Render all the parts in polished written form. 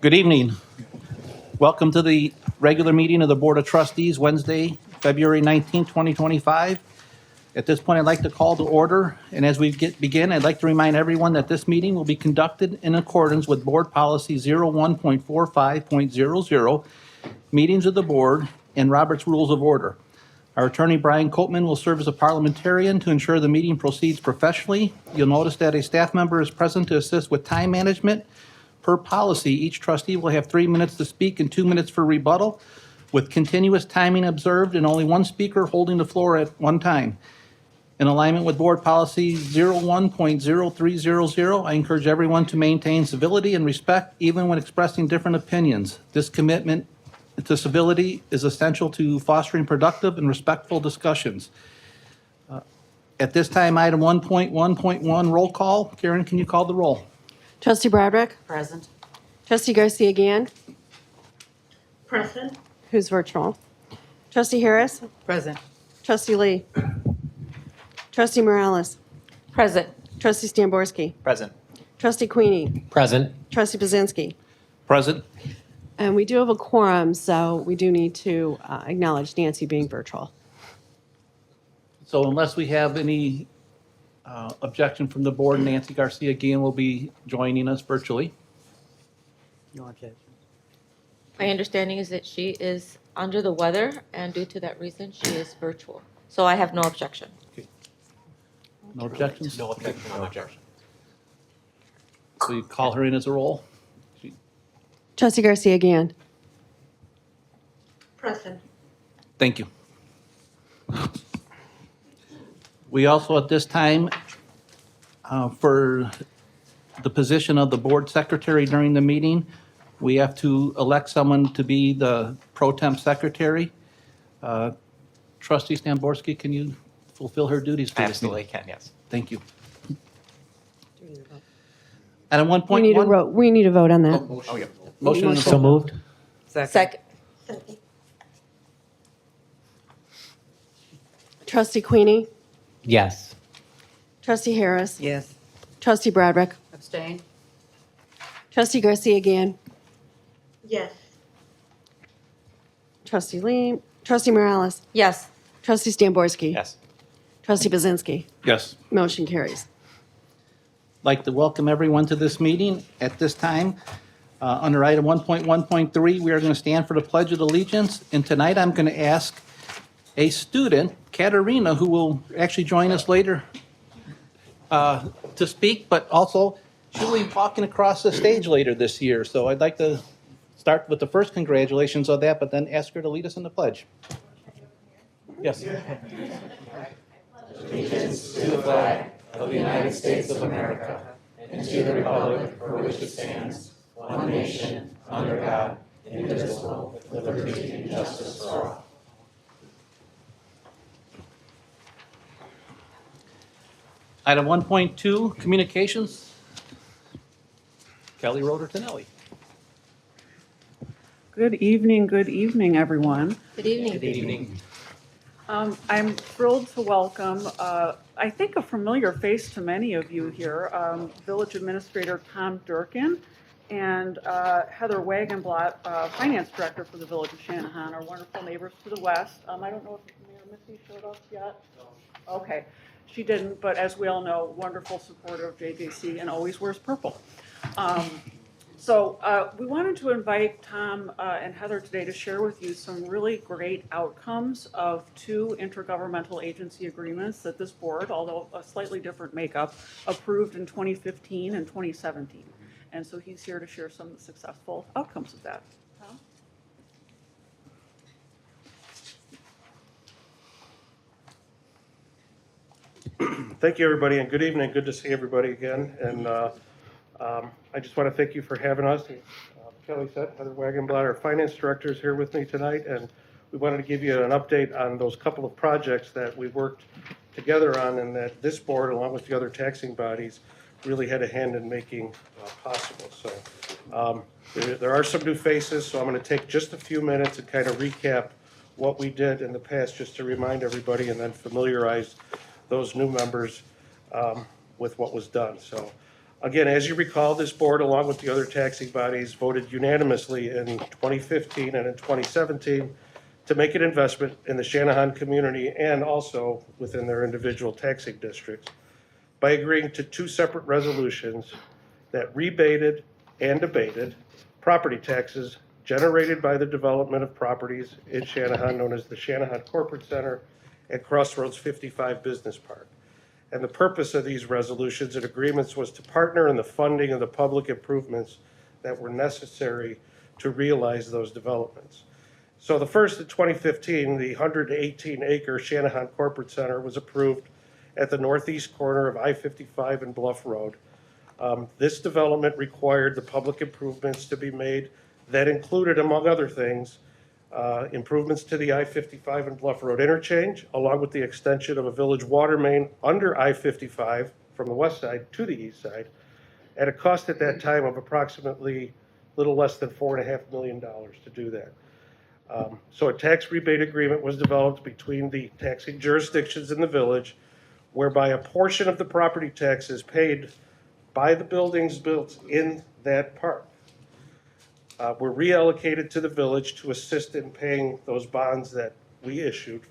Good evening. Welcome to the regular meeting of the Board of Trustees, Wednesday, February 19, 2025. At this point, I'd like to call to order, and as we begin, I'd like to remind everyone that this meeting will be conducted in accordance with Board Policy 01.45.00, Meetings of the Board, and Robert's Rules of Order. Our attorney, Brian Copeman, will serve as a parliamentarian to ensure the meeting proceeds professionally. You'll notice that a staff member is present to assist with time management. Per policy, each trustee will have 3 minutes to speak and 2 minutes for rebuttal, with continuous timing observed and only one speaker holding the floor at one time. In alignment with Board Policy 01.0300, I encourage everyone to maintain civility and respect even when expressing different opinions. This commitment to civility is essential to fostering productive and respectful discussions. At this time, item 1.1.1, roll call. Karen, can you call the roll? Trustee Broderick? Present. Trustee Garcia Gann? Present. Who's virtual? Trustee Harris? Present. Trustee Lee? Trustee Morales? Present. Trustee Stamborski? Present. Trustee Queenie? Present. Trustee Bazinski? Present. And we do have a quorum, so we do need to acknowledge Nancy being virtual. So unless we have any objection from the board, Nancy Garcia again will be joining us virtually. No objection. My understanding is that she is under the weather, and due to that reason, she is virtual. So I have no objection. No objections? No objection. No objection. So you call her in as a roll? Trustee Garcia Gann? Present. Thank you. We also, at this time, for the position of the board secretary during the meeting, we have to elect someone to be the pro temp secretary. Trustee Stamborski, can you fulfill her duties for this meeting? Absolutely can, yes. Thank you. Item We 1.1. need a vote on that. Oh, yeah. Motion and a So vote. moved. Second. Trustee Queenie? Yes. Trustee Harris? Yes. Trustee Broderick? Abstain? Trustee Garcia Gann? Yes. Trustee Lee? Trustee Morales? Yes. Trustee Stamborski? Yes. Trustee Bazinski? Yes. Motion carries. Like to welcome everyone to this meeting. At this time, under item 1.1.3, we are going to stand for the Pledge of Allegiance. And tonight, I'm going to ask a student, Katerina, who will actually join us later to speak, but also she'll be walking across the stage later this year. So I'd like to start with the first congratulations on that, but then ask her to lead us in the pledge. Yes. Item 1.2, communications. Kelly Roder-Tonelli. Good evening, everyone. Good evening. Good evening. I'm thrilled to welcome, I think a familiar face to many of you here, Village Administrator Tom Durkin and Heather Wagenblatt, Finance Director for the Village of Shanahan, our wonderful neighbors to the west. I don't know if Mayor Missy showed up yet. Okay, she didn't, but as we all know, wonderful supporter of JJC and always wears purple. So we wanted to invite Tom and Heather today to share with you some really great outcomes of two intergovernmental agency agreements that this board, although a slightly different makeup, approved in 2015 and 2017. And so he's here to share some of the successful outcomes of that. Tom? Thank you, everybody, and good evening. Good to see everybody again. And I just want to thank you for having us. Kelly said, Heather Wagenblatt, our finance director, is here with me tonight, and we wanted to give you an update on those couple of projects that we worked together on and that this board, along with the other taxing bodies, really had a hand in making possible. So there are some new faces, so I'm going to take just a few minutes and kind of recap what we did in the past, just to remind everybody and then familiarize those new members with what was done. So Again, as you recall, this board, along with the other taxing bodies, voted unanimously in 2015 and in 2017 to make an investment in the Shanahan community and also within their individual taxing districts by agreeing to two separate resolutions that rebated and abated property taxes generated by the development of properties in Shanahan, known as the Shanahan Corporate Center and Crossroads 55 Business Park. And the purpose of these resolutions and agreements was to partner in the funding of the public improvements that were necessary to realize those developments. So the first in 2015, the 118-acre Shanahan Corporate Center was approved at the northeast corner of I-55 and Bluff Road. This development required the public improvements to be made that included, among other things, improvements to the I-55 and Bluff Road interchange, along with the extension of a village water main under I-55 from the west side to the east side, at a cost at that time of approximately a little less than $4.5 million to do that. So a tax rebate agreement was developed between the taxing jurisdictions in the village, whereby a portion of the property taxes paid by the buildings built in that park were reallocated to the village to assist in paying those bonds that we issued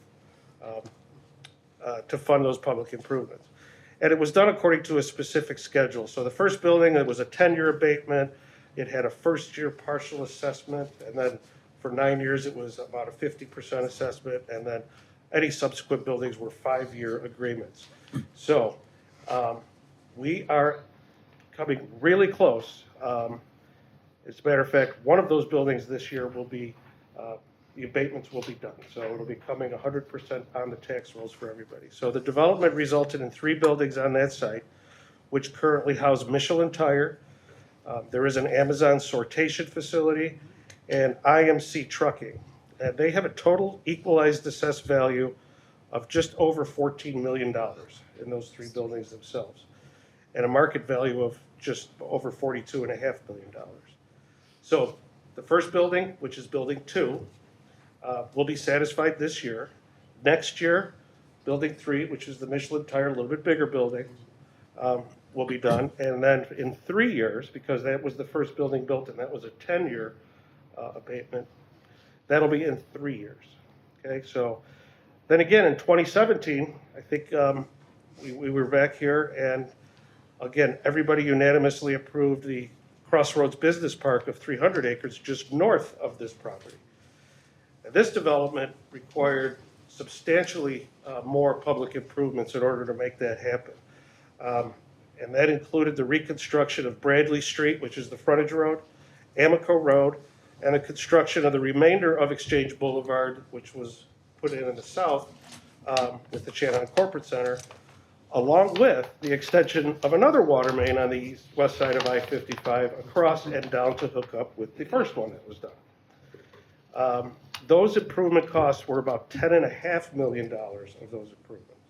to fund those public improvements. And it was done according to a specific schedule. So the first building, it was a 10-year abatement. It had a first-year partial assessment, and then for 9 years, it was about a 50% assessment, and then any subsequent buildings were 5-year agreements. So we are coming really close. As a matter of fact, one of those buildings this year will be, the abatements will be done. So it'll be coming 100% on the tax rolls for everybody. So the development resulted in 3 buildings on that site, which currently house Michelin Tire. There is an Amazon sortation facility and IMC Trucking. And they have a total equalized assessed value of just over $14 million in those 3 buildings themselves, and a market value of just over $42.5 million. So the first building, which is building 2, will be satisfied this year. Next year, building 3, which is the Michelin Tire, a little bit bigger building, will be done. And then in 3 years, because that was the first building built and that was a 10-year abatement, that'll be in 3 years. Okay, so then again in 2017, I think we were back here, and again, everybody unanimously approved the Crossroads Business Park of 300 acres just north of this property. And this development required substantially more public improvements in order to make that happen. And that included the reconstruction of Bradley Street, which is the frontage road, Amico Road, and the construction of the remainder of Exchange Boulevard, which was put in the south with the Shanahan Corporate Center, along with the extension of another water main on the west side of I-55 across and down to hook up with the first one that was done. Those improvement costs were about $10.5 million of those improvements.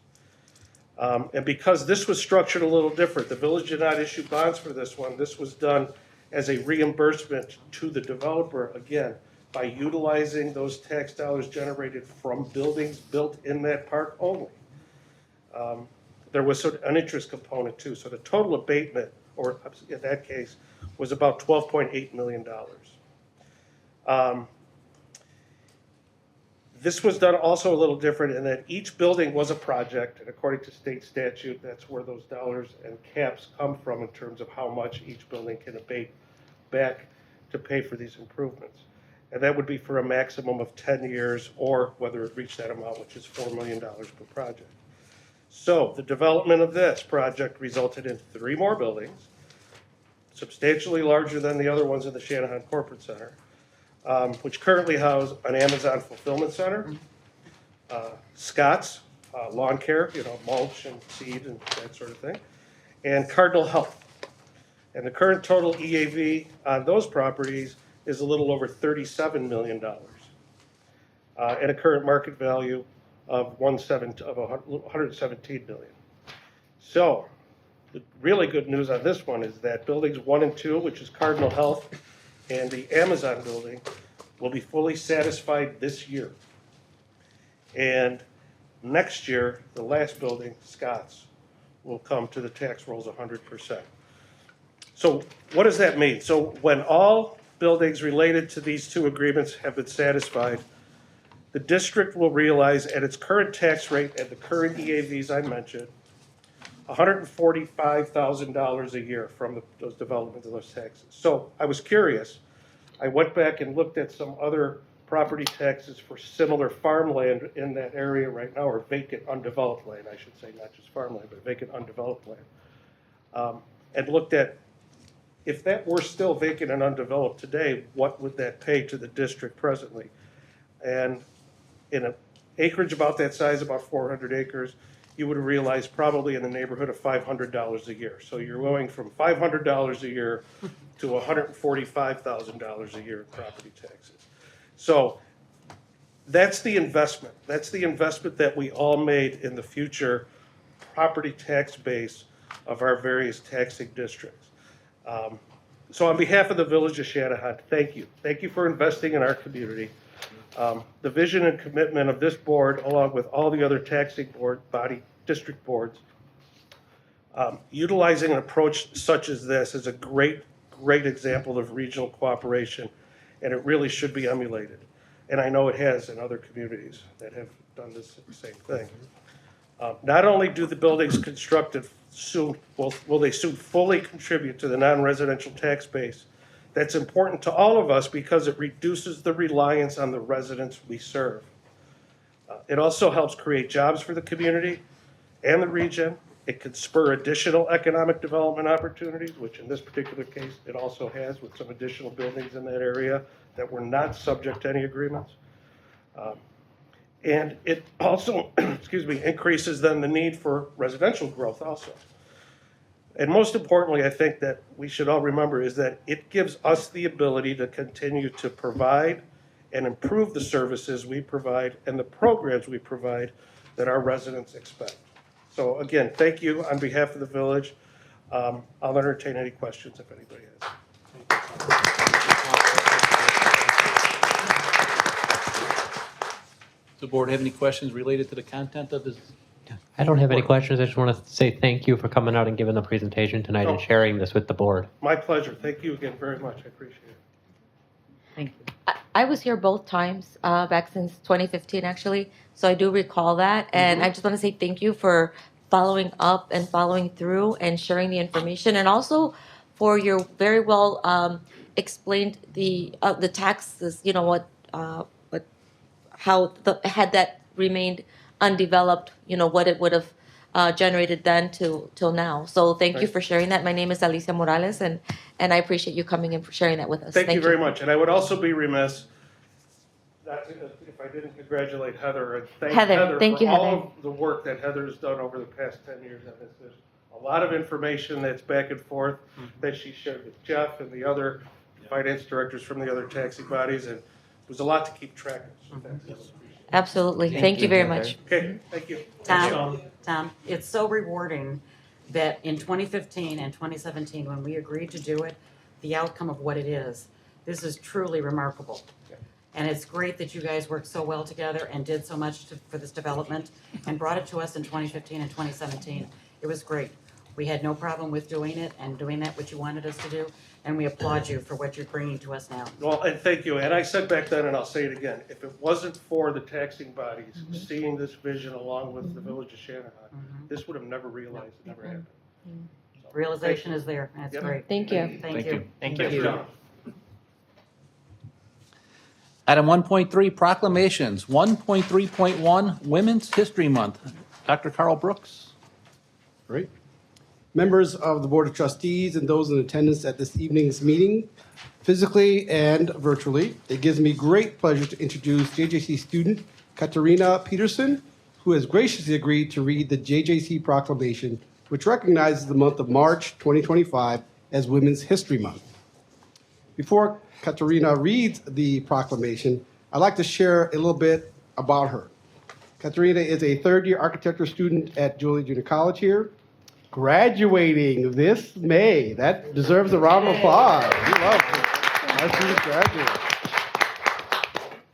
And because this was structured a little different, the village did not issue bonds for this one. This was done as a reimbursement to the developer, again, by utilizing those tax dollars generated from buildings built in that park only. There was an interest component too. So the total abatement, or in that case, was about $12.8 million. This was done also a little different in that each building was a project, and according to state statute, that's where those dollars and caps come from in terms of how much each building can abate back to pay for these improvements. And that would be for a maximum of 10 years, or whether it reached that amount, which is $4 million per project. So the development of this project resulted in 3 more buildings, substantially larger than the other ones in the Shanahan Corporate Center, which currently house an Amazon fulfillment center, Scott's lawn care, mulch and seed and that sort of thing, and Cardinal Health. And the current total EAV on those properties is a little over $37 million, and a current market value of $117 million. So the really good news on this one is that buildings 1 and 2, which is Cardinal Health and the Amazon building, will be fully satisfied this year. And next year, the last building, Scott's, will come to the tax rolls 100%. So what does that mean? So when all buildings related to these two agreements have been satisfied, the district will realize at its current tax rate and the current EAVs I mentioned, $145,000 a year from those developments and those taxes. So I was curious. I went back and looked at some other property taxes for similar farmland in that area right now, or vacant undeveloped land, I should say, not just farmland, but vacant undeveloped land. And looked at, if that were still vacant and undeveloped today, what would that pay to the district presently? And in an acreage about that size, about 400 acres, you would realize probably in the neighborhood of $500 a year. So you're going from $500 a year to $145,000 a year in property taxes. So that's the investment. That's the investment that we all made in the future property tax base of our various taxing districts. So on behalf of the Village of Shanahan, thank you. Thank you for investing in our community. The vision and commitment of this board, along with all the other taxing district boards, utilizing an approach such as this is a great example of regional cooperation, and it really should be emulated. And I know it has in other communities that have done this same thing. Not only do the buildings constructed soon, will they soon fully contribute to the non-residential tax base. That's important to all of us because it reduces the reliance on the residents we serve. It also helps create jobs for the community and the region. It could spur additional economic development opportunities, which in this particular case, it also has with some additional buildings in that area that were not subject to any agreements. And it also, increases then the need for residential growth also. And most importantly, I think that we should all remember is that it gives us the ability to continue to provide and improve the services we provide and the programs we provide that our residents expect. So again, thank you on behalf of the village. I'll entertain any questions if anybody has. Does the board have any questions related to the content of this? I don't have any questions. I just want to say thank you for coming out and giving the presentation tonight and sharing this with the board. My pleasure. Thank you again very much. I appreciate it. Thank you. I was here both times, back since 2015, actually, so I do recall that. And I just want to say thank you for following up and following through and sharing the information, and also for your very well explained the taxes, you know, had that remained undeveloped, you know, what it would have generated then till now. So thank you Right. for sharing that. My name is Alicia Morales, and I appreciate you coming and sharing that with us. Thank you very much. And I would also be remiss if I didn't congratulate Heather and thank Heather, Heather thank for you, all Heather. of the work that Heather has done over the past 10 years on this. There's a lot of information that's back and forth that she shared with Jeff and the other finance directors from the other taxing bodies, and it was a lot to keep track of. So thank you. Absolutely. Thank you very much. Okay, thank you. Tom, it's so rewarding that in 2015 and 2017, when we agreed to do it, the outcome of what it is, this is truly remarkable. And it's great that you guys worked so well together and did so much for this development and brought it to us in 2015 and 2017. It was great. We had no problem with doing it and doing that what you wanted us to do, and we applaud you for what you're bringing to us now. Well, and thank you. And I said back then, and I'll say it again, if it wasn't for the taxing bodies seeing this vision along with the Village of Shanahan, this would have never realized, it never happened. So, Realization is there. That's Yep. great. Thank you. Thank you. Thank you. Item 1.3, proclamations. 1.3.1, Women's History Month. Dr. Carl Brooks. Great. Members of the Board of Trustees and those in attendance at this evening's meeting, physically and virtually, it gives me great pleasure to introduce JJC student Katarina Peterson, who has graciously agreed to read the JJC proclamation, which recognizes the month of March 2025 as Women's History Month. Before Katarina reads the proclamation, I'd like to share a little bit about her. Katarina is a third-year architecture student at Joliet Junior College here, graduating this May. That deserves a round of applause. We love it. Our student graduates.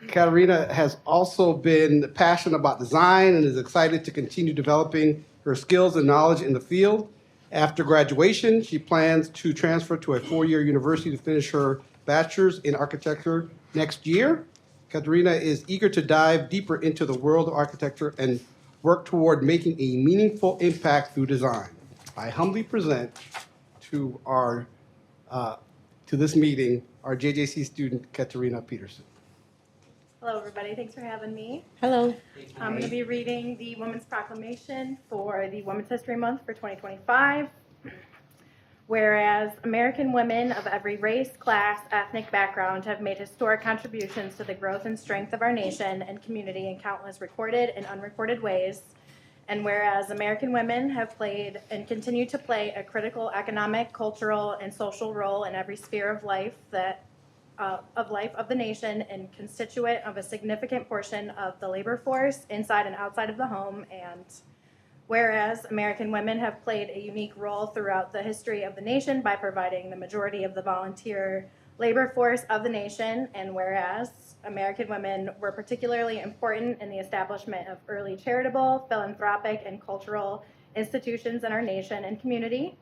Katarina has also been passionate about design and is excited to continue developing her skills and knowledge in the field. After graduation, she plans to transfer to a four-year university to finish her bachelor's in architecture next year. Katerina is eager to dive deeper into the world of architecture and work toward making a meaningful impact through design. I humbly present to this meeting our JJC student, Katerina Peterson. Hello, everybody. Thanks for having me. Hello. I'm going to be reading the Women's Proclamation for the Women's History Month for 2025. Whereas American women of every race, class, ethnic background have made historic contributions to the growth and strength of our nation and community in countless recorded and unrecorded ways. And whereas American women have played and continue to play a critical economic, cultural, and social role in every sphere of life of the nation and constituent of a significant portion of the labor force inside and outside of the home. And whereas American women have played a unique role throughout the history of the nation by providing the majority of the volunteer labor force of the nation, and whereas American women were particularly important in the establishment of early charitable, philanthropic, and cultural institutions in our nation and community,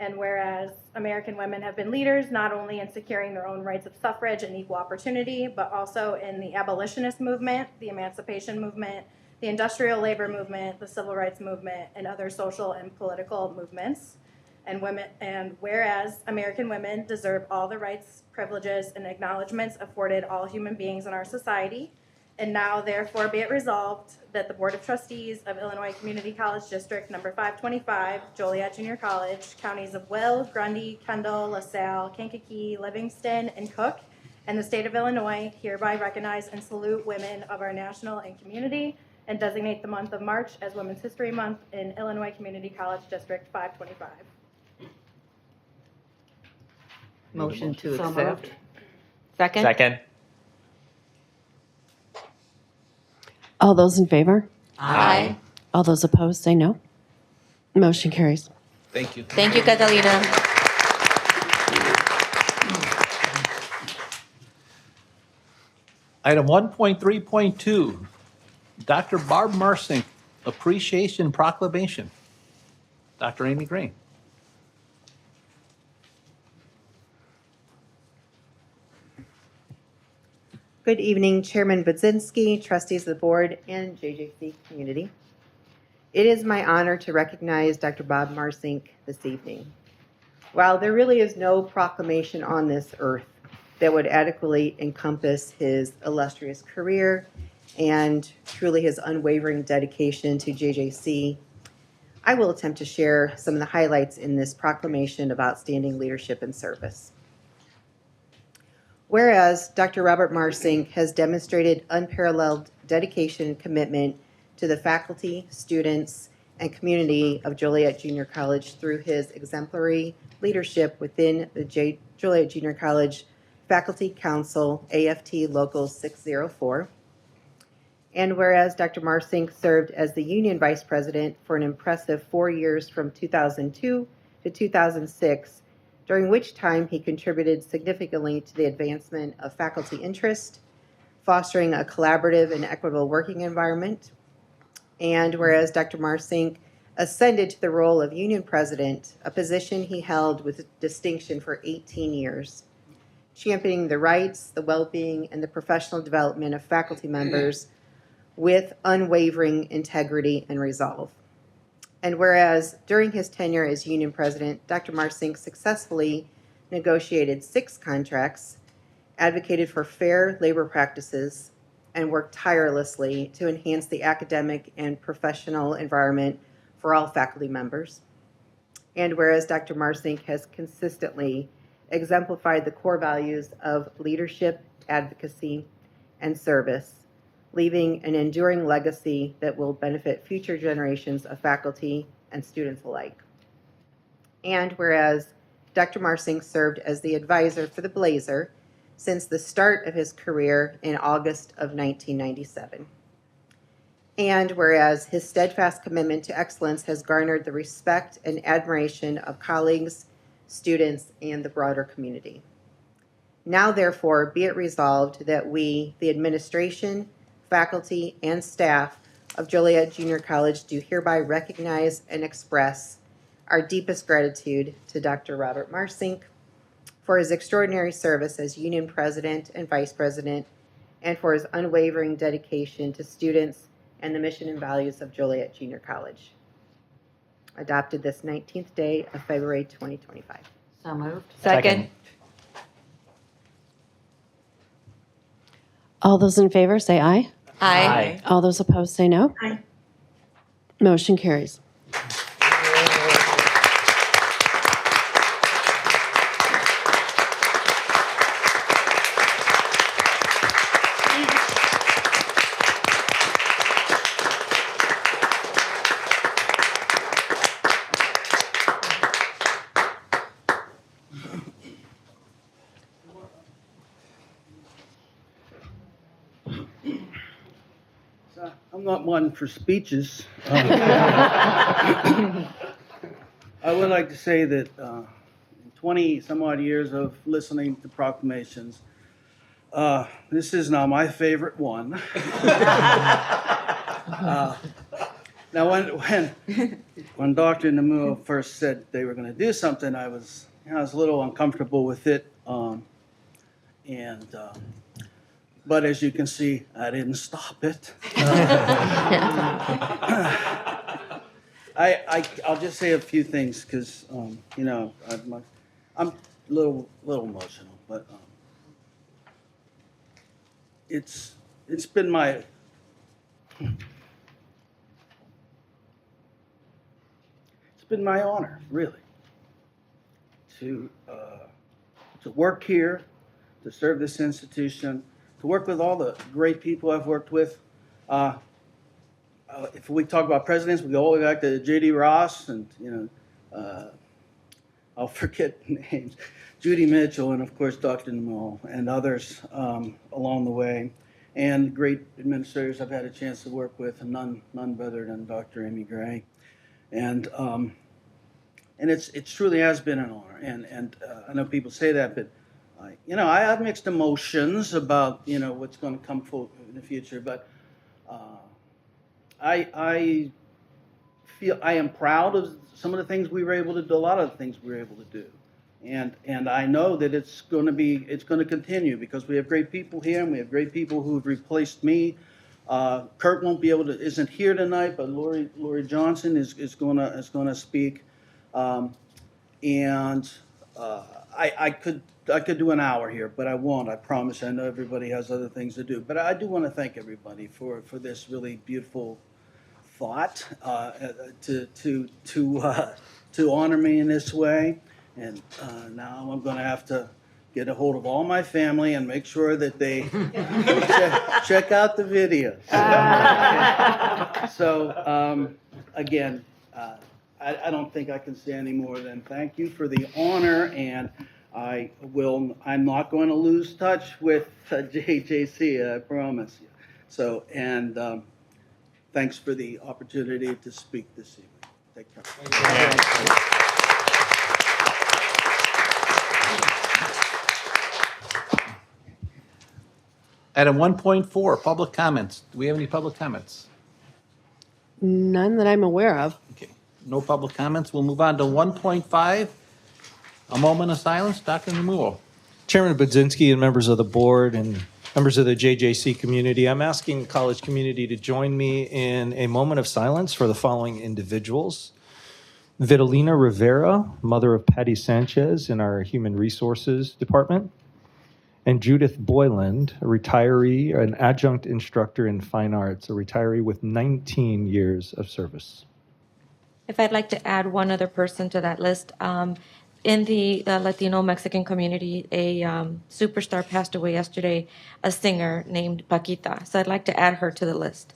and whereas American women have been leaders not only in securing their own rights of suffrage and equal opportunity, but also in the abolitionist movement, the emancipation movement, the industrial labor movement, the civil rights movement, and other social and political movements. And whereas American women deserve all the rights, privileges, and acknowledgments afforded all human beings in our society. And now, therefore, be it resolved that the Board of Trustees of Illinois Community College District Number 525, Joliet Junior College, counties of Will, Grundy, Kendall, LaSalle, Kankakee, Livingston, and Cook, and the state of Illinois hereby recognize and salute women of our national and community and designate the month of March as Women's History Month in Illinois Community College District 525. Motion to So accept. moved. Second? Second. All those in favor? Aye. All those opposed, say no. Motion carries. Thank you. Thank you, Catalina. Item 1.3.2, Dr. Barb Marsink, Appreciation Proclamation. Dr. Amy Green. Good evening, Chairman Budzinski, trustees of the board, and JJC community. It is my honor to recognize Dr. Bob Marsink this evening. While there really is no proclamation on this earth that would adequately encompass his illustrious career and truly his unwavering dedication to JJC, I will attempt to share some of the highlights in this proclamation of outstanding leadership and service. Whereas Dr. Robert Marsink has demonstrated unparalleled dedication and commitment to the faculty, students, and community of Joliet Junior College through his exemplary leadership within the Joliet Junior College Faculty Council, AFT Local 604. And whereas Dr. Marsink served as the Union Vice President for an impressive 4 years from 2002 to 2006, during which time he contributed significantly to the advancement of faculty interest, fostering a collaborative and equitable working environment. And whereas Dr. Marsink ascended to the role of Union President, a position he held with distinction for 18 years, championing the rights, the well-being, and the professional development of faculty members with unwavering integrity and resolve. And whereas during his tenure as Union President, Dr. Marsink successfully negotiated 6 contracts, advocated for fair labor practices, and worked tirelessly to enhance the academic and professional environment for all faculty members. And whereas Dr. Marsink has consistently exemplified the core values of leadership, advocacy, and service, leaving an enduring legacy that will benefit future generations of faculty and students alike. And whereas Dr. Marsink served as the advisor for the Blazer since the start of his career in August of 1997. And whereas his steadfast commitment to excellence has garnered the respect and admiration of colleagues, students, and the broader community. Now, therefore, be it resolved that we, the administration, faculty, and staff of Joliet Junior College, do hereby recognize and express our deepest gratitude to Dr. Robert Marsink for his extraordinary service as Union President and Vice President, and for his unwavering dedication to students and the mission and values of Joliet Junior College. Adopted this 19th day of February 2025. So moved. Second. All those in favor say aye. Aye. All those opposed say no. Aye. Motion carries. I'm not one for speeches. I would like to say that in 20 some odd years of listening to proclamations, this is now my favorite one. Now, when Dr. Namu first said they were going to do something, I was a little uncomfortable with it. But as you can see, I didn't stop it. I'll just say a few things because I'm a little emotional, but it's been my honor, really, to work here, to serve this institution, to work with all the great people I've worked with. If we talk about presidents, we go all the way back to J.D. Ross and, I'll forget names, Judy Mitchell, and of course, Dr. Namal, and others along the way, and great administrators I've had a chance to work with, and none better than Dr. Amy Gray. And it truly has been an honor. And I know people say that, but I have mixed emotions about, what's going to come forward in the future, but I feel I am proud of some of the things we were able to do, a lot of the things we were able to do. And I know that it's going to continue because we have great people here and we have great people who have replaced me. Kurt isn't here tonight, but Lori Johnson is going to speak. I could do an hour here, but I won't. I promise. I know everybody has other things to do, but I do want to thank everybody for this really beautiful thought to honor me in this way. And now I'm going to have to get a hold of all my family and make sure that they check out the videos. So again, I don't think I can say any more than thank you for the honor, and I'm not going to lose touch with JJC, I promise you. So, and thanks for the opportunity to speak this evening. Take care. Item 1.4, public comments. Do we have any public comments? None that I'm aware of. Okay, no public comments. We'll move on to 1.5, a moment of silence. Dr. Namuo. Chairman Budzinski and members of the board and members of the JJC community, I'm asking the college community to join me in a moment of silence for the following individuals. Vitalina Rivera, mother of Patty Sanchez in our Human Resources Department, and Judith Boyland, a retiree, an adjunct instructor in fine arts, a retiree with 19 years of service. If I'd like to add one other person to that list, in the Latino Mexican community, a superstar passed away yesterday, a singer named Paquita. So I'd like to add her to the list.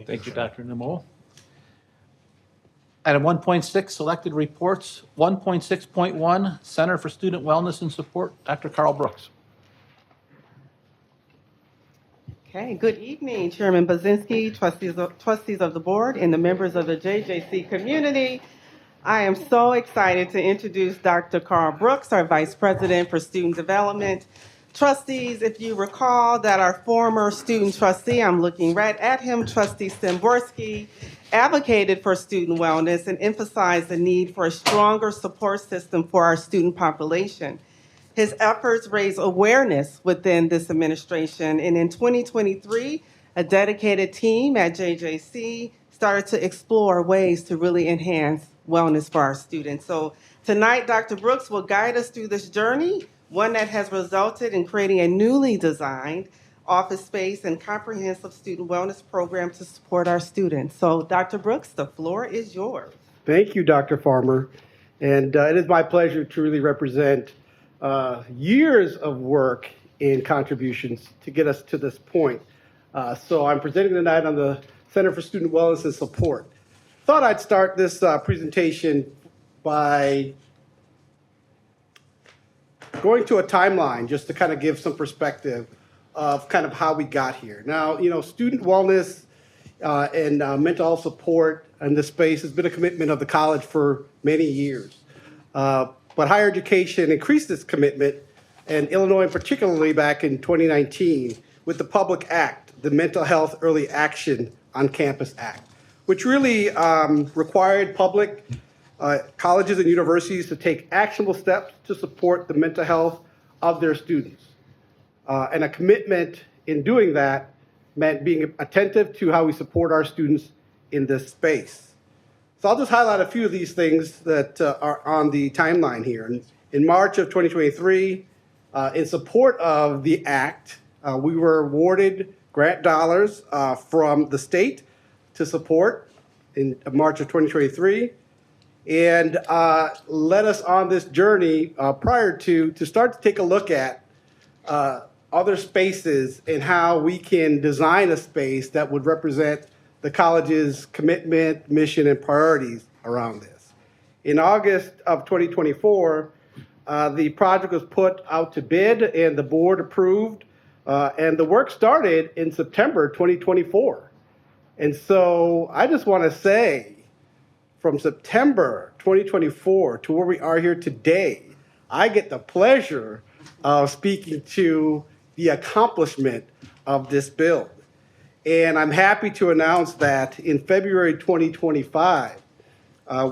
Thank you, Dr. Namuo. Item 1.6, selected reports. 1.6.1, Center for Student Wellness and Support. Dr. Carl Brooks. Okay, good evening, Chairman Budzinski, trustees of the board, and the members of the JJC community. I am so excited to introduce Dr. Carl Brooks, our Vice President for Student Development. Trustees, if you recall that our former student trustee, I'm looking right at him, Trustee Stemborski, advocated for student wellness and emphasized the need for a stronger support system for our student population. His efforts raised awareness within this administration, and in 2023, a dedicated team at JJC started to explore ways to really enhance wellness for our students. So tonight, Dr. Brooks will guide us through this journey, one that has resulted in creating a newly designed office space and comprehensive student wellness program to support our students. So Dr. Brooks, the floor is yours. Thank you, Dr. Farmer. And it is my pleasure to really represent years of work and contributions to get us to this point. So I'm presenting tonight on the Center for Student Wellness and Support. Thought I'd start this presentation by going to a timeline just to kind of give some perspective of kind of how we got here. Now, student wellness and mental health support in this space has been a commitment of the college for many years. But higher education increased this commitment, and Illinois particularly back in 2019 with the Public Act, the Mental Health Early Action on Campus Act, which really required public colleges and universities to take actionable steps to support the mental health of their students. And a commitment in doing that meant being attentive to how we support our students in this space. So I'll just highlight a few of these things that are on the timeline here. In March of 2023, in support of the Act, we were awarded grant dollars from the state to support in March of 2023, and led us on this journey prior to start to take a look at other spaces and how we can design a space that would represent the college's commitment, mission, and priorities around this. In August of 2024, the project was put out to bid and the board approved, and the work started in September 2024. And so I just want to say, from September 2024 to where we are here today, I get the pleasure of speaking to the accomplishment of this build. And I'm happy to announce that in February 2025,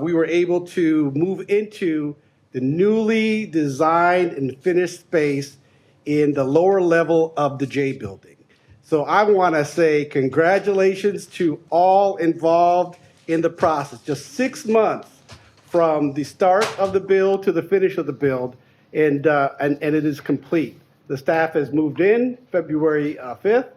we were able to move into the newly designed and finished space in the lower level of the J building. So I want to say congratulations to all involved in the process. Just 6 months from the start of the build to the finish of the build, and it is complete. The staff has moved in February 5th,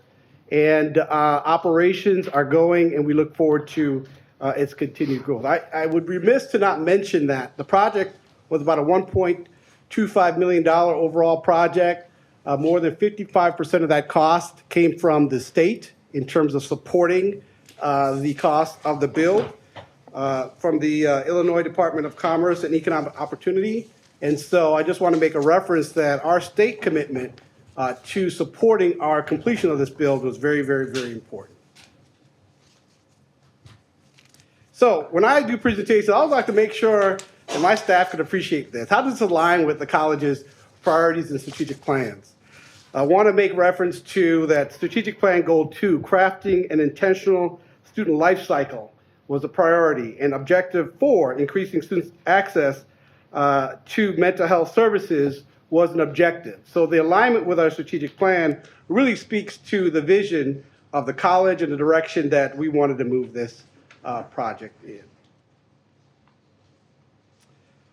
and operations are going, and we look forward to its continued growth. I would be remiss to not mention that the project was about a $1.25 million overall project. More than 55% of that cost came from the state in terms of supporting the cost of the build from the Illinois Department of Commerce and Economic Opportunity. And so I just want to make a reference that our state commitment to supporting our completion of this build was very, very, very important. So when I do presentations, I always like to make sure that my staff can appreciate this. How does this align with the college's priorities and strategic plans? I want to make reference to that strategic plan goal 2, crafting an intentional student life cycle, was a priority, and objective 4, increasing students' access to mental health services, was an objective. So the alignment with our strategic plan really speaks to the vision of the college and the direction that we wanted to move this project in.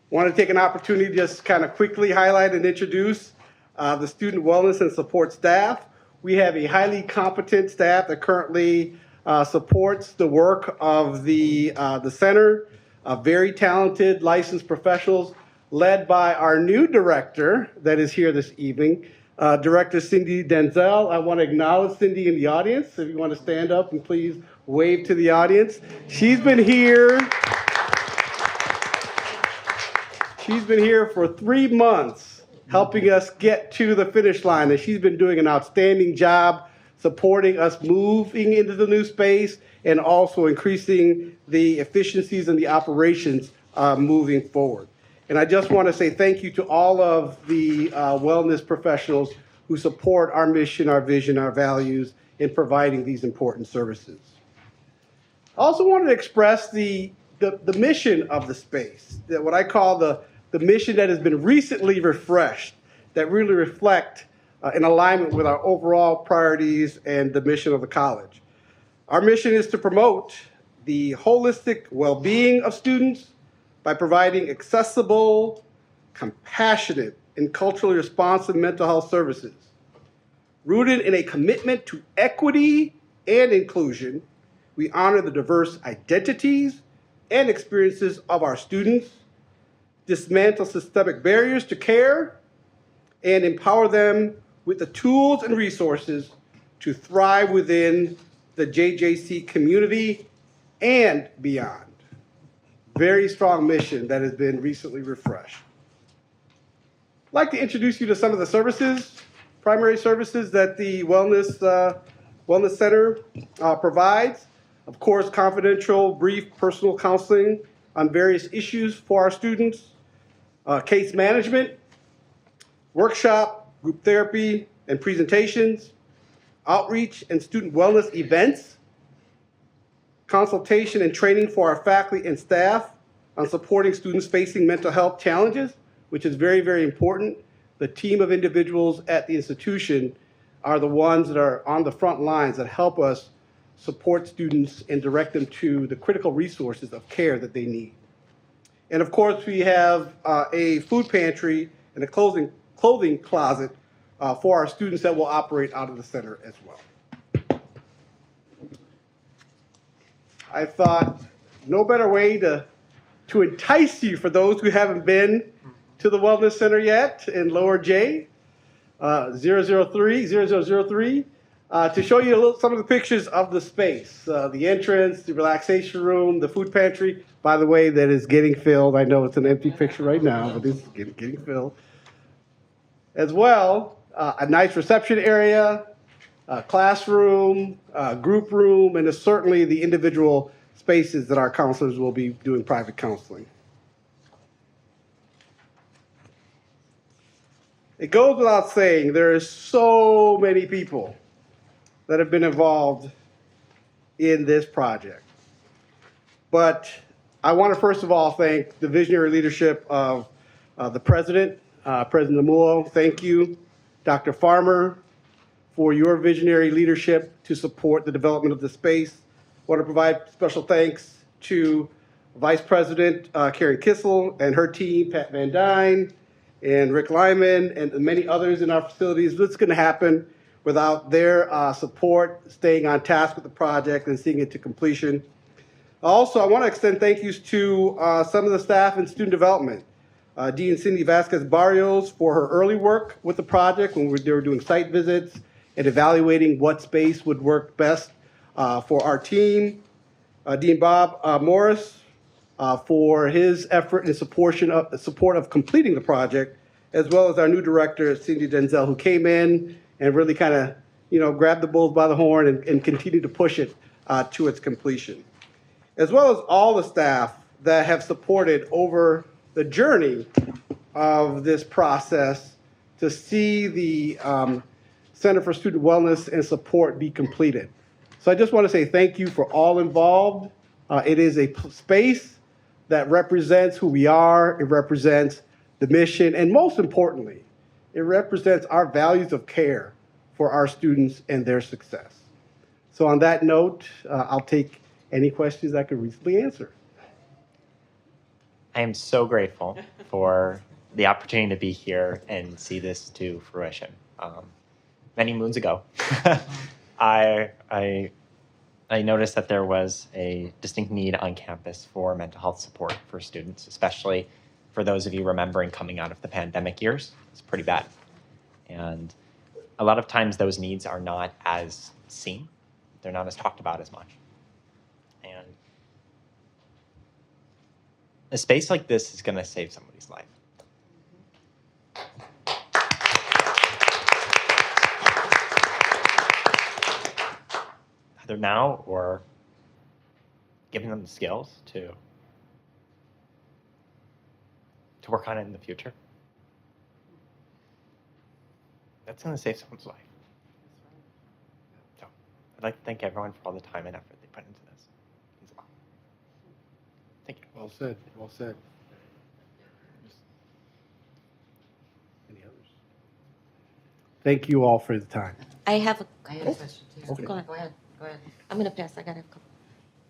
Want to take an opportunity to just kind of quickly highlight and introduce the student wellness and support staff. We have a highly competent staff that currently supports the work of the center, very talented licensed professionals led by our new director that is here this evening, Director Cindy Denzel. I want to acknowledge Cindy in the audience. If you want to stand up and please wave to the audience. She's been here for 3 months helping us get to the finish line, and she's been doing an outstanding job supporting us moving into the new space and also increasing the efficiencies and the operations moving forward. And I just want to say thank you to all of the wellness professionals who support our mission, our vision, our values in providing these important services. I also wanted to express the mission of the space, that what I call the mission that has been recently refreshed, that really reflect in alignment with our overall priorities and the mission of the college. Our mission is to promote the holistic well-being of students by providing accessible, compassionate, and culturally responsive mental health services, rooted in a commitment to equity and inclusion. We honor the diverse identities and experiences of our students, dismantle systemic barriers to care, and empower them with the tools and resources to thrive within the JJC community and beyond. Very strong mission that has been recently refreshed. I'd like to introduce you to some of the services, primary services that the Wellness Center provides. Of course, confidential, brief personal counseling on various issues for our students, case management, workshop, group therapy, and presentations, outreach and student wellness events, consultation and training for our faculty and staff on supporting students facing mental health challenges, which is very, very important. The team of individuals at the institution are the ones that are on the front lines that help us support students and direct them to the critical resources of care that they need. And of course, we have a food pantry and a clothing closet for our students that will operate out of the center as well. I thought no better way to entice you for those who haven't been to the Wellness Center yet in Lower J, 003, to show you some of the pictures of the space, the entrance, the relaxation room, the food pantry, by the way, that is getting filled. I know it's an empty picture right now, but it's getting filled. As well, a nice reception area, classroom, group room, and certainly the individual spaces that our counselors will be doing private counseling. It goes without saying, there are so many people that have been involved in this project. But I want to first of all thank the visionary leadership of the president, President Amulo. Thank you, Dr. Farmer, for your visionary leadership to support the development of the space. I want to provide special thanks to Vice President Karen Kissel and her team, Pat Van Dyne, and Rick Lyman, and many others in our facilities. This is going to happen without their support, staying on task with the project and seeing it to completion. Also, I want to extend thank yous to some of the staff in student development. Dean Cindy Vasquez Barrios for her early work with the project when they were doing site visits and evaluating what space would work best for our team. Dean Bob Morris for his effort and support of completing the project, as well as our new director, Cindy Denzel, who came in and really kind of, grabbed the bulls by the horn and continued to push it to its completion. As well as all the staff that have supported over the journey of this process to see the Center for Student Wellness and Support be completed. So I just want to say thank you for all involved. It is a space that represents who we are. It represents the mission, and most importantly, it represents our values of care for our students and their success. So on that note, I'll take any questions I could reasonably answer. I am so grateful for the opportunity to be here and see this to fruition. Many moons ago, I noticed that there was a distinct need on campus for mental health support for students, especially for those of you remembering coming out of the pandemic years. It's pretty bad. And a lot of times those needs are not as seen. They're not as talked about as much. And a space like this is going to save somebody's life. Either now or giving them the skills to to work on it in the future, that's going to save someone's life. So I'd like to thank everyone for all the time and effort they put into this as well. Thank you. Well said, well said. Any others? Thank you all for the time. I have a. I have a question too. Okay. Go ahead. Go ahead, go ahead. I'm gonna pass. I got a couple.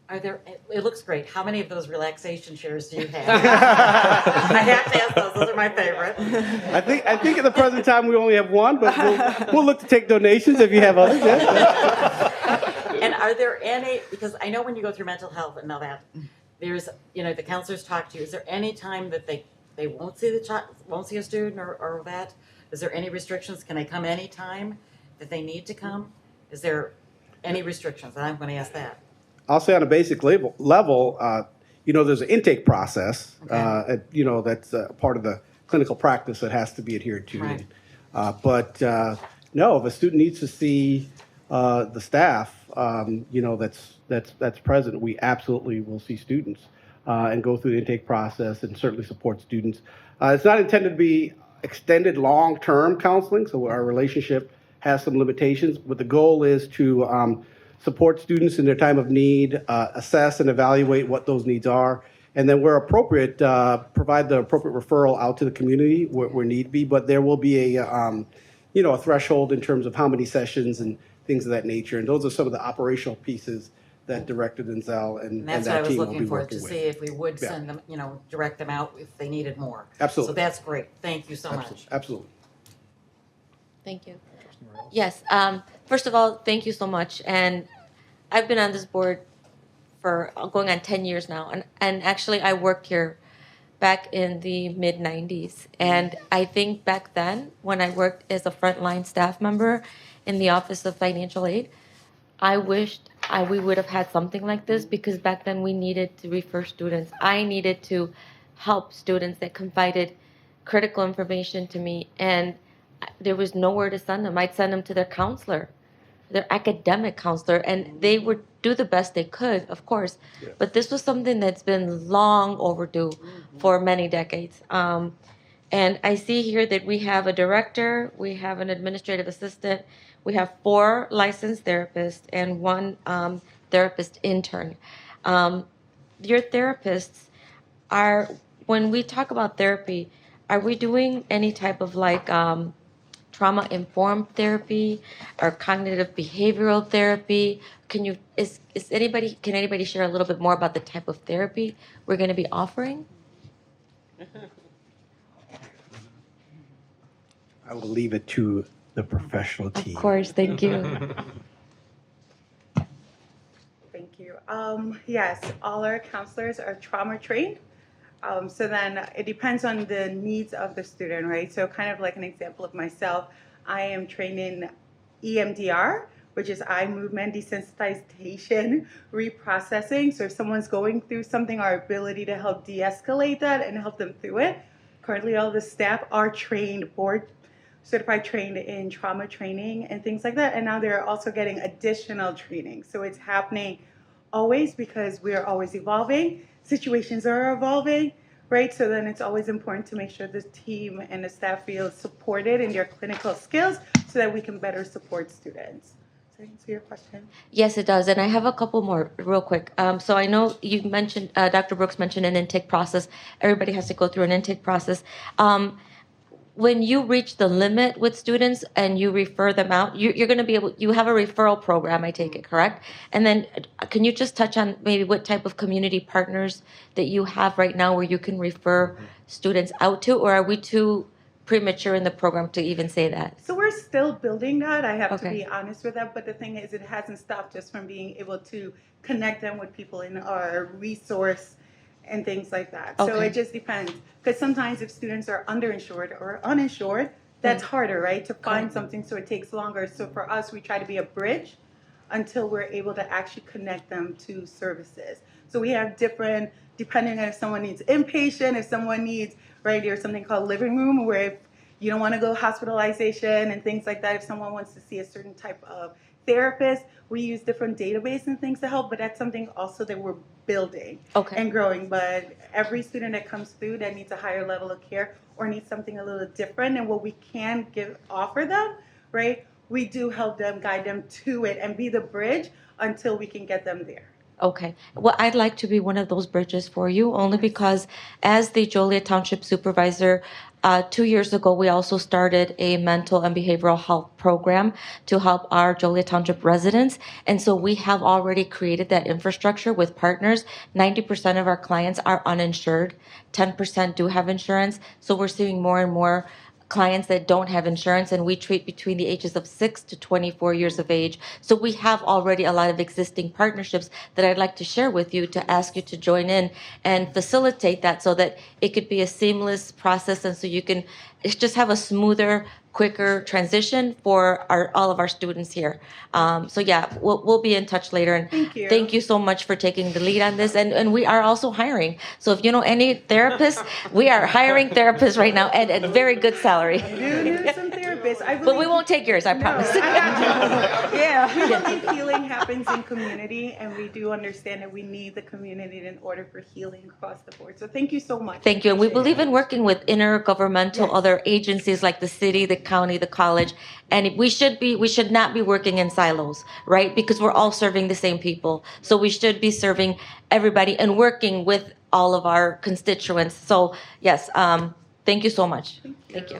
Are there, it looks great. How many of those relaxation chairs do you have? I have to ask those are my favorite. I think at the present time we only have one, but we'll look to take donations if you have others. Yes. And are there any, because I know when you go through mental health and all that, there's, the counselors talk to you. Is there any time that they won't see the child, won't see a student or that? Is there any restrictions? Can they come anytime that they need to come? Is there any restrictions? And I'm going to ask that. I'll say on a basic level, there's an intake process, that's part of the clinical practice that has to be adhered to. Right. But no, if a student needs to see the staff, that's present, we absolutely will see students and go through the intake process and certainly support students. It's not intended to be extended long-term counseling, so our relationship has some limitations, but the goal is to support students in their time of need, assess and evaluate what those needs are, and then where appropriate, provide the appropriate referral out to the community where need be. But there will be a threshold in terms of how many sessions and things of that nature. And those are some of the operational pieces that Director Denzel and And that's what I that was team will looking be for, working to with. see if we would Yeah. send them, direct them out if they needed more. Absolutely. So that's great. Thank you so much. Absolutely. Thank you. Yes. First of all, thank you so much. And I've been on this board for going on 10 years now. And actually, I worked here back in the mid-90s. And I think back then, when I worked as a frontline staff member in the Office of Financial Aid, I wished we would have had something like this, because back then we needed to refer students. I needed to help students that confided critical information to me, and there was nowhere to send them. I'd send them to their counselor, their academic counselor, and they would do the best they could, of course. Yeah. But this was something that's been long overdue for many decades. And I see here that we have a director, we have an administrative assistant, we have 4 licensed therapists, and 1 therapist intern. Your therapists are, when we talk about therapy, are we doing any type of trauma-informed therapy or cognitive behavioral therapy? Can anybody share a little bit more about the type of therapy we're going to be offering? I will leave it to the professional team. Of course, thank you. Thank you. Yes, all our counselors are trauma trained. So then it depends on the needs of the student, right? So kind of like an example of myself, I am trained in EMDR, which is eye movement desensitization reprocessing. So if someone's going through something, our ability to help de-escalate that and help them through it. Currently, all the staff are trained, board certified trained in trauma training and things like that. And now they're also getting additional training. So it's happening always, because we are always evolving. Situations are evolving, right? So then it's always important to make sure the team and the staff feel supported in their clinical skills so that we can better support students. Does that answer your question? Yes, it does. And I have a couple more real quick. So I know you mentioned, Dr. Brooks mentioned an intake process. Everybody has to go through an intake process. When you reach the limit with students and you refer them out, you're going to be able, you have a referral program, I take it, correct? And then can you just touch on maybe what type of community partners that you have right now where you can refer students out to, or are we too premature in the program to even say that? So we're still building that. I have to Okay. be honest with that. But the thing is, it hasn't stopped us from being able to connect them with people in our resource and things like that. So Okay. it just depends. Because sometimes if students are underinsured or uninsured, that's harder, right? To find something, so it takes longer. So for us, we try to be a bridge until we're able to actually connect them to services. So we have different, depending on if someone needs inpatient, if someone needs, right, there's something called living room, where if you don't want to go hospitalization and things like that, if someone wants to see a certain type of therapists, we use different database and things to help, but that's something also that we're building and growing. But every student that comes through that needs a higher level of care or needs something a little different and what we can offer them, right? We do help them, guide them to it and be the bridge until we can get them there. Okay. Well, I'd like to be one of those bridges for you, only because as the Joliet Township Supervisor, 2 years ago, we also started a mental and behavioral health program to help our Joliet Township residents. And so we have already created that infrastructure with partners. 90% of our clients are uninsured, 10% do have insurance. So we're seeing more and more clients that don't have insurance, and we treat between the ages of 6 to 24 years of age. So we have already a lot of existing partnerships that I'd like to share with you to ask you to join in and facilitate that so that it could be a seamless process and so you can just have a smoother, quicker transition for all of our students here. So yeah, we'll be in touch later. And thank you so much for taking the lead on this. And we are also hiring. So if you know any therapists, we are hiring therapists right now at very good salary. I do need some therapists. But we won't take yours, I promise. We believe healing happens in community, and we do understand that we need the community in order for healing across the board. So thank you so much. Thank you. And we believe in working with intergovernmental other agencies like the city, the county, the college. And we should not be working in silos, right? Because we're all serving the same people. So we should be serving everybody and working with all of our constituents. So yes, thank you so much. Thank you.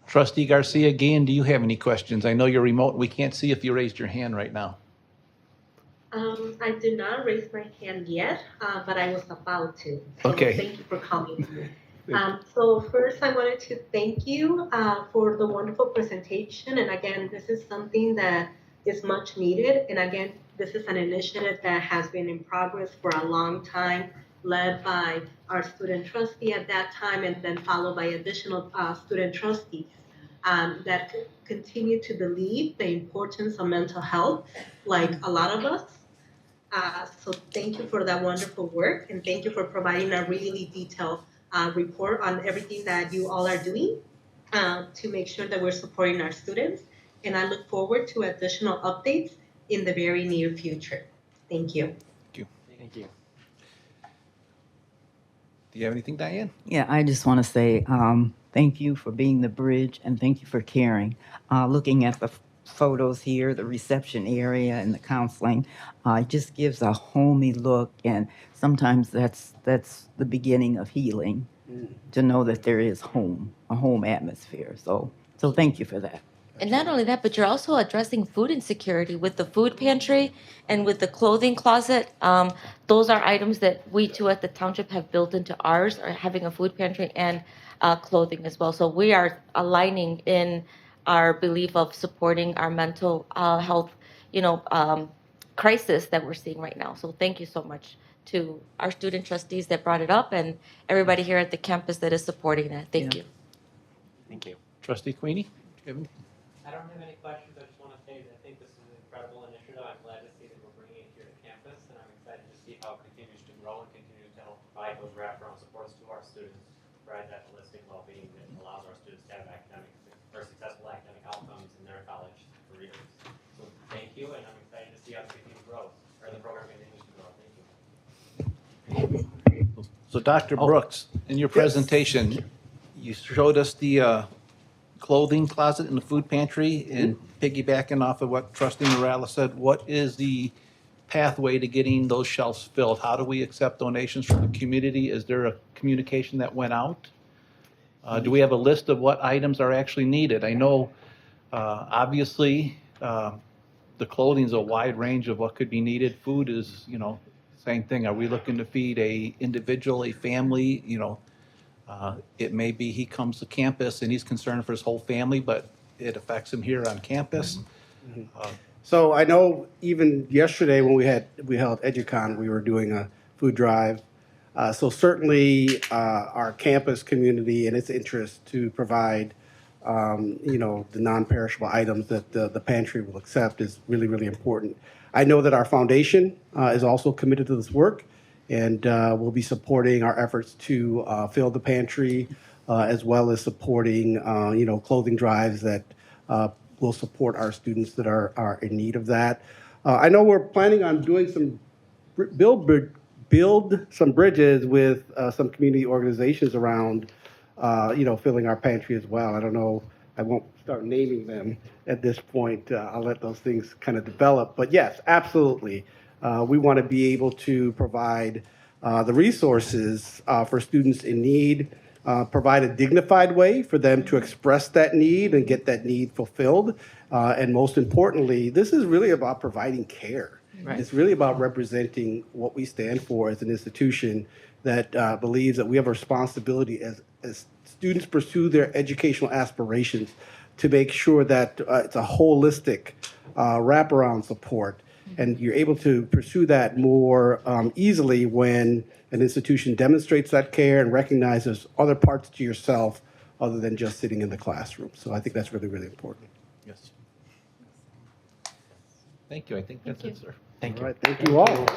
Trustee Garcia, again, do you have any questions? I know you're remote. We can't see if you raised your hand right now. I did not raise my hand yet, but I was about to. So Okay. Thank you for calling. So first, I wanted to thank you for the wonderful presentation. And again, this is something that is much needed. And again, this is an initiative that has been in progress for a long time, led by our student trustee at that time, and then followed by additional student trustees that continue to believe the importance of mental health, like a lot of us. So thank you for that wonderful work, and thank you for providing a really detailed report on everything that you all are doing to make sure that we're supporting our students. And I look forward to additional updates in the very near future. Thank you. Thank you. Thank you. Do you have anything, Diane? Yeah, I just want to say thank you for being the bridge and thank you for caring. Looking at the photos here, the reception area and the counseling, it just gives a homey look, and sometimes that's the beginning of healing, to know that there is home, a home atmosphere. So thank you for that. And not only that, but you're also addressing food insecurity with the food pantry and with the clothing closet. Those are items that we too at the township have built into ours, are having a food pantry and clothing as well. So we are aligning in our belief of supporting our mental health, crisis that we're seeing right now. So thank you so much to our student trustees that brought it up and everybody here at the campus that is supporting that. Thank you. Thank you. Trustee Queenie? Do you have any? I don't have any questions. I just want to say that I think this is an incredible initiative. I'm glad to see that we're bringing it here to campus, and I'm excited to see how it continues to grow and continues to help provide those wraparound supports to our students, provide that holistic well-being that allows our students to have successful academic outcomes in their college careers. So thank you, and I'm excited to see how the program continues to grow. Thank you. So Dr. Brooks, in your presentation, you showed us the clothing closet in the food pantry, and piggybacking off of what Trustee Morales said, what is the pathway to getting those shelves filled? How do we accept donations from the community? Is there a communication that went out? Do we have a list of what items are actually needed? I know, obviously, the clothing is a wide range of what could be needed. Food is, same thing. Are we looking to feed a individual, a family? It may be he comes to campus and he's concerned for his whole family, but it affects him here on campus. So I know even yesterday when we held EduCon, we were doing a food drive. So certainly our campus community and its interest to provide, the non-perishable items that the pantry will accept is really, really important. I know that our foundation is also committed to this work, and we'll be supporting our efforts to fill the pantry, as well as supporting, clothing drives that will support our students that are in need of that. I know we're planning on doing some build some bridges with some community organizations around, filling our pantry as well. I don't know, I won't start naming them at this point. I'll let those things kind of develop. But yes, absolutely. We want to be able to provide the resources for students in need, provide a dignified way for them to express that need and get that need fulfilled. And most importantly, this is really about providing care. Right. It's really about representing what we stand for as an institution that believes that we have a responsibility as students pursue their educational aspirations to make sure that it's a holistic wraparound support. And you're able to pursue that more easily when an institution demonstrates that care and recognizes other parts to yourself other than just sitting in the classroom. So I think that's really, really important. Yes. Thank you. I think that's it, sir. Thank you. All right, thank you all.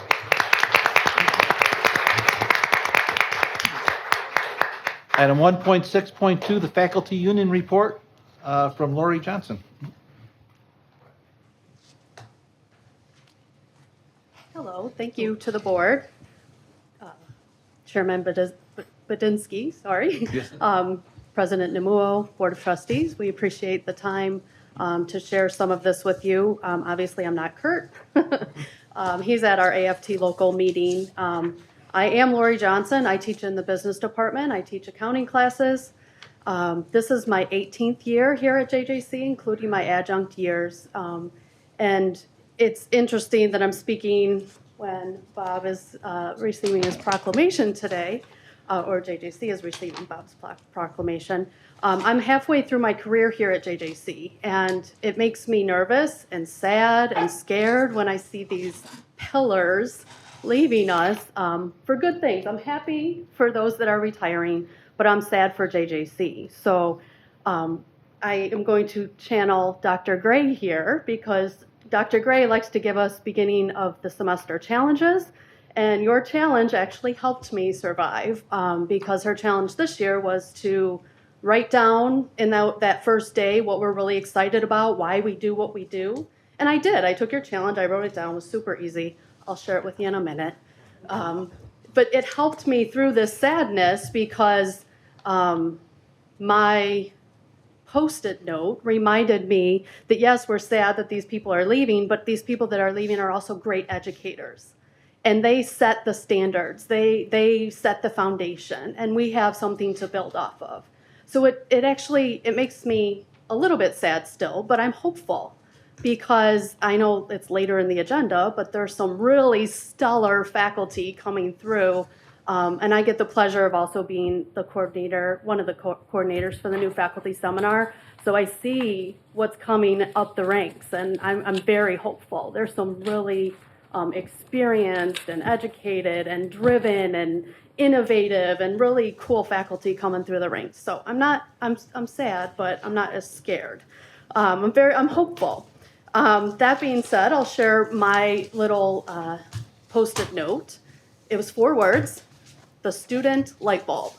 Item 1.6.2, the Faculty Union Report from Lori Johnson. Hello, thank you to the board. Chairman Badinsky, sorry. Yes. President Namuo, Board of Trustees, we appreciate the time to share some of this with you. Obviously, I'm not Kurt. He's at our AFT local meeting. I am Lori Johnson. I teach in the business department. I teach accounting classes. This is my 18th year here at JJC, including my adjunct years. And it's interesting that I'm speaking when Bob is receiving his proclamation today, or JJC is receiving Bob's proclamation. I'm halfway through my career here at JJC, and it makes me nervous and sad and scared when I see these pillars leaving us for good things. I'm happy for those that are retiring, but I'm sad for JJC. So I am going to channel Dr. Gray here because Dr. Gray likes to give us beginning of the semester challenges, and your challenge actually helped me survive because her challenge this year was to write down in that first day what we're really excited about, why we do what we do. And I did. I took your challenge. I wrote it down. It was super easy. I'll share it with you in a minute. But it helped me through this sadness because my Post-it note reminded me that yes, we're sad that these people are leaving, but these people that are leaving are also great educators. And they set the standards, they set the foundation, and we have something to build off of. So it makes me a little bit sad still, but I'm hopeful because I know it's later in the agenda, but there's some really stellar faculty coming through. And I get the pleasure of also being the coordinator, one of the coordinators for the new faculty seminar. So I see what's coming up the ranks, and I'm very hopeful. There's some really experienced and educated and driven and innovative and really cool faculty coming through the ranks. So I'm sad, but I'm not as scared. I'm hopeful. That being said, I'll share my little Post-it note. It was 4 words. The student light bulb.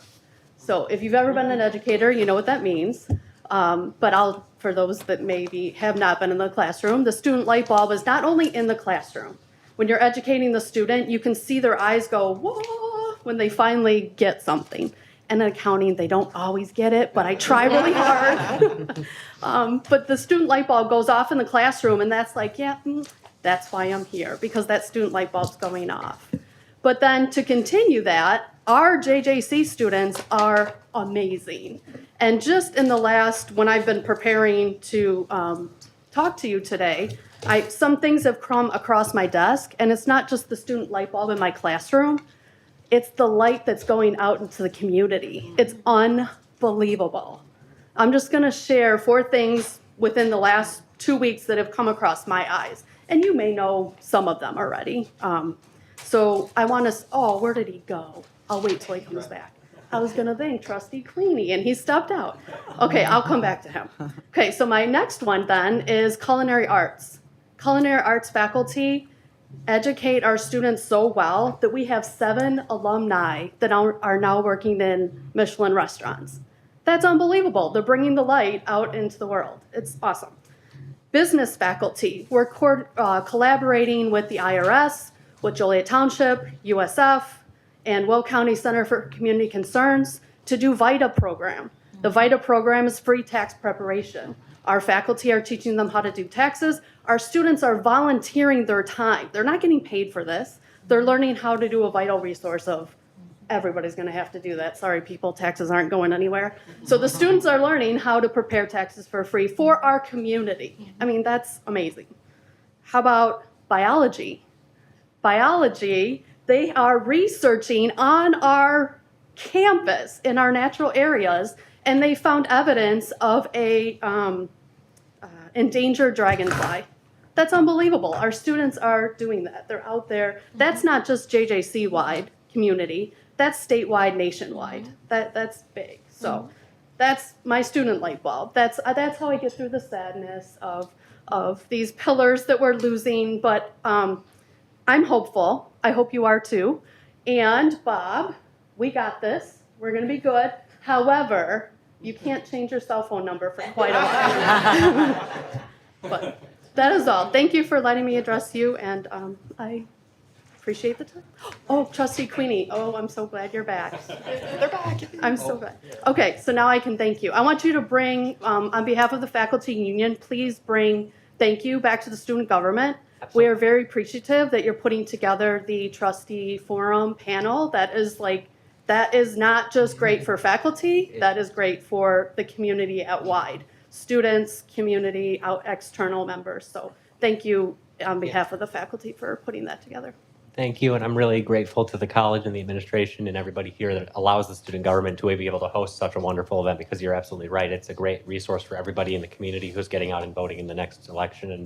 So if you've ever been an educator, you know what that means. But for those that maybe have not been in the classroom, the student light bulb is not only in the classroom. When you're educating the student, you can see their eyes go, whoa, when they finally get something. And in accounting, they don't always get it, but I try really hard. But the student light bulb goes off in the classroom, and that's like, yeah, that's why I'm here, because that student light bulb's going off. But then to continue that, our JJC students are amazing. And just in the when I've been preparing to talk to you today, some things have come across my desk, and it's not just the student light bulb in my classroom, it's the light that's going out into the community. It's unbelievable. I'm just gonna share 4 things within the last 2 weeks that have come across my eyes. And you may know some of them already. So I want to, where did he go? I'll wait till he comes back. I was going to thank Trustee Queenie, and he stepped out. Okay, I'll come back to him. Okay, so my next one then is culinary arts. Culinary arts faculty educate our students so well that we have 7 alumni that are now working in Michelin restaurants. That's unbelievable. They're bringing the light out into the world. It's awesome. business faculty. We're collaborating with the IRS, with Joliet Township, USF, and Will County Center for Community Concerns to do VITA program. The VITA program is free tax preparation. Our faculty are teaching them how to do taxes. Our students are volunteering their time. They're not getting paid for this. They're learning how to do a vital resource of everybody's going to have to do that. Sorry, people, taxes aren't going anywhere. So the students are learning how to prepare taxes for free for our community. I mean, that's amazing. How about biology? Biology, they are researching on our campus in our natural areas, and they found evidence of a endangered dragonfly. That's unbelievable. Our students are doing that. They're out there. That's not just JJC-wide community. That's statewide, nationwide. That's big. So that's my student light bulb. That's how I get through the sadness of these pillars that we're losing. But I'm hopeful. I hope you are too. And Bob, we got this. We're going to be good. However, you can't change your cell phone number for quite a while. But that is all. Thank you for letting me address you, and I appreciate the time. Oh, Trustee Queenie. Oh, I'm so glad you're back. They're back. I'm so glad. Okay, so now I can thank you. I want you to bring, on behalf of the faculty union, please bring thank you back to the student government. Absolutely. We are very appreciative that you're putting together the trustee forum panel. That is not just great for faculty, that is great for the community at wide. Students, community, out external members. So thank you on behalf of the faculty for putting that together. Thank you, and I'm really grateful to the college and the administration and everybody here that allows the student government to be able to host such a wonderful event, because you're absolutely right. It's a great resource for everybody in the community who's getting out and voting in the next election and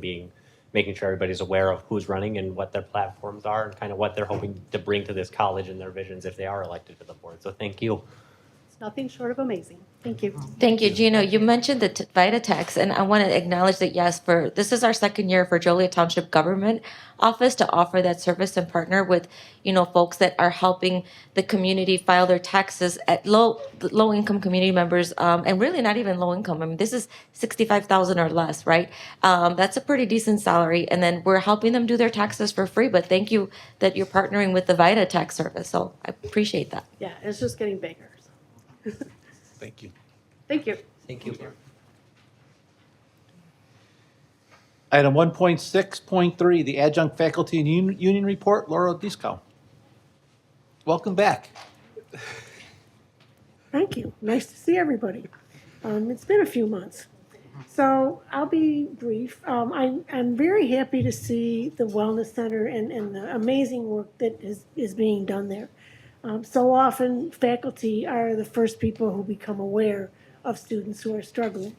making sure everybody's aware of who's running and what their platforms are and kind of what they're hoping to bring to this college and their visions if they are elected to the board. So thank you. It's nothing short of amazing. Thank you. Thank you, Gino. You mentioned the VITA tax, and I want to acknowledge that, yes, this is our second year for Joliet Township Government Office to offer that service and partner with, folks that are helping the community file their taxes at low-income community members, and really not even low income. I mean, this is $65,000 or less, right? That's a pretty decent salary, and then we're helping them do their taxes for free. But thank you that you're partnering with the VITA tax service. So I appreciate that. Yeah, it's just getting bigger. Thank you. Thank you. Thank you. Item 1.6.3, the adjunct faculty and union report, Laura Dieskau. Welcome back. Thank you. Nice to see everybody. It's been a few months. So I'll be brief. I'm very happy to see the Wellness Center and the amazing work that is being done there. So often faculty are the first people who become aware of students who are struggling.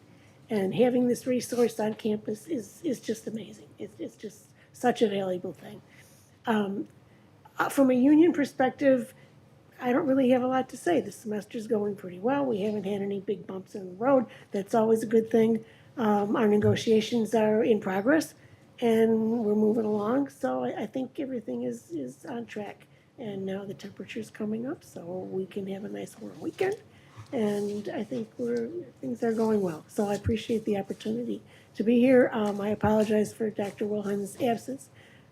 And having this resource on campus is just amazing. It's just such a valuable thing. From a union perspective, I don't really have a lot to say. The semester's going pretty well. We haven't had any big bumps in the road. That's always a good thing. Our negotiations are in progress, and we're moving along. So I think everything is on track. And now the temperature's coming up, so we can have a nice warm weekend. And I think things are going well. So I appreciate the opportunity to be here. I apologize for Dr. Wilhelm's absence,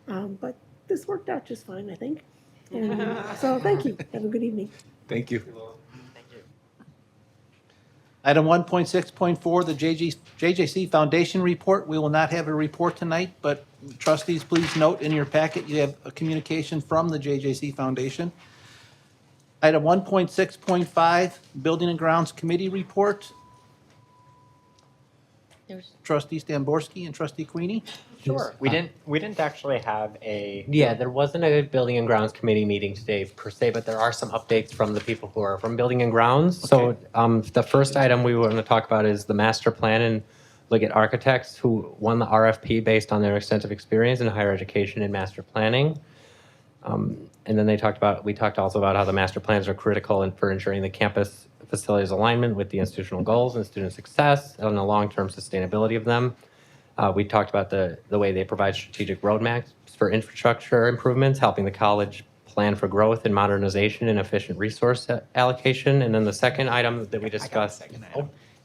but this worked out just fine, I think. And so thank you. Have a good evening. Thank you. Item 1.6.4, the JJC Foundation report. We will not have a report tonight, but trustees, please note in your packet you have a communication from the JJC Foundation. Item 1.6.5, Building and Grounds Committee report. Trustee Stamborski and Trustee Queenie. Sure. We didn't actually have there wasn't a Building and Grounds Committee meeting today per se, but there are some updates from the people who are from Building and Grounds. Okay. So the first item we want to talk about is the master plan and look at architects who won the RFP based on their extensive experience in higher education and master planning. And then we talked also about how the master plans are critical for ensuring the campus facilities alignment with the institutional goals and student success and the long-term sustainability of them. We talked about the way they provide strategic roadmaps for infrastructure improvements, helping the college plan for growth and modernization and efficient resource allocation. And then the second item that we discussed.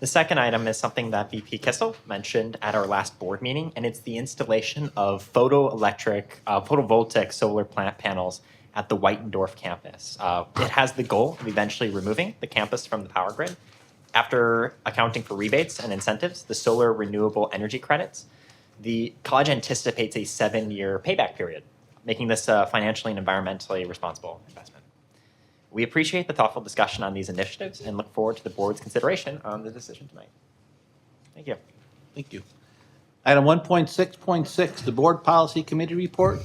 The second item is something that VP Kissel mentioned at our last board meeting, and it's the installation of photovoltaic solar plant panels at the Whitendorf campus. It has the goal of eventually removing the campus from the power grid. After accounting for rebates and incentives, the solar renewable energy credits, the college anticipates a 7-year payback period, making this a financially and environmentally responsible investment. We appreciate the thoughtful discussion on these initiatives and look forward to the board's consideration on the decision tonight. Thank you. Thank you. Item 1.6.6, the Board Policy Committee Report.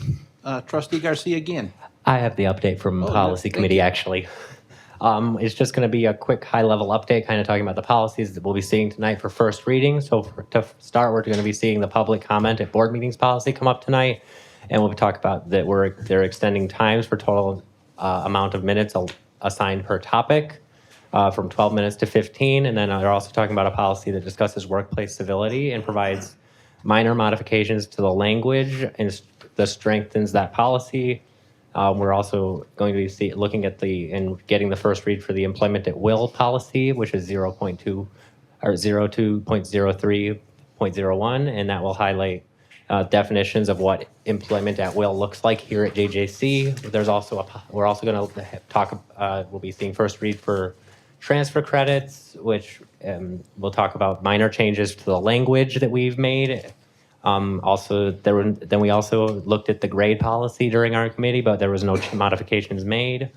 Trustee Garcia again. I have the update from Oh, Policy thank Committee, you. actually. It's just going to be a quick high-level update, kind of talking about the policies that we'll be seeing tonight for first reading. So to start, we're going to be seeing the public comment at board meetings policy come up tonight, and we'll talk about that they're extending times for total amount of minutes assigned per topic from 12 minutes to 15, and then they're also talking about a policy that discusses workplace civility and provides minor modifications to the language and that strengthens that policy. We're also going to be looking at and getting the first read for the employment at will policy, which is 0.2 or 02.03.01, and that will highlight definitions of what employment at will looks like here at JJC. We're also going to talk. We'll be seeing first read for transfer credits, which we'll talk about minor changes to the language that we've made. Then we also looked at the grade policy during our committee, but there was no modifications made.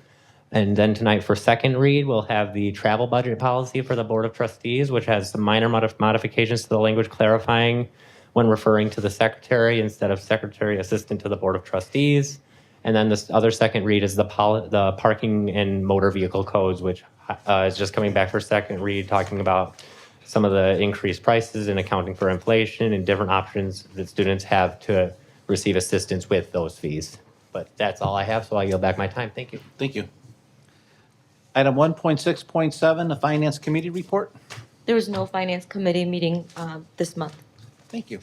And then tonight for second read, we'll have the travel budget policy for the Board of Trustees, which has some minor modifications to the language clarifying when referring to the secretary instead of secretary assistant to the Board of Trustees. And then this other second read is the parking and motor vehicle codes, which is just coming back for second read, talking about some of the increased prices and accounting for inflation and different options that students have to receive assistance with those fees. But that's all I have, so I yield back my time. Thank you. Thank you. Item 1.6.7, the Finance Committee Report. There was no Finance Committee meeting this month. Thank you.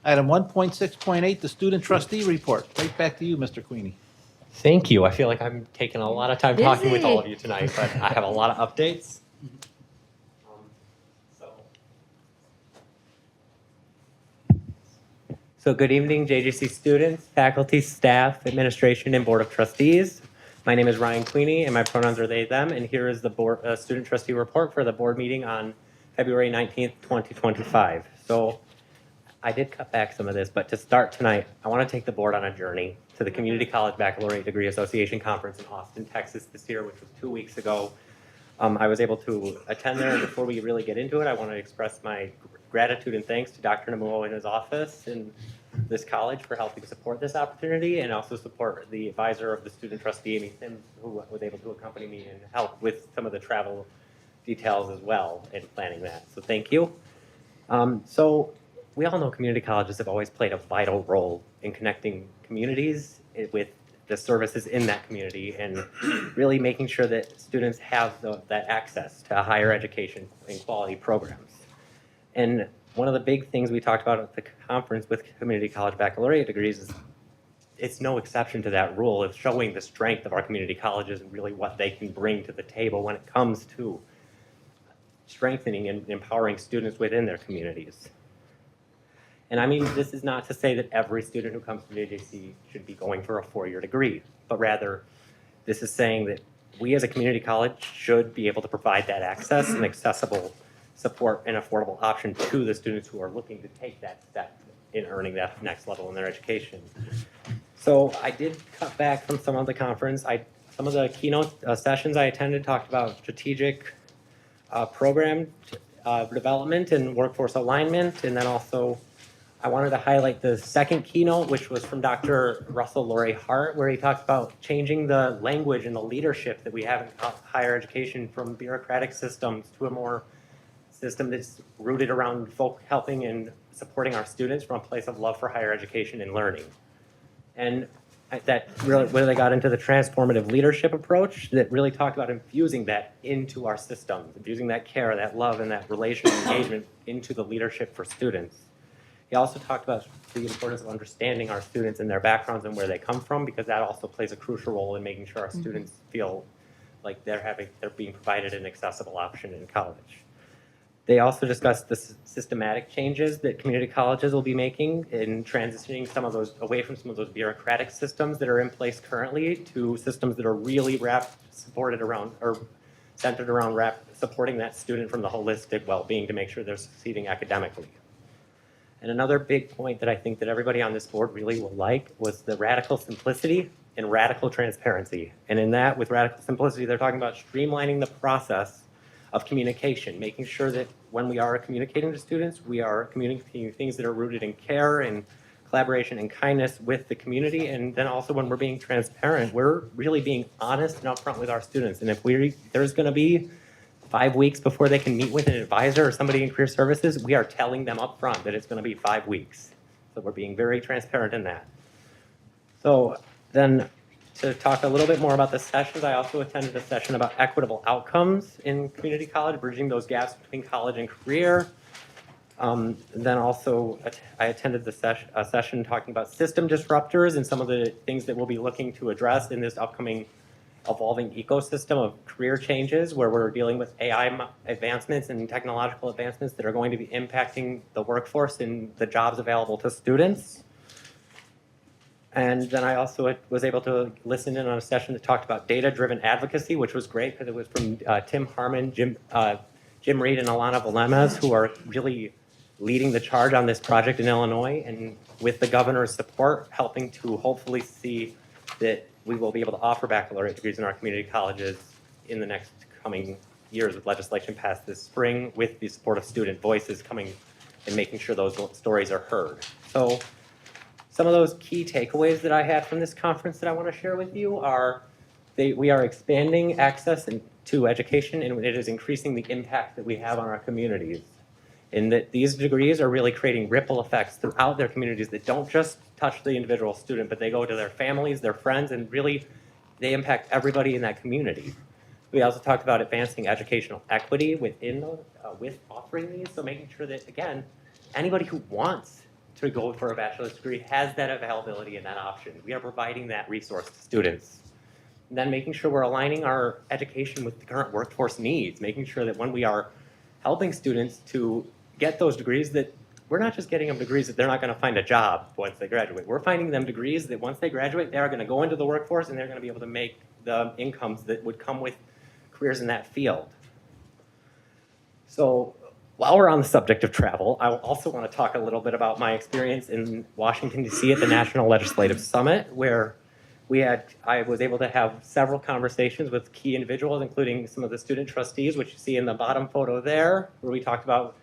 Item 1.6.8, the Student Trustee Report. Right back to you, Mr. Queenie. Thank you. I feel like I'm taking a lot of time talking with all of you tonight, but I have a lot of updates. So good evening, JJC students, faculty, staff, administration, and Board of Trustees. My name is Ryan Queenie, and my pronouns are they, them, and here is the student trustee report for the board meeting on February 19th, 2025. So I did cut back some of this, but to start tonight, I want to take the board on a journey to the Community College Baccalaureate Degree Association Conference in Austin, Texas this year, which was 2 weeks ago. I was able to attend there, and before we really get into it, I want to express my gratitude and thanks to Dr. Namuo and his office and this college for helping support this opportunity, and also support the advisor of the student trustee, Amy Sims, who was able to accompany me and help with some of the travel details as well in planning that. So thank you. So we all know community colleges have always played a vital role in connecting communities with the services in that community and really making sure that students have that access to higher education and quality programs. And one of the big things we talked about at the conference with community college baccalaureate degrees is it's no exception to that rule of showing the strength of our community colleges and really what they can bring to the table when it comes to strengthening and empowering students within their communities. And I mean, this is not to say that every student who comes to JJC should be going for a 4-year degree, but rather this is saying that we as a community college should be able to provide that access and accessible support and affordable option to the students who are looking to take that step in earning that next level in their education. So I did cut back from some of the conference. Some of the keynote sessions I attended talked about strategic program development and workforce alignment, and then also I wanted to highlight the second keynote, which was from Dr. Russell Laurie Hart, where he talks about changing the language and the leadership that we have in higher education from bureaucratic systems to a more system that's rooted around helping and supporting our students from a place of love for higher education and learning. And that really, when they got into the transformative leadership approach, that really talked about infusing that into our systems, infusing that care, that love, and that relational engagement into the leadership for students. He also talked about the importance of understanding our students and their backgrounds and where they come from, because that also plays a crucial role in making sure our students feel like they're being provided an accessible option in college. They also discussed the systematic changes that community colleges will be making in transitioning some of those away from some of those bureaucratic systems that are in place currently to systems that are really supported around or centered around supporting that student from the holistic well-being to make sure they're succeeding academically. And another big point that I think that everybody on this board really will like was the radical simplicity and radical transparency. And in that, with radical simplicity, they're talking about streamlining the process of communication, making sure that when we are communicating to students, we are communicating things that are rooted in care and collaboration and kindness with the community. And then also when we're being transparent, we're really being honest and upfront with our students. And if there's going to be 5 weeks before they can meet with an advisor or somebody in career services, we are telling them up front that it's going to be 5 weeks. So we're being very transparent in that. So then to talk a little bit more about the sessions, I also attended a session about equitable outcomes in community college, bridging those gaps between college and career. Then also I attended a session talking about system disruptors and some of the things that we'll be looking to address in this upcoming evolving ecosystem of career changes where we're dealing with AI advancements and technological advancements that are going to be impacting the workforce and the jobs available to students. And then I also was able to listen in on a session that talked about data-driven advocacy, which was great because it was from Tim Harmon, Jim Reed, and Alana Valemas, who are really leading the charge on this project in Illinois, and with the governor's support, helping to hopefully see that we will be able to offer baccalaureate degrees in our community colleges in the next coming years with legislation passed this spring, with the support of student voices coming and making sure those stories are heard. So some of those key takeaways that I had from this conference that I want to share with you are we are expanding access to education, and it is increasing the impact that we have on our communities. And that these degrees are really creating ripple effects throughout their communities that don't just touch the individual student, but they go to their families, their friends, and really they impact everybody in that community. We also talked about advancing educational equity within with offering these, so making sure that, again, anybody who wants to go for a bachelor's degree has that availability and that option. We are providing that resource to students. And then making sure we're aligning our education with the current workforce needs, making sure that when we are helping students to get those degrees, that we're not just getting them degrees that they're not going to find a job once they graduate. We're finding them degrees that once they graduate, they are going to go into the workforce and they're going to be able to make the incomes that would come with careers in that field. So while we're on the subject of travel, I also want to talk a little bit about my experience in Washington, D.C. at the National Legislative Summit, where I was able to have several conversations with key individuals, including some of the student trustees, which you see in the bottom photo there, where we talked about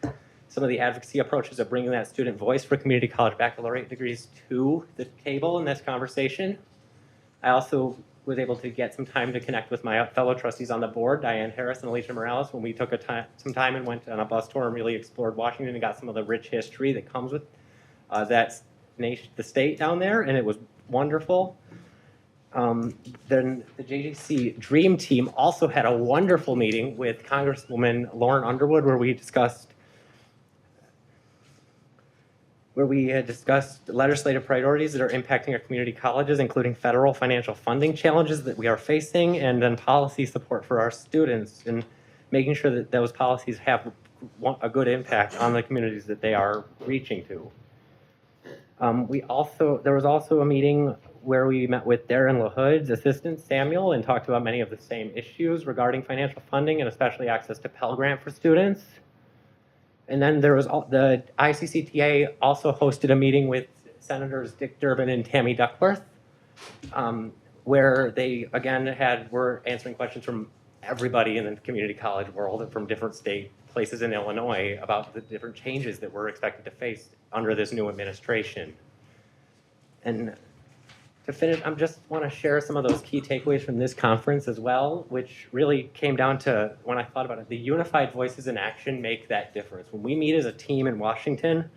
some of the advocacy approaches of bringing that student voice for community college baccalaureate degrees to the table in this conversation. I also was able to get some time to connect with my fellow trustees on the board, Diane Harris and Alicia Morales, when we took some time and went on a bus tour and really explored Washington and got some of the rich history that comes with the state down there, and it was wonderful. Then the JJC Dream Team also had a wonderful meeting with Congresswoman Lauren Underwood, where we had discussed legislative priorities that are impacting our community colleges, including federal financial funding challenges that we are facing, and then policy support for our students, and making sure that those policies have a good impact on the communities that they are reaching to. There was also a meeting where we met with Darren LaHood's assistant, Samuel, and talked about many of the same issues regarding financial funding and especially access to Pell Grant for students. And then there was the ICCTA also hosted a meeting with Senators Dick Durbin and Tammy Duckworth, where they again were answering questions from everybody in the community college world and from different places in Illinois about the different changes that we're expected to face under this new administration. And to finish, I just want to share some of those key takeaways from this conference as well, which really came down to, when I thought about it, the unified voices in action make that difference. When we meet as a team in Washington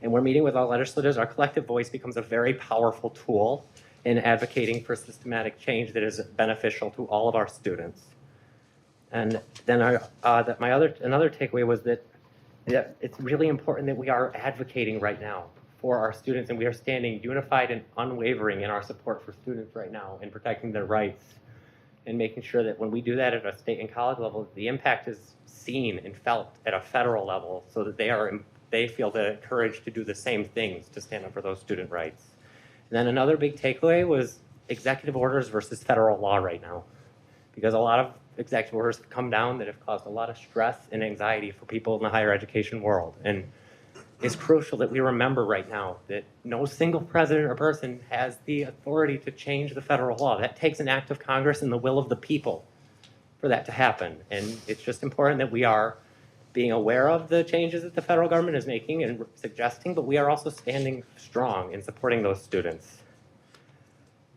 and we're meeting with our legislators, our collective voice becomes a very powerful tool in advocating for systematic change that is beneficial to all of our students. And then another takeaway was that it's really important that we are advocating right now for our students, and we are standing unified and unwavering in our support for students right now in protecting their rights and making sure that when we do that at a state and college level, the impact is seen and felt at a federal level so that they feel the courage to do the same things to stand up for those student rights. And then another big takeaway was executive orders versus federal law right now, because a lot of executive orders have come down that have caused a lot of stress and anxiety for people in the higher education world. And it's crucial that we remember right now that no single president or person has the authority to change the federal law. That takes an act of Congress and the will of the people for that to happen. And it's just important that we are being aware of the changes that the federal government is making and suggesting, but we are also standing strong in supporting those students.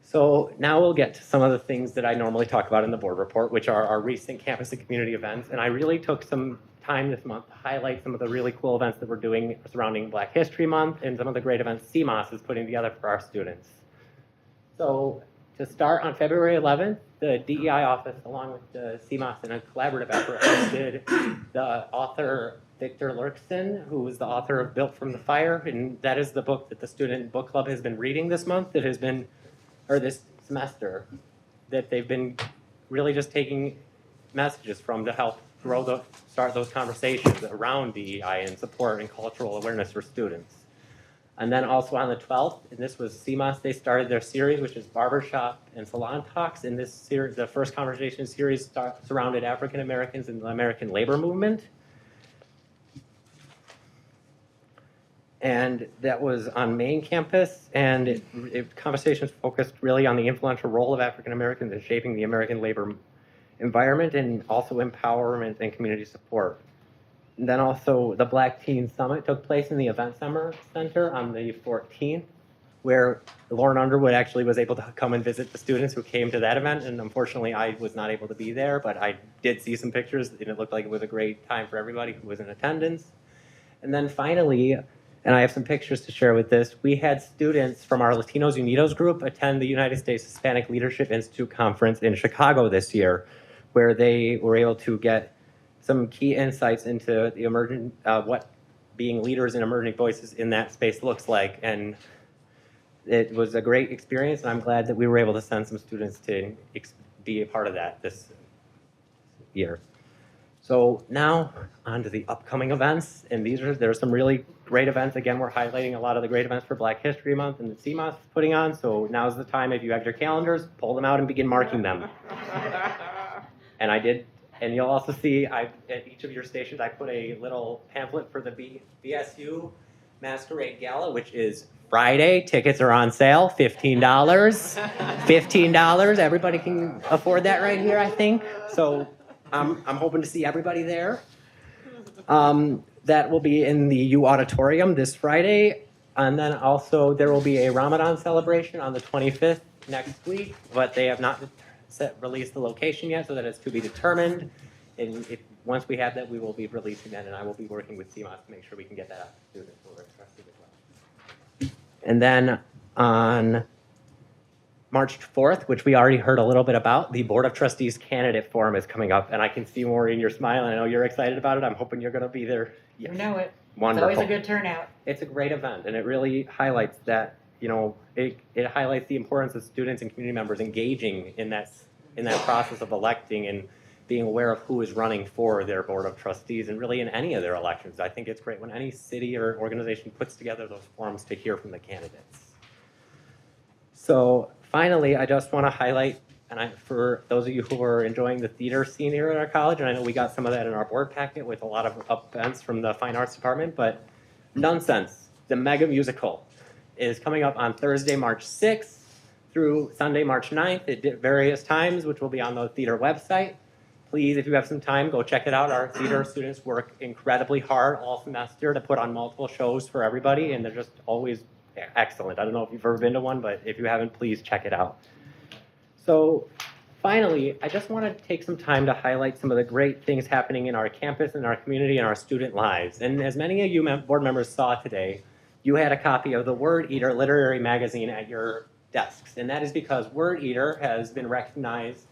So now we'll get to some of the things that I normally talk about in the board report, which are our recent campus and community events. And I really took some time this month to highlight some of the really cool events that we're doing surrounding Black History Month and some of the great events CMOS is putting together for our students. So to start, on February 11th, the DEI office, along with the CMOS in a collaborative effort, hosted the author Victor Lurkson, who is the author of Built from the Fire, and that is the book that the student book club has been reading this month, that has been, or this semester, that they've been really just taking messages from to help start those conversations around DEI and support and cultural awareness for students. And then also on the 12th, and this was CMOS, they started their series, which is Barbershop and Salon Talks. In this series, the first conversation series surrounded African Americans and the American labor movement. And that was on main campus, and conversations focused really on the influential role of African Americans in shaping the American labor environment and also empowerment and community support. And then also the Black Teen Summit took place in the Event Center on the 14th, where Lauren Underwood actually was able to come and visit the students who came to that event. And unfortunately, I was not able to be there, but I did see some pictures, and it looked like it was a great time for everybody who was in attendance. And then finally, and I have some pictures to share with this, we had students from our Latinos Unidos group attend the United States Hispanic Leadership Institute conference in Chicago this year, where they were able to get some key insights into the emerging, what being leaders and emerging voices in that space looks like. And it was a great experience, and I'm glad that we were able to send some students to be a part of that this year. So now on to the upcoming events, and there are some really great events. Again, we're highlighting a lot of the great events for Black History Month and the CMOS is putting on. So now's the time, if you have your calendars, pull them out and begin marking them. And I did, and you'll also see at each of your stations, I put a little pamphlet for the BSU Masquerade Gala, which is Friday. Tickets are on sale, $15. $15. Everybody can afford that right here, I think. So I'm hoping to see everybody there. That will be in the U Auditorium this Friday. And then also there will be a Ramadan celebration on the 25th next week, but they have not released the location yet, so that it's to be determined. And once we have that, we will be releasing that, and I will be working with CMOS to make sure we can get that out to students who are interested as well. And then on March 4th, which we already heard a little bit about, the Board of Trustees Candidate Forum is coming up, and I can see Maureen, you're smiling. I know you're excited about it. I'm hoping you're going to be there. You know it. Wonderful. It's always a good turnout. It's a great event, and it really highlights that, it highlights the importance of students and community members engaging in that process of electing and being aware of who is running for their Board of Trustees, and really in any of their elections. I think it's great when any city or organization puts together those forums to hear from the candidates. So finally, I just want to highlight, and for those of you who are enjoying the theater scene here at our college, and I know we got some of that in our board packet with a lot of events from the Fine Arts Department, but Nonsense, the mega musical, is coming up on Thursday, March 6th through Sunday, March 9th at various times, which will be on the theater website. Please, if you have some time, go check it out. Our theater students work incredibly hard all semester to put on multiple shows for everybody, and they're just always excellent. I don't know if you've ever been to one, but if you haven't, please check it out. So finally, I just want to take some time to highlight some of the great things happening in our campus and our community and our student lives. And as many of you board members saw today, you had a copy of the Word Eater literary magazine at your desks. And that is because Word Eater has been recognized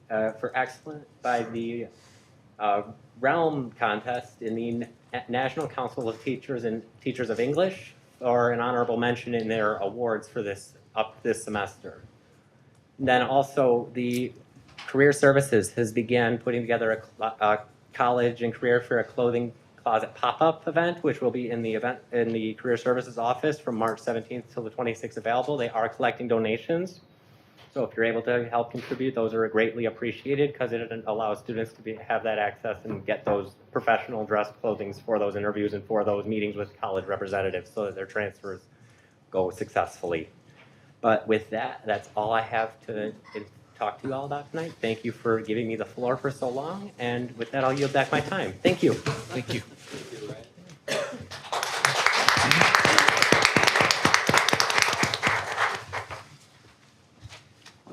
for excellence by the Realm contest in the National Council of Teachers and Teachers of English, or an honorable mention in their awards for this semester. And then also the Career Services has began putting together a college and career fair clothing closet pop-up event, which will be in the Career Services office from March 17th till the 26th available. They are collecting donations. So if you're able to help contribute, those are greatly appreciated because it allows students to have that access and get those professional dress clothing for those interviews and for those meetings with college representatives so that their transfers go successfully. But with that, that's all I have to talk to you all about tonight. Thank you for giving me the floor for so long. And with that, I'll yield back my time. Thank you. Thank you.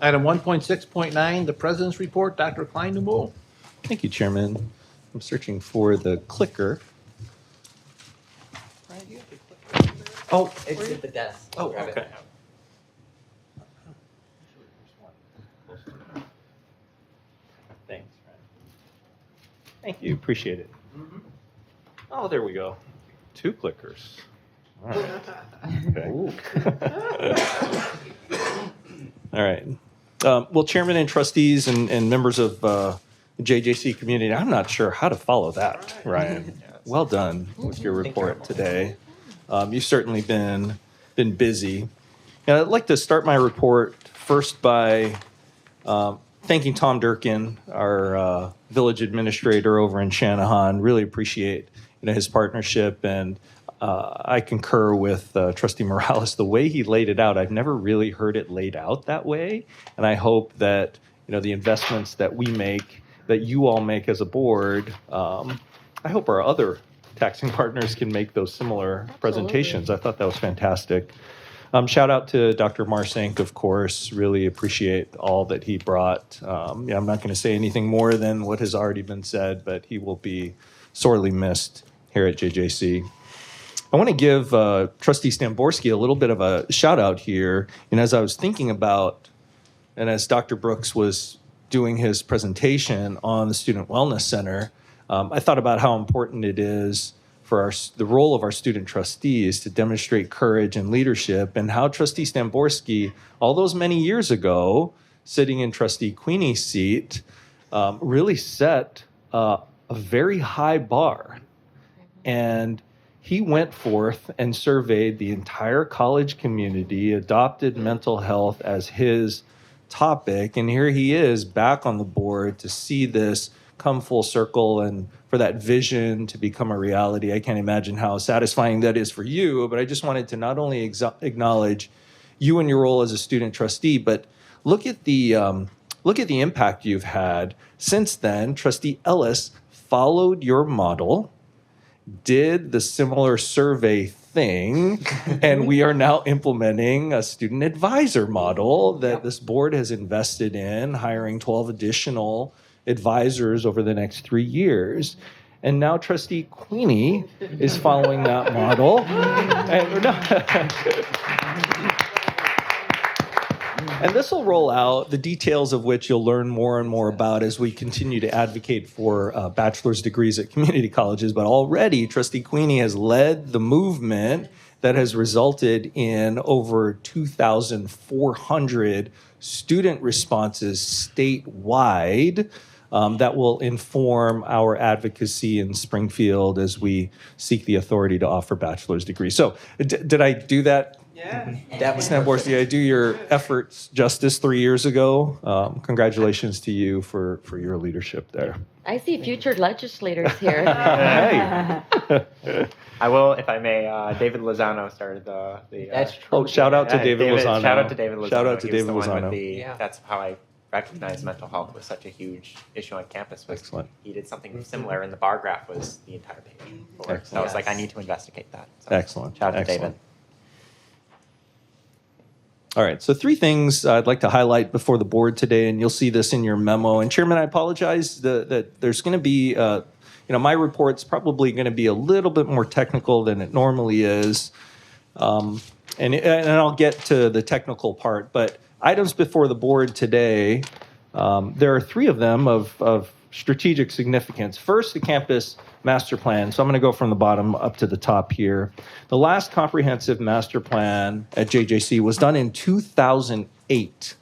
Item 1.6.9, the President's Report. Dr. Klein-Newbold. Thank you, Chairman. I'm searching for the clicker. Oh, it's at the desk. Oh, Grab it. okay. Thanks, Ryan. Thank you. Appreciate it. Oh, there we go. 2 clickers. All right. Okay. All right. Well, Chairman and trustees and members of the JJC community, I'm not sure how to follow that, Ryan. Well done with your report today. You've certainly been busy. And I'd like to start my report first by thanking Tom Durkin, our village administrator over in Channahon. Really appreciate his partnership, and I concur with Trustee Morales. The way he laid it out, I've never really heard it laid out that way, and I hope that the investments that we make, that you all make as a board, I hope our other taxing partners can make those similar presentations. I thought that was fantastic. Shout out to Dr. Marsank, of course. Really appreciate all that he brought. I'm not going to say anything more than what has already been said, but he will be sorely missed here at JJC. I want to give Trustee Stamborski a little bit of a shout out here. And as I was thinking about, and as Dr. Brooks was doing his presentation on the Student Wellness Center, I thought about how important it is for the role of our student trustees to demonstrate courage and leadership, and how Trustee Stamborski, all those many years ago, sitting in Trustee Queenie's seat, really set a very high bar. And he went forth and surveyed the entire college community, adopted mental health as his topic, and here he is back on the board to see this come full circle and for that vision to become a reality. I can't imagine how satisfying that is for you, but I just wanted to not only acknowledge you and your role as a student trustee, but look at the impact you've had since then. Trustee Ellis followed your model, did the similar survey thing, and we are now implementing a student advisor model that this board has invested in, hiring 12 additional advisors over the next 3 years. And now Trustee Queenie is following that model. And this will roll out, the details of which you'll learn more and more about as we continue to advocate for bachelor's degrees at community colleges. But already, Trustee Queenie has led the movement that has resulted in over 2,400 student responses statewide that will inform our advocacy in Springfield as we seek the authority to offer bachelor's degrees. So did I do that? Yeah. Stamborski, did I do your efforts justice 3 years ago? Congratulations to you for your leadership there. I see future legislators here. Hey. I will, if I may. David Lozano started the. That's true. Oh, shout out to David Lozano. Shout out to David Lozano. Shout out to He was David the one Lozano. with that's how I recognized mental health was such a huge issue on campus. Excellent. He did something similar, and the bar graph was the entire page. So I was like, I need to investigate that. So Excellent. Shout out to Excellent. David. All right, so 3 things I'd like to highlight before the board today, and you'll see this in your memo. And Chairman, I apologize that there's going to be, my report's probably going to be a little bit more technical than it normally is. And I'll get to the technical part, but items before the board today, there are 3 of them of strategic significance. First, the campus master plan. So I'm going to go from the bottom up to the top here. The last comprehensive master plan at JJC was done in 2008.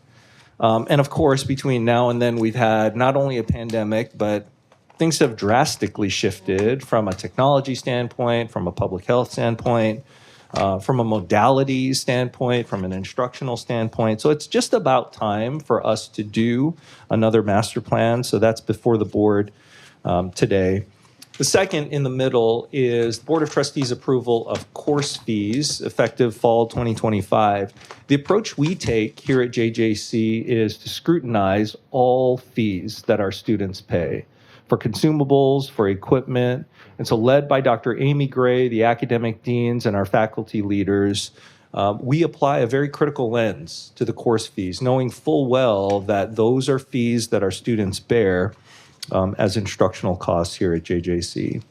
And of course, between now and then, we've had not only a pandemic, but things have drastically shifted from a technology standpoint, from a public health standpoint, from a modality standpoint, from an instructional standpoint. So it's just about time for us to do another master plan. So that's before the board today. The second in the middle is the Board of Trustees approval of course fees effective fall 2025. The approach we take here at JJC is to scrutinize all fees that our students pay for consumables, for equipment. And so led by Dr. Amy Gray, the academic deans, and our faculty leaders, we apply a very critical lens to the course fees, knowing full well that those are fees that our students bear as instructional costs here at JJC.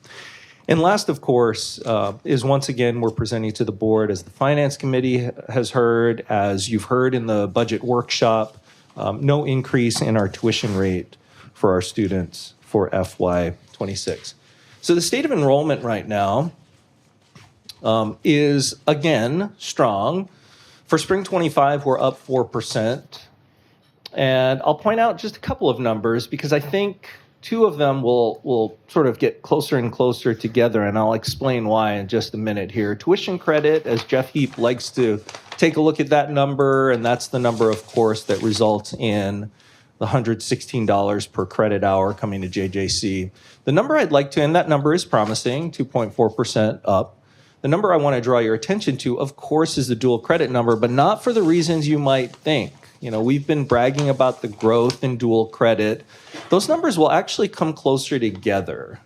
And last, of course, is once again, we're presenting to the board, as the Finance Committee has heard, as you've heard in the budget workshop, no increase in our tuition rate for our students for FY26. So the state of enrollment right now is, again, strong. For spring 25, we're up 4%. And I'll point out just a couple of numbers because I think two of them will sort of get closer and closer together, and I'll explain why in just a minute here. Tuition credit, as Jeff Heap likes to take a look at that number, and that's the number, of course, that results in the $116 per credit hour coming to JJC. The number I'd like to, and that number is promising, 2.4% up. The number I want to draw your attention to, of course, is the dual credit number, but not for the reasons you might think. You know, we've been bragging about the growth in dual credit. Those numbers will actually come closer together.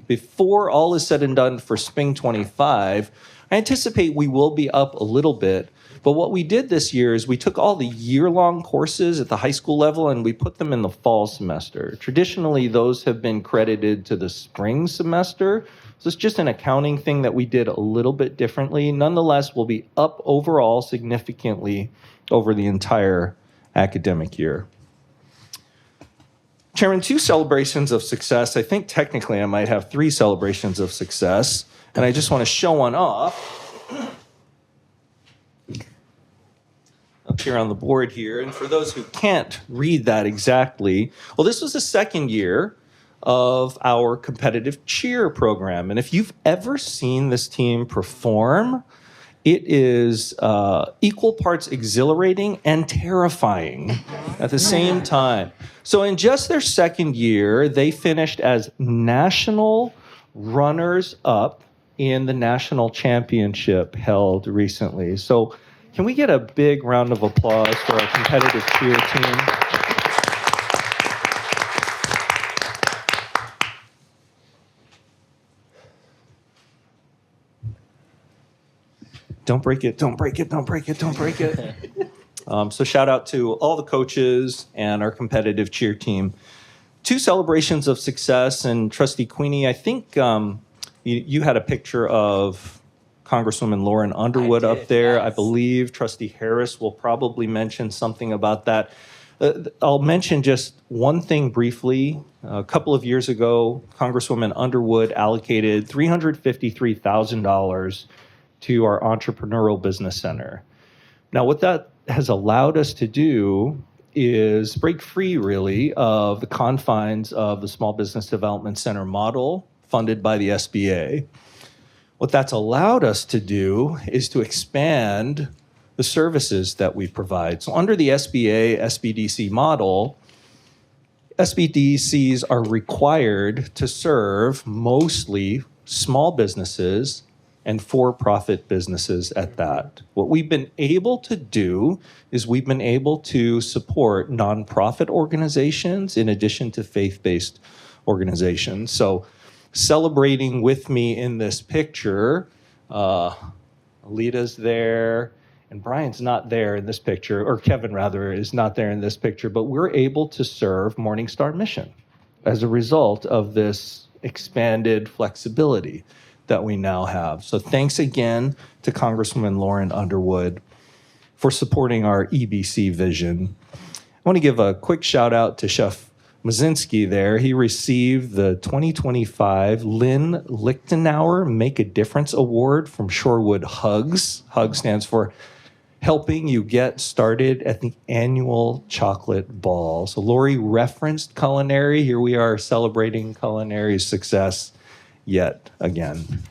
Before all is said and done for spring 25, I anticipate we will be up a little bit. But what we did this year is we took all the year-long courses at the high school level and we put them in the fall semester. Traditionally, those have been credited to the spring semester. So it's just an accounting thing that we did a little bit differently. Nonetheless, we'll be up overall significantly over the entire academic year. Chairman, 2 celebrations of success. I think technically I might have 3 celebrations of success, and I just want to show one off up here on the board here. And for those who can't read that exactly, well, this was the second year of our competitive cheer program. And if you've ever seen this team perform, it is equal parts exhilarating and terrifying at the same time. So in just their second year, they finished as national runners-up in the national championship held recently. So can we get a big round of applause for our competitive cheer team? Don't break it, don't break it, don't break it, don't break it. So shout out to all the coaches and our competitive cheer team. 2 celebrations of success, and Trustee Queenie, I think you had a picture of Congresswoman Lauren Underwood up there. Yes. I believe Trustee Harris will probably mention something about that. I'll mention just one thing briefly. A couple of years ago, Congresswoman Underwood allocated $353,000 to our entrepreneurial business center. Now, what that has allowed us to do is break free, really, of the confines of the Small Business Development Center model funded by the SBA. What that's allowed us to do is to expand the services that we provide. So under the SBA SBDC model, SBDCs are required to serve mostly small businesses and for-profit businesses at that. What we've been able to do is we've been able to support nonprofit organizations in addition to faith-based organizations. So celebrating with me in this picture, Alita's there, and Brian's not there in this picture, or Kevin rather is not there in this picture, but we're able to serve Morning Star Mission as a result of this expanded flexibility that we now have. So thanks again to Congresswoman Lauren Underwood for supporting our EBC vision. I want to give a quick shout out to Chef Mazinski there. He received the 2025 Lynn Lichtenauer Make a Difference Award from Shorewood Hugs. HUG stands for helping you get started at the annual chocolate ball. So Lori referenced culinary. Here we are celebrating culinary success yet again.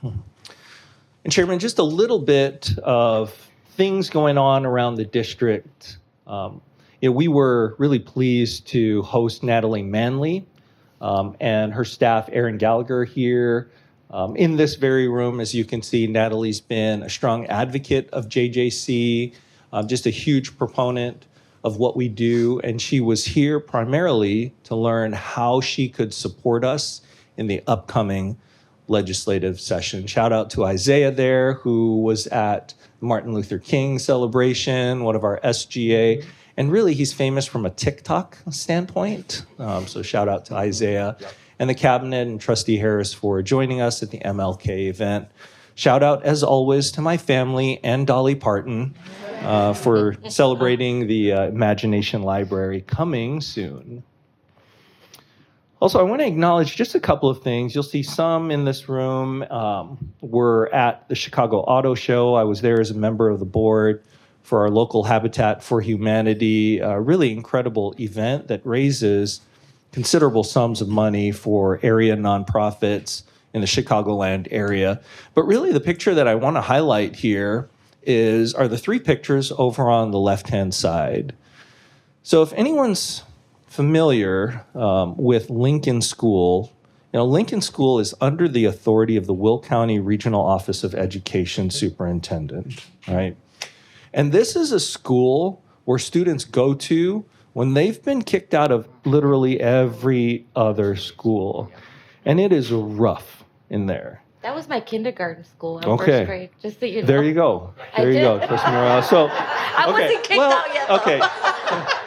And Chairman, just a little bit of things going on around the district. We were really pleased to host Natalie Manley and her staff, Aaron Gallagher, here in this very room. As you can see, Natalie's been a strong advocate of JJC, just a huge proponent of what we do. And she was here primarily to learn how she could support us in the upcoming legislative session. Shout out to Isaiah there, who was at Martin Luther King celebration, one of our SGA. And really, he's famous from a TikTok standpoint. So shout out to Isaiah and the cabinet and Trustee Harris for joining us at the MLK event. Shout out, as always, to my family and Dolly Parton for celebrating the Imagination Library coming soon. Also, I want to acknowledge just a couple of things. You'll see some in this room were at the Chicago Auto Show. I was there as a member of the board for our local Habitat for Humanity, a really incredible event that raises considerable sums of money for area nonprofits in the Chicagoland area. But really the picture that I want to highlight here are the three pictures over on the left-hand side. So if anyone's familiar with Lincoln School, Lincoln School is under the authority of the Will County Regional Office of Education Superintendent, right? And this is a school where students go to when they've been kicked out of literally every other school. And it is rough in there. That was my kindergarten school in Okay. first grade, just so you know. There you go. I There you did. go, Trustee Morales. So, I wasn't kicked out yet, though. Okay.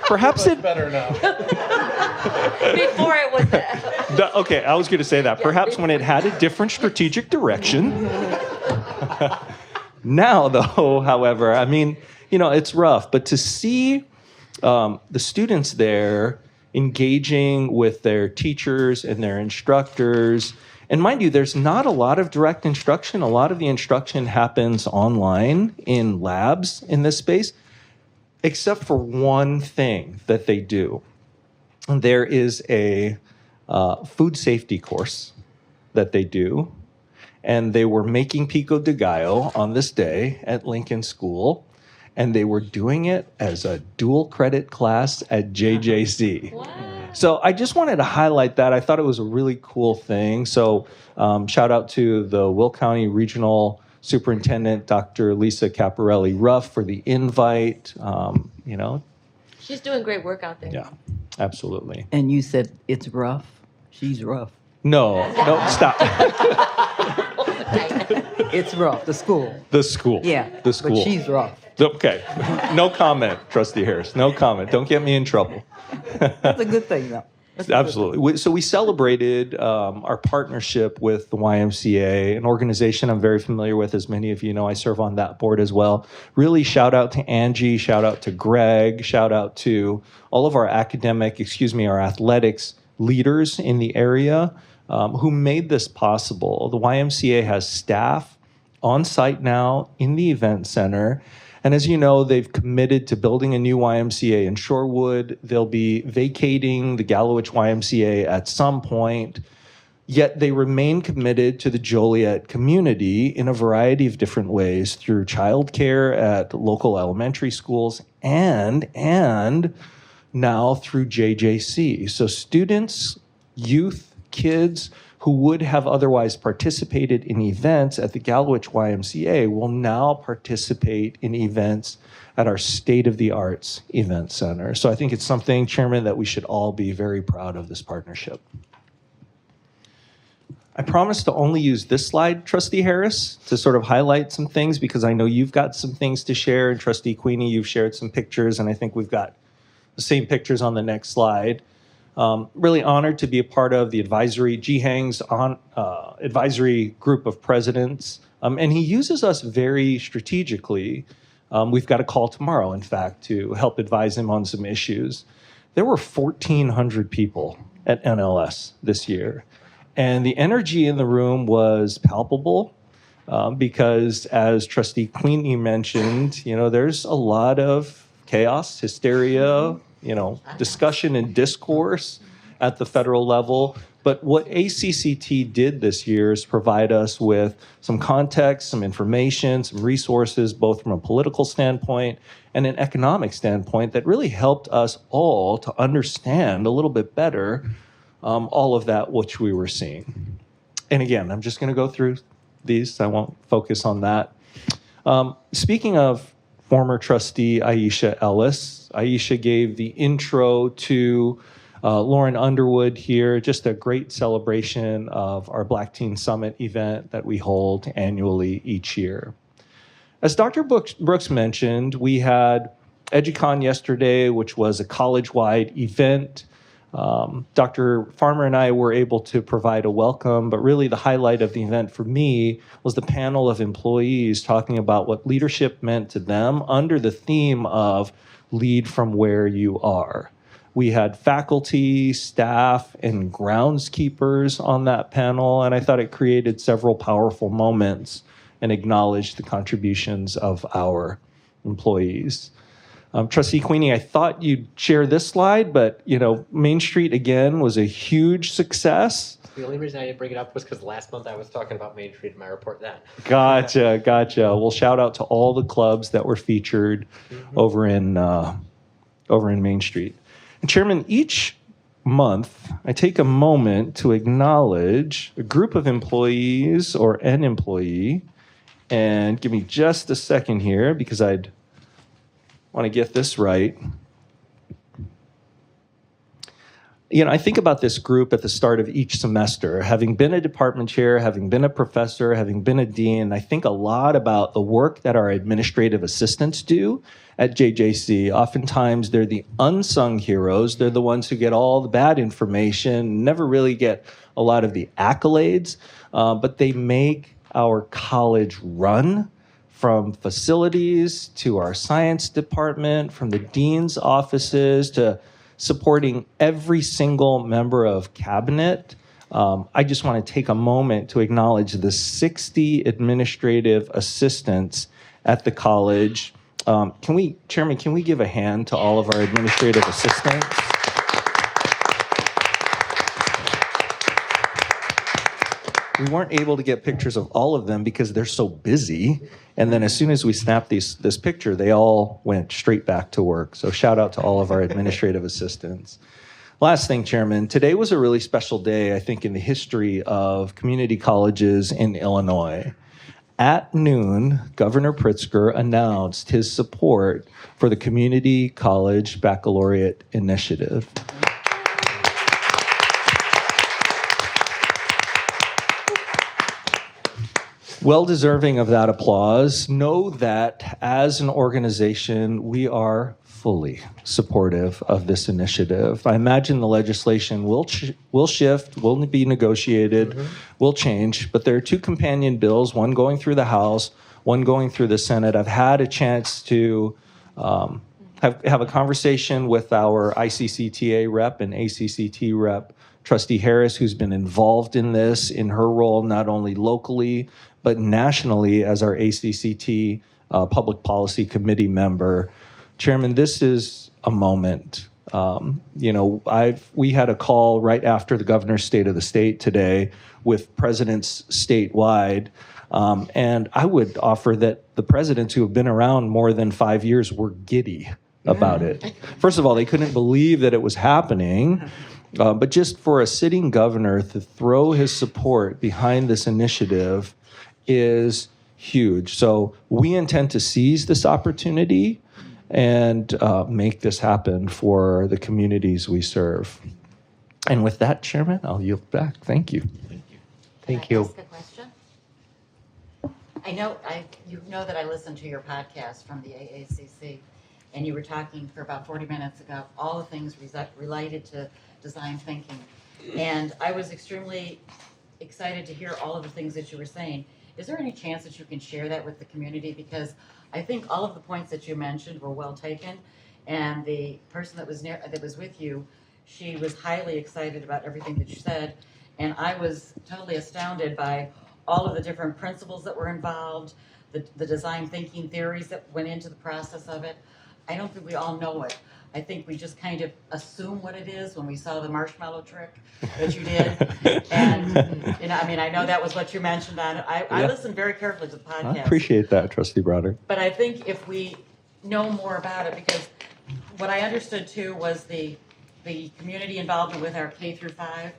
Perhaps it Better now. Before it was... Okay, I was going to say that. Perhaps when it had a different strategic direction. Now, though, however, I mean, it's rough. But to see the students there engaging with their teachers and their instructors, and mind you, there's not a lot of direct instruction. A lot of the instruction happens online in labs in this space, except for one thing that they do. There is a food safety course that they do, and they were making pico de gallo on this day at Lincoln School, and they were doing it as a dual credit class at JJC. Wow. So I just wanted to highlight that. I thought it was a really cool thing. So shout out to the Will County Regional Superintendent, Dr. Lisa Caparelli-Ruff, for the invite. She's doing great work out there. Yeah, absolutely. And you said it's rough. She's rough. No, stop. It's rough. The school. The school. Yeah. The school. But she's rough. Okay. No comment, Trustee Harris. No comment. Don't get me in trouble. That's a good thing, though. Absolutely. So we celebrated our partnership with the YMCA, an organization I'm very familiar with. As many of you know, I serve on that board as well. Really shout out to Angie, shout out to Greg, shout out to all of our our athletics leaders in the area who made this possible. The YMCA has staff on site now in the event center. And as you know, they've committed to building a new YMCA in Shorewood. They'll be vacating the Gallowich YMCA at some point. Yet they remain committed to the Joliet community in a variety of different ways through childcare at local elementary schools and now through JJC. So students, youth, kids who would have otherwise participated in events at the Gallowich YMCA will now participate in events at our state-of-the-arts event center. So I think it's something, Chairman, that we should all be very proud of, this partnership. I promise to only use this slide, Trustee Harris, to sort of highlight some things, because I know you've got some things to share, and Trustee Queenie, you've shared some pictures, and I think we've got the same pictures on the next slide. Really honored to be a part of the advisory, GHANG's advisory group of presidents. And he uses us very strategically. We've got a call tomorrow, in fact, to help advise him on some issues. There were 1,400 people at NLS this year. And the energy in the room was palpable. because as Trustee Queenie mentioned, there's a lot of chaos, hysteria, discussion and discourse at the federal level. But what ACCT did this year is provide us with some context, some information, some resources, both from a political standpoint and an economic standpoint, that really helped us all to understand a little bit better all of that which we were seeing. And again, I'm just going to go through these. I won't focus on that. Speaking of former trustee Aisha Ellis, Aisha gave the intro to Lauren Underwood here, just a great celebration of our Black Teen Summit event that we hold annually each year. As Dr. Brooks mentioned, we had EduCon yesterday, which was a college-wide event. Dr. Farmer and I were able to provide a welcome, but really the highlight of the event for me was the panel of employees talking about what leadership meant to them under the theme of lead from where you are. We had faculty, staff, and groundskeepers on that panel, and I thought it created several powerful moments and acknowledged the contributions of our employees. Trustee Queenie, I thought you'd share this slide, but Main Street again was a huge success. The only reason I didn't bring it up was because last month I was talking about Main Street in my report then. Gotcha. Well, shout out to all the clubs that were featured over in Main Street. And Chairman, each month I take a moment to acknowledge a group of employees or an employee. And give me just a second here because I'd want to get this right. I think about this group at the start of each semester. Having been a department chair, having been a professor, having been a dean, I think a lot about the work that our administrative assistants do at JJC. Oftentimes, they're the unsung heroes. They're the ones who get all the bad information, never really get a lot of the accolades, but they make our college run, from facilities to our science department, from the dean's offices to supporting every single member of cabinet. I just want to take a moment to acknowledge the 60 administrative assistants at the college. Chairman, can we give a hand to all of our administrative assistants? We weren't able to get pictures of all of them because they're so busy. And then as soon as we snapped this picture, they all went straight back to work. So shout out to all of our administrative assistants. Last thing, Chairman, today was a really special day, I think, in the history of community colleges in Illinois. At noon, Governor Pritzker announced his support for the Community College Baccalaureate Initiative. Well deserving of that applause. Know that as an organization, we are fully supportive of this initiative. I imagine the legislation will shift, will be negotiated, will change, but there are two companion bills, one going through the House, one going through the Senate. I've had a chance to have a conversation with our ICCTA rep and ACCT rep, Trustee Harris, who's been involved in this in her role not only locally, but nationally as our ACCT Public Policy Committee member. Chairman, this is a moment. We had a call right after the governor's State of the State today with presidents statewide, and I would offer that the presidents who have been around more than 5 years were giddy about it. First of all, they couldn't believe that it was happening, but just for a sitting governor to throw his support behind this initiative is huge. So we intend to seize this opportunity and make this happen for the communities we serve. And with that, Chairman, I'll yield back. Thank you. Can I ask a question? You know that I listened to your podcast from the AACC, and you were talking for about 40 minutes about all the things related to design thinking. And I was extremely excited to hear all of the things that you were saying. Is there any chance that you can share that with the community? Because I think all of the points that you mentioned were well taken, and the person that was with you, she was highly excited about everything that you said, and I was totally astounded by all of the different principles that were involved, the design thinking theories that went into the process of it. I don't think we all know it. I think we just kind of assume what it is when we saw the marshmallow trick that you did. And, you know, I mean, I know that was what you mentioned on it. I Yeah. listened very carefully to the podcast. I appreciate that, Trustee Broderick. But I think if we know more about it, because what I understood too was the community involvement with our K through 5,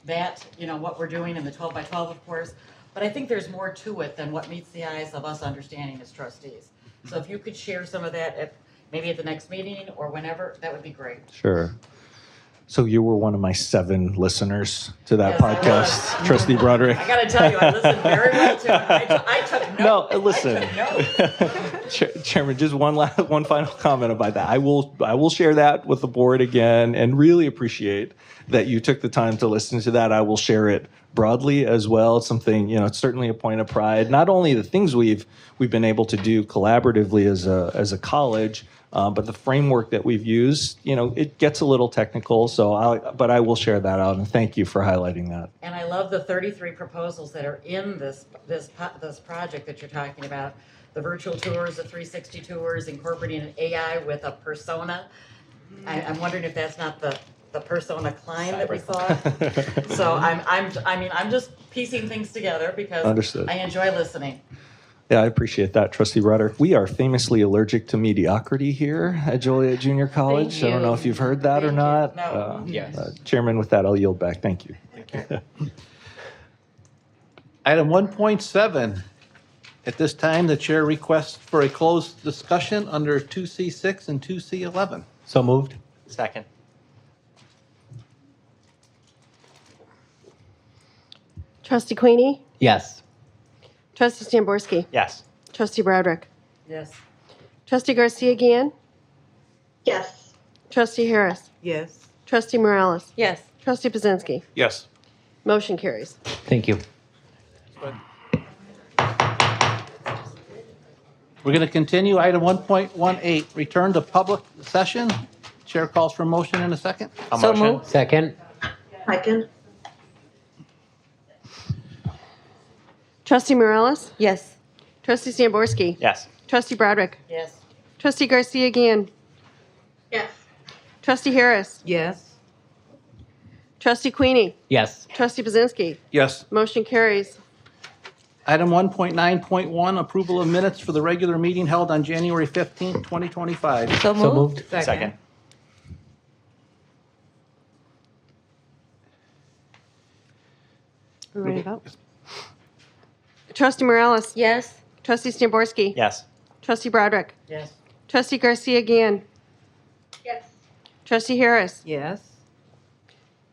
that, you know, what we're doing in the 12 by 12, of course. But I think there's more to it than what meets the eyes of us understanding as trustees. So if you could share some of that maybe at the next meeting or whenever, that would be great. Sure. So you were one of my 7 listeners to that Yes, I podcast, was. Trustee Broderick. I gotta tell you, I listened very well to it. I took notes. No, listen. I took notes. Chairman, just one final comment about that. I will share that with the board again, and really appreciate that you took the time to listen to that. I will share it broadly as well. It's something, you know, it's certainly a point of pride. Not only the things we've been able to do collaboratively as a college, but the framework that we've used, you know, it gets a little technical. But I will share that out, and thank you for highlighting that. And I love the 33 proposals that are in this project that you're talking about. The virtual tours, the 360 tours, incorporating an AI with a persona. I'm wondering if that's not the persona client that we thought. So I'm just piecing things together because Understood. I enjoy listening. Yeah, I appreciate that, Trustee Broderick. We are famously allergic to mediocrity here at Joliet Junior College. I don't know if you've heard that or not. No. Yes. Chairman, with that, I'll yield back. Thank you. Item 1.7. At this time, the chair requests for a closed discussion under 2C6 and 2C11. So moved. Second. Trustee Queenie? Yes. Trustee Stamborski? Yes. Trustee Broderick? Yes. Trustee Garcia Guillen? Yes. Trustee Harris? Yes. Trustee Morales? Yes. Trustee Pazinski? Yes. Motion carries. Thank you. We're going to continue. Item 1.18, return to public session. Chair calls for motion in a second. A So motion? moved. Second. Second. Trustee Morales? Yes. Trustee Stamborski? Yes. Trustee Broderick? Yes. Trustee Garcia Guillen? Yes. Trustee Harris? Yes. Trustee Queenie? Yes. Trustee Pazinski? Yes. Motion carries. Item 1.9.1, approval of minutes for the regular meeting held on January 15th, 2025. So moved. So moved. Second. We ready to vote? Trustee Morales? Yes. Trustee Stamborski? Yes. Trustee Broderick? Yes. Trustee Garcia Guillen? Yes. Trustee Harris? Yes.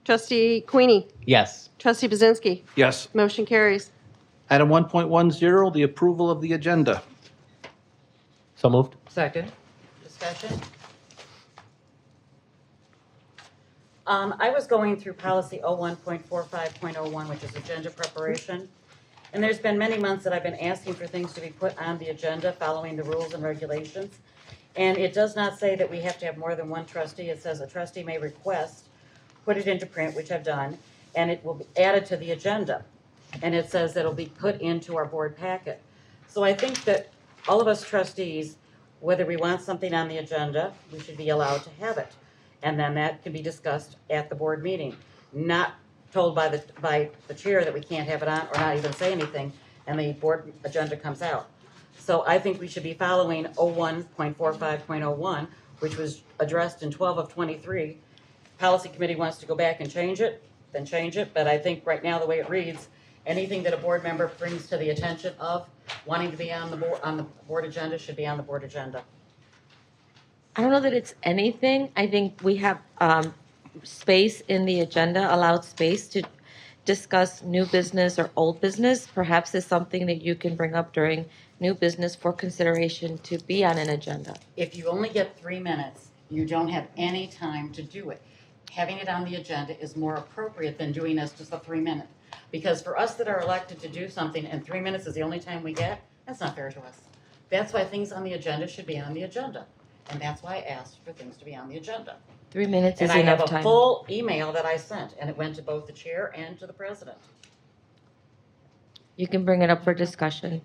Trustee Queenie? Yes. Trustee Pazinski? Yes. Motion carries. Item 1.10, the approval of the agenda. So moved. Second. Discussion? I was going through policy 01.45.01, which is agenda preparation. And there's been many months that I've been asking for things to be put on the agenda following the rules and regulations. And it does not say that we have to have more than one trustee. It says a trustee may request, put it into print, which I've done, and it will be added to the agenda. And it says that it'll be put into our board packet. So I think that all of us trustees, whether we want something on the agenda, we should be allowed to have it. And then that can be discussed at the board meeting, not told by the chair that we can't have it on or not even say anything, and the board agenda comes out. So I think we should be following 01.45.01, which was addressed in 12 of 23. Policy committee wants to go back and change it, then change it, but I think right now the way it reads, anything that a board member brings to the attention of wanting to be on the board agenda should be on the board agenda. I don't know that it's anything. I think we have space in the agenda, allowed space to discuss new business or old business. Perhaps it's something that you can bring up during new business for consideration to be on an agenda. If you only get 3 minutes, you don't have any time to do it. Having it on the agenda is more appropriate than doing this just a 3-minute. Because for us that are elected to do something and 3 minutes is the only time we get, that's not fair to us. That's why things on the agenda should be on the agenda. And that's why I asked for things to be on the agenda. 3 minutes is And I have enough a time. full email that I sent, and it went to both the chair and to the president. You can bring it up for discussion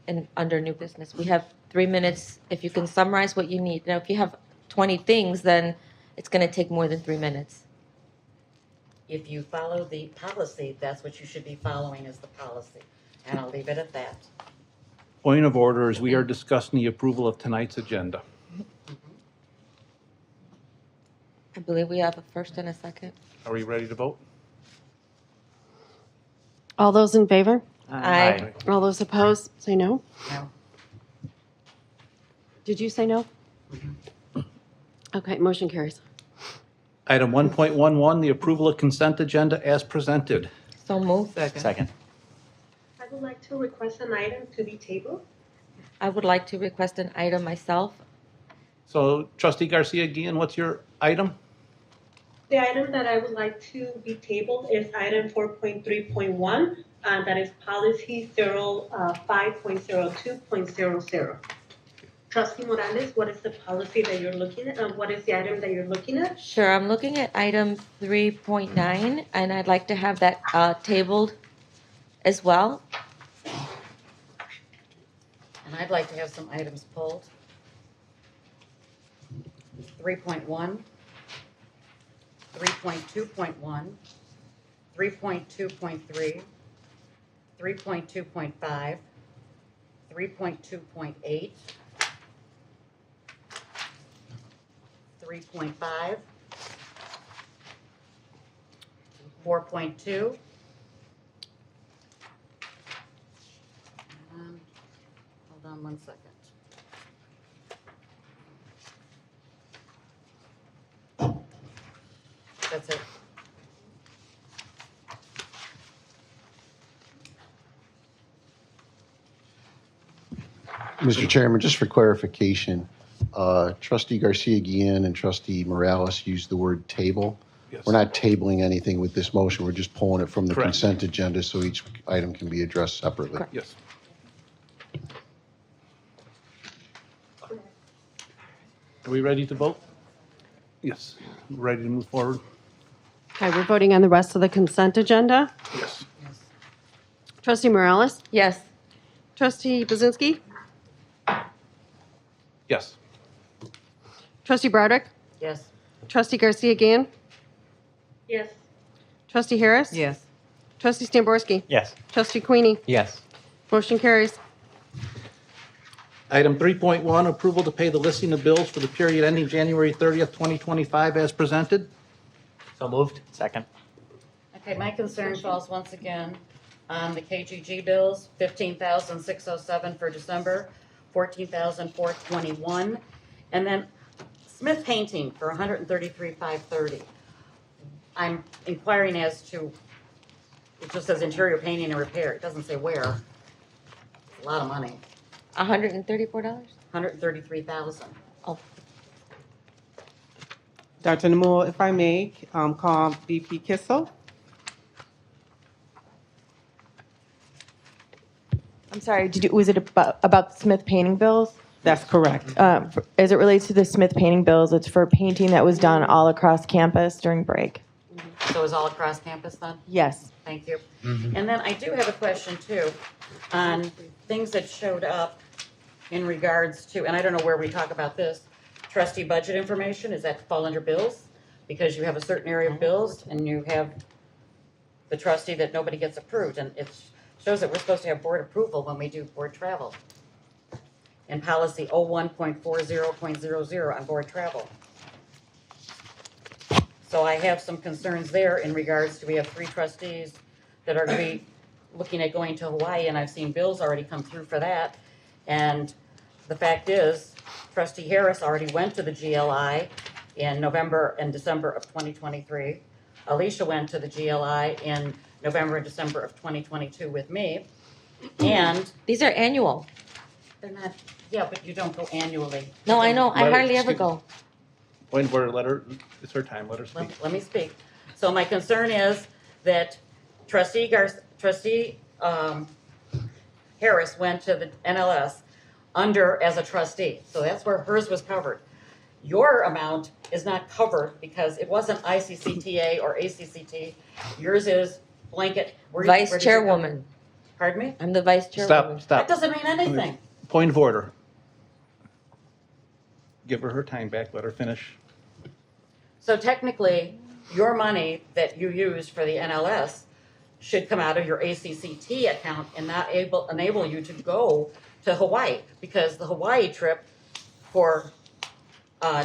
and under new business. We have 3 minutes if you can summarize what you need. Now, if you have 20 things, then it's going to take more than 3 minutes. If you follow the policy, that's what you should be following is the policy. And I'll leave it at that. Point of order is we are discussing the approval of tonight's agenda. I believe we have a first and a second. Are we ready to vote? All those in favor? Aye. All those opposed, say no. No. Did you say no? Okay, motion carries. Item 1.11, the approval of consent agenda as presented. So moved. Second. I would like to request an item to be tabled. I would like to request an item myself. So trustee Garcia Guillen, what's your item? The item that I would like to be tabled is item 4.3.1, that is policy 05.02.00. Trustee Morales, what is the policy that you're looking at? What is the item that you're looking at? Sure, I'm looking at item 3.9, and I'd like to have that tabled as well. And I'd like to have some items pulled. 3.1, 3.2.1, 3.2.3, 3.2.5, 3.2.8, 3.5, 4.2, hold on 1 second. That's it. Mr. Chairman, just for clarification, trustee Garcia Guillen and trustee Morales used the word table. Yes. We're not tabling anything with this motion. We're just pulling it from the Correct. consent agenda so each item can be addressed separately. Correct. Yes. Are we ready to vote? Yes. Ready to move forward? Okay, we're voting on the rest of the consent agenda. Yes. Trustee Morales? Yes. Trustee Buzinski? Yes. Trustee Broderick? Yes. Trustee Garcia Guillen? Yes. Trustee Harris? Yes. Trustee Stamborski? Yes. Trustee Queenie? Yes. Motion carries. Item 3.1, approval to pay the listing of bills for the period ending January 30th, 2025 as presented. So moved. Second. Okay, my concern falls once again on the KGG bills, 15,607 for December, 14,421, and then Smith Painting for 133,530. I'm inquiring as to, it just says interior painting and repair, it doesn't say where. It's a lot of money, $134? 133,000. Oh, Dr. Namul, if I may, call BP Kissel. I'm sorry, was it about Smith painting bills? That's correct. As it relates to the Smith painting bills, it's for painting that was done all across campus during break. So is all across campus then? Yes. Thank you. And then I do have a question too on things that showed up in regards to, and I don't know where we talk about this, trustee budget information, does that fall under bills? Because you have a certain area of bills and you have the trustee that nobody gets approved, and it shows that we're supposed to have board approval when we do board travel. In policy 01.40.00 on board travel. So I have some concerns there in regards to, we have 3 trustees that are going to be looking at going to Hawaii, and I've seen bills already come through for that. And the fact is, trustee Harris already went to the GLI in November and December of 2023. Alicia went to the GLI in November and December of 2022 with me. And these are annual. they're not, yeah, but you don't go annually. No, I know. I Let her hardly ever speak. go. Point of order, let her, it's her time, let her speak. Let me speak. So my concern is that trustee Harris went to the NLS under as a trustee. So that's where hers was covered. Your amount is not covered because it wasn't ICCTA or ACCT. Yours is blanket. Vice chairwoman. Pardon me? I'm the vice chairwoman. Stop. That doesn't mean anything. Point of order. Give her time back, let her finish. So technically, your money that you use for the NLS should come out of your ACCT account and not enable you to go to Hawaii, because the Hawaii trip for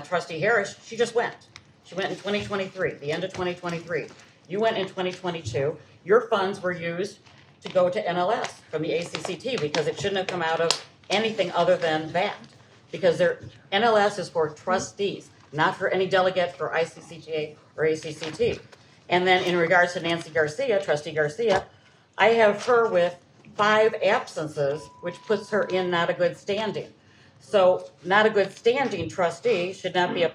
Trustee Harris, she just went. She went in 2023, the end of 2023. You went in 2022. Your funds were used to go to NLS from the ACCT because it shouldn't have come out of anything other than that. Because NLS is for trustees, not for any delegate for ICCTA or ACCT. And then in regards to Nancy Garcia, Trustee Garcia, I have her with 5 absences, which puts her in not a good standing. So not a good standing trustee should not be a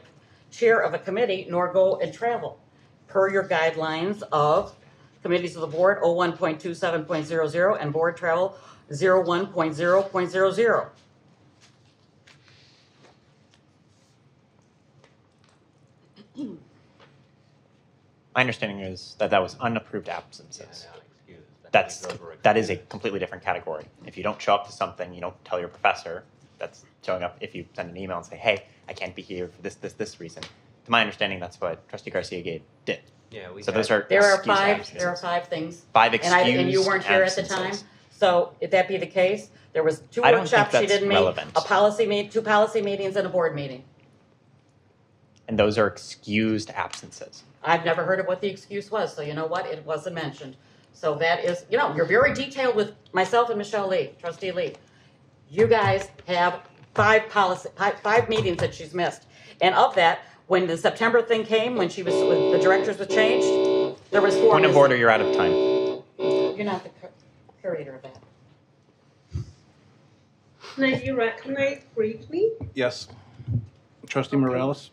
chair of a committee nor go and travel, per your guidelines of committees of the board 01.27.00 and board travel 01.0.00. My understanding is that that was unapproved absences. That is a completely different category. If you don't show up to something, you don't tell your professor. That's showing up if you send an email and say, "Hey, I can't be here for this reason." To my understanding, that's what Trustee Garcia did. Yeah, so those are There are excused five. absences. There are 5 things. 5 And you weren't here at the absences. time. So if that be the case, there was 2 I don't think workshops she that's didn't meet, relevant. 2 policy meetings, and a board meeting. And those are excused absences. I've never heard of what the excuse was, so you know what? It wasn't mentioned. So that is, you're very detailed with myself and Michelle Lee, Trustee Lee. You guys have 5 meetings that she's missed. And of that, when the September thing came, when the directors was changed, there was 4 Point of missing. order, you're out of time. You're not the curator of that. Can I be recognized briefly? Yes. Trustee Morales?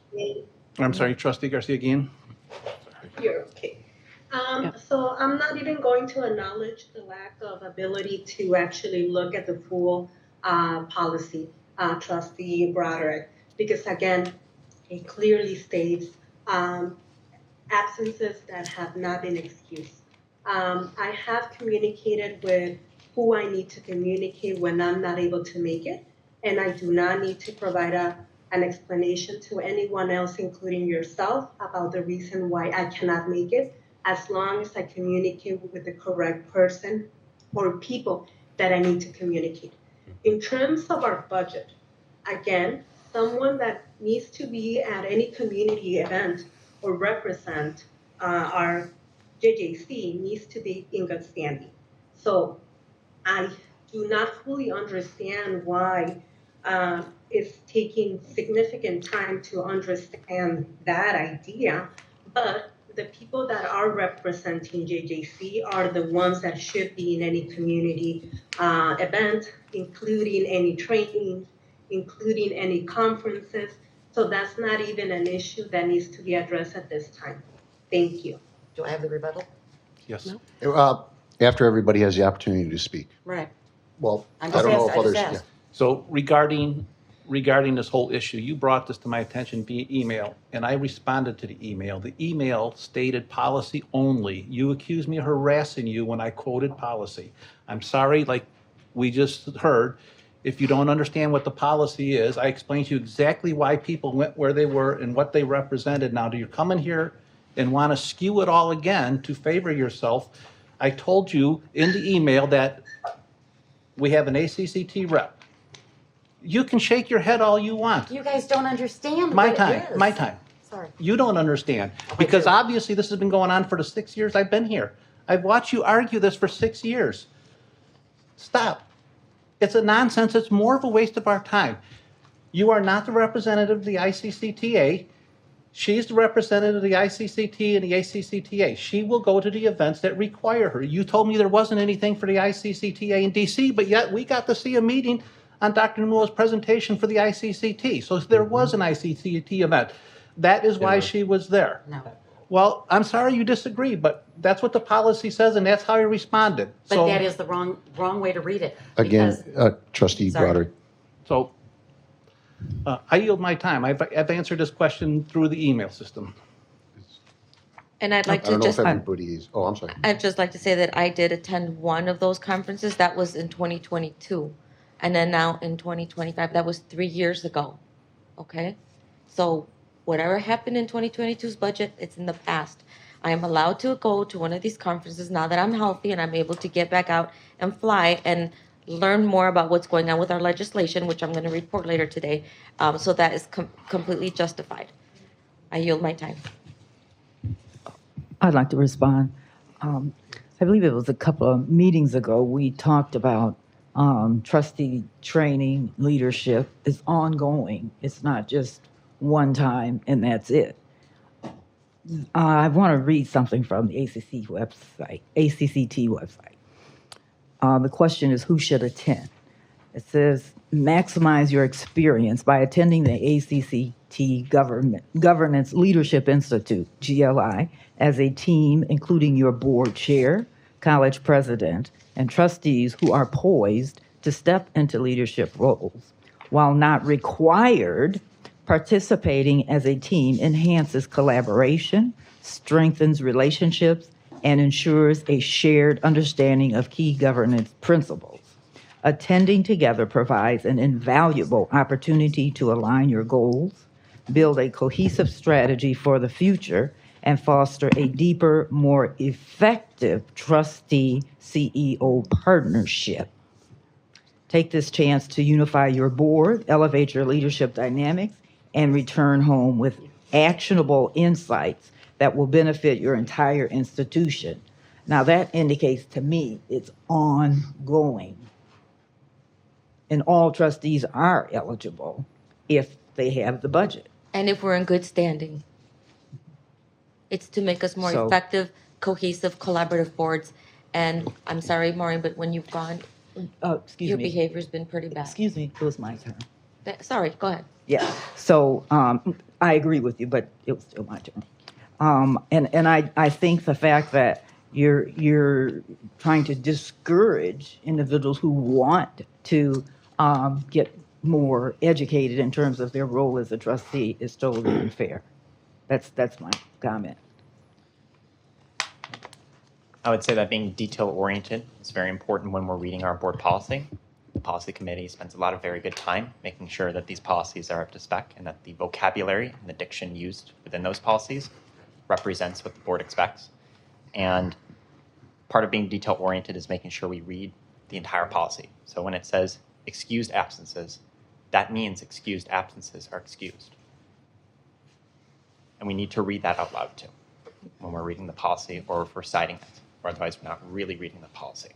I'm sorry, Trustee Garcia again? You're okay. So I'm not even going to acknowledge the lack of ability to actually look at the full policy, Trustee Broderick, because again, it clearly states absences that have not been excused. I have communicated with who I need to communicate when I'm not able to make it, and I do not need to provide an explanation to anyone else, including yourself, about the reason why I cannot make it, as long as I communicate with the correct person or people that I need to communicate. In terms of our budget, again, someone that needs to be at any community event or represent our JJC needs to be in good standing. So I do not fully understand why it's taking significant time to understand that idea, but the people that are representing JJC are the ones that should be in any community event, including any training, including any conferences. So that's not even an issue that needs to be addressed at this time. Thank you. Do I have the rebuttal? Yes. After everybody has the opportunity to speak. Right. Well, I I'm don't just know asked- if I others, just yeah. asked. So regarding this whole issue, you brought this to my attention via email, and I responded to the email. The email stated policy only. You accused me of harassing you when I quoted policy. I'm sorry, like we just heard, if you don't understand what the policy is, I explained to you exactly why people went where they were and what they represented. Now, do you come in here and want to skew it all again to favor yourself? I told you in the email that we have an ACCT rep. You can shake your head all you want. You guys don't understand My what time, it is. my time. Sorry. You don't understand, because obviously this has been going on for the 6 years I've been here. I've watched you argue this for 6 years. Stop. It's a nonsense. It's more of a waste of our time. You are not the representative of the ICCTA. She's the representative of the ICCT and the ACCTA. She will go to the events that require her. You told me there wasn't anything for the ICCTA in DC, but yet we got to see a meeting on Dr. Newell's presentation for the ICCT. So there was an ICCT event. That is why she was there. No. Well, I'm sorry you disagree, but that's what the policy says, and that's how I responded. But So- that is the wrong way to read it. Again, because- Trustee Sorry. Broderick. So I yield my time. I've answered this question through the email system. And I'd like I don't to know if just, everybody is, oh, I'm sorry. I'd just like to say that I did attend one of those conferences. That was in 2022. And then now in 2025, that was 3 years ago. Okay? So whatever happened in 2022's budget, it's in the past. I am allowed to go to one of these conferences now that I'm healthy and I'm able to get back out and fly and learn more about what's going on with our legislation, which I'm going to report later today. So that is completely justified. I yield my time. I'd like to respond. I believe it was a couple of meetings ago, we talked about trustee training, leadership is ongoing. It's not just one time and that's it. I want to read something from the ACC website, ACCT website. The question is, who should attend? It says, maximize your experience by attending the ACCT Governance Leadership Institute, GLI, as a team, including your board chair, college president, and trustees who are poised to step into leadership roles. While not required, participating as a team enhances collaboration, strengthens relationships, and ensures a shared understanding of key governance principles. Attending together provides an invaluable opportunity to align your goals, build a cohesive strategy for the future, and foster a deeper, more effective trustee CEO partnership. Take this chance to unify your board, elevate your leadership dynamics, and return home with actionable insights that will benefit your entire institution. Now, that indicates to me it's ongoing. And all trustees are eligible if they have the budget. And if we're in good standing. It's to make us more So- effective, cohesive, collaborative boards. And I'm sorry, Maureen, but when you've gone, Excuse your me. behavior's been pretty bad. Excuse me, it was my turn. Sorry, go ahead. Yeah, so I agree with you, but it was still my turn. And I think the fact that you're trying to discourage individuals who want to get more educated in terms of their role as a trustee is totally unfair. That's my comment. I would say that being detail-oriented is very important when we're reading our board policy. The policy committee spends a lot of very good time making sure that these policies are up to spec and that the vocabulary and the diction used within those policies represents what the board expects. And part of being detail-oriented is making sure we read the entire policy. So when it says excused absences, that means excused absences are excused. And we need to read that out loud too when we're reading the policy or if we're citing it, or otherwise we're not really reading the policy.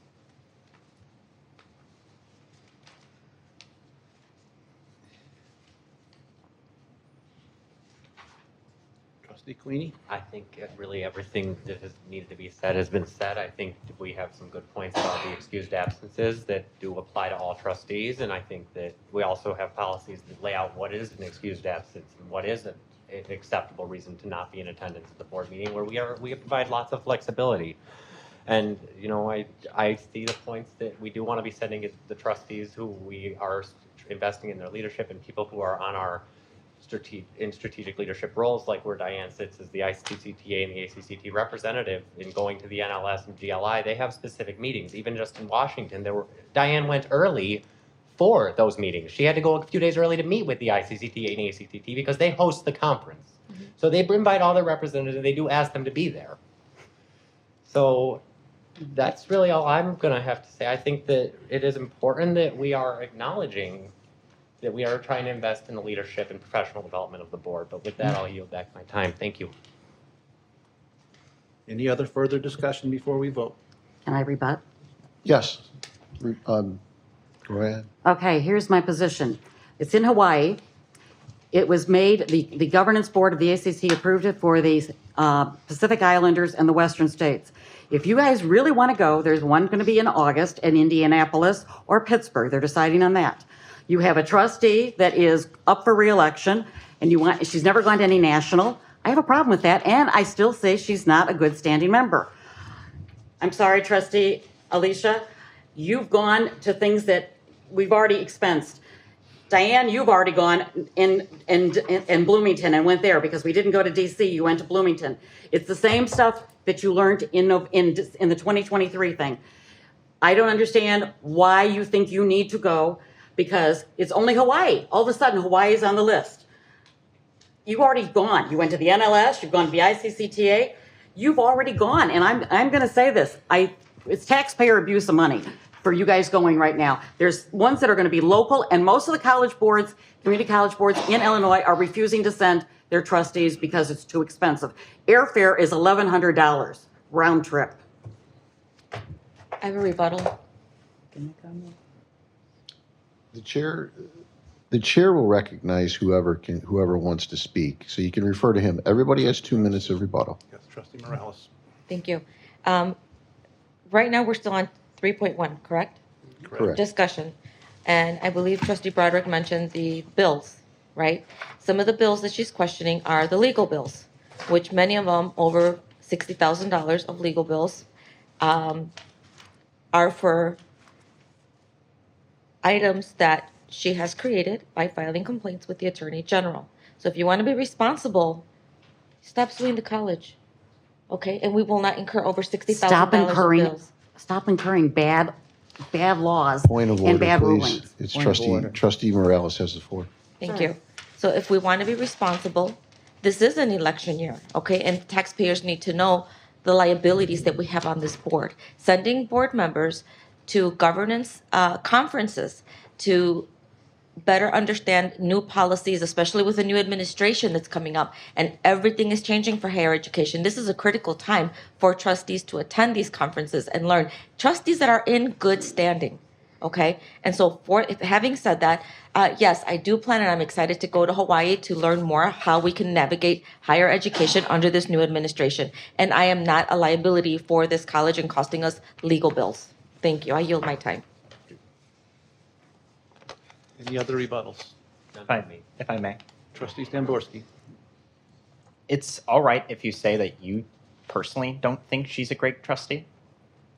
Trustee Queenie? I think really everything that has needed to be said has been said. I think we have some good points about the excused absences that do apply to all trustees, and I think that we also have policies that lay out what is an excused absence and what isn't an acceptable reason to not be in attendance at the board meeting, where we provide lots of flexibility. And you know, I see the points that we do want to be sending it to the trustees who we are investing in their leadership and people who are on our strategic leadership roles, like where Diane sits as the ICCTA and the ACCT representative in going to the NLS and GLI. They have specific meetings. Even just in Washington, Diane went early for those meetings. She had to go a few days early to meet with the ICCTA and ACCT because they host the conference. Mm-hmm. So they invite all their representatives and they do ask them to be there. So that's really all I'm going to have to say. I think that it is important that we are acknowledging that we are trying to invest in the leadership and professional development of the board. But with that, I'll yield back my time. Thank you. Any other further discussion before we vote? Can I rebut? Yes. Go ahead. Okay, here's my position. It's in Hawaii. It was made, the governance board of the ACC approved it for the Pacific Islanders and the Western states. If you guys really want to go, there's one going to be in August in Indianapolis or Pittsburgh. They're deciding on that. You have a trustee that is up for re-election, and she's never gone to any national. I have a problem with that, and I still say she's not a good standing member. I'm sorry, Trustee Alicia, you've gone to things that we've already expensed. Diane, you've already gone in Bloomington and went there because we didn't go to DC. You went to Bloomington. It's the same stuff that you learned in the 2023 thing. I don't understand why you think you need to go because it's only Hawaii. All of a sudden, Hawaii is on the list. You've already gone. You went to the NLS. You've gone to the ICCTA. You've already gone. And I'm going to say this. It's taxpayer abuse of money for you guys going right now. There's ones that are going to be local, and most of the college boards, community college boards in Illinois are refusing to send their trustees because it's too expensive. Airfare is $1,100 round trip. I have a rebuttal. The chair will recognize whoever wants to speak. So you can refer to him. Everybody has 2 minutes of rebuttal. Yes, Trustee Morales. Thank you. Right now, we're still on 3.1, correct? Correct. Discussion. And I believe Trustee Broderick mentioned the bills, right? Some of the bills that she's questioning are the legal bills, which many of them, over $60,000 of legal bills, are for items that she has created by filing complaints with the Attorney General. So if you want to be responsible, stop suing the college, okay? And we will not incur over $60,000 of bills. Stop incurring bad laws Point of and order, bad please. rulings. It's Point of order. Trustee Morales has the floor. Thank you. So if we want to be responsible, this is an election year, okay? And taxpayers need to know the liabilities that we have on this board. Sending board members to governance conferences to better understand new policies, especially with a new administration that's coming up, and everything is changing for higher education. This is a critical time for trustees to attend these conferences and learn. Trustees that are in good standing, okay? And so having said that, yes, I do plan and I'm excited to go to Hawaii to learn more how we can navigate higher education under this new administration. And I am not a liability for this college and costing us legal bills. Thank you. I yield my time. Any other rebuttals? If I may. Trustee Stamborski. It's all right if you say that you personally don't think she's a great trustee,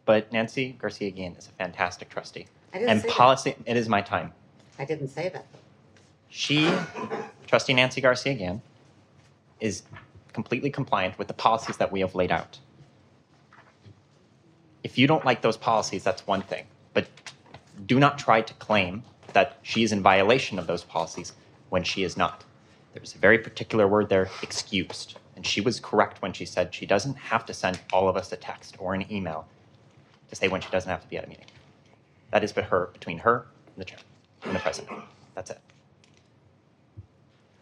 but Nancy Garcia-Guillen is a fantastic trustee. I didn't And say that. policy, it is my time. I didn't say that. Trustee Nancy Garcia-Guillen, is completely compliant with the policies that we have laid out. If you don't like those policies, that's one thing, but do not try to claim that she is in violation of those policies when she is not. There's a very particular word there, excused. And she was correct when she said she doesn't have to send all of us a text or an email to say when she doesn't have to be at a meeting. That is between her and the chair and the president. That's it.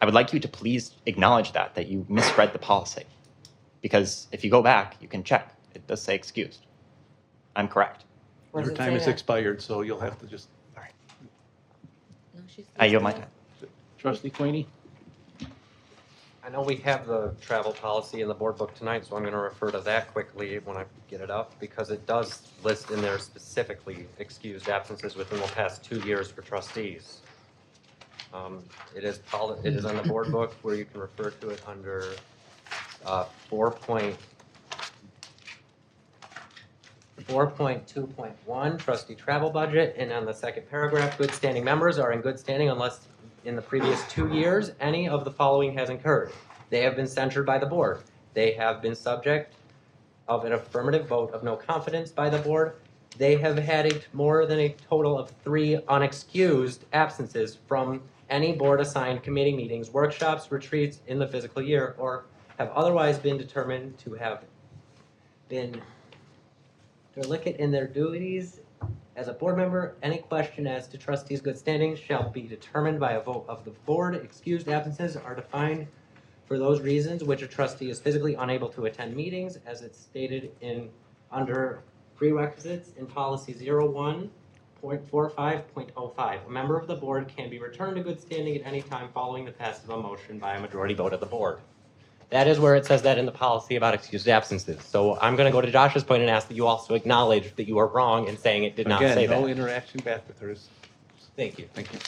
I would like you to please acknowledge that you misread the policy. Because if you go back, you can check. It does say excused. I'm correct. Your time has expired, so you'll have to just. I yield my time. Trustee Queenie? I know we have the travel policy in the board book tonight, so I'm going to refer to that quickly when I get it up, because it does list in there specifically excused absences within the past 2 years for trustees. It is on the board book where you can refer to it under 4.2.1 trustee travel budget, and on the second paragraph, good standing members are in good standing unless in the previous 2 years any of the following has occurred. They have been censured by the board. They have been subject of an affirmative vote of no confidence by the board. They have had more than a total of 3 unexcused absences from any board assigned committee meetings, workshops, retreats in the fiscal year, or have otherwise been determined to have been delicate in their duties as a board member. Any question as to trustees' good standing shall be determined by a vote of the board. Excused absences are defined for those reasons which a trustee is physically unable to attend meetings, as it's stated under prerequisites in policy 01.45.05. A member of the board can be returned to good standing at any time following the passage of a motion by a majority vote of the board. That is where it says that in the policy about excused absences. So I'm going to go to Josh's point and ask that you also acknowledge that you are wrong in saying it did not say that. No interaction back with her. Thank you. Thank you.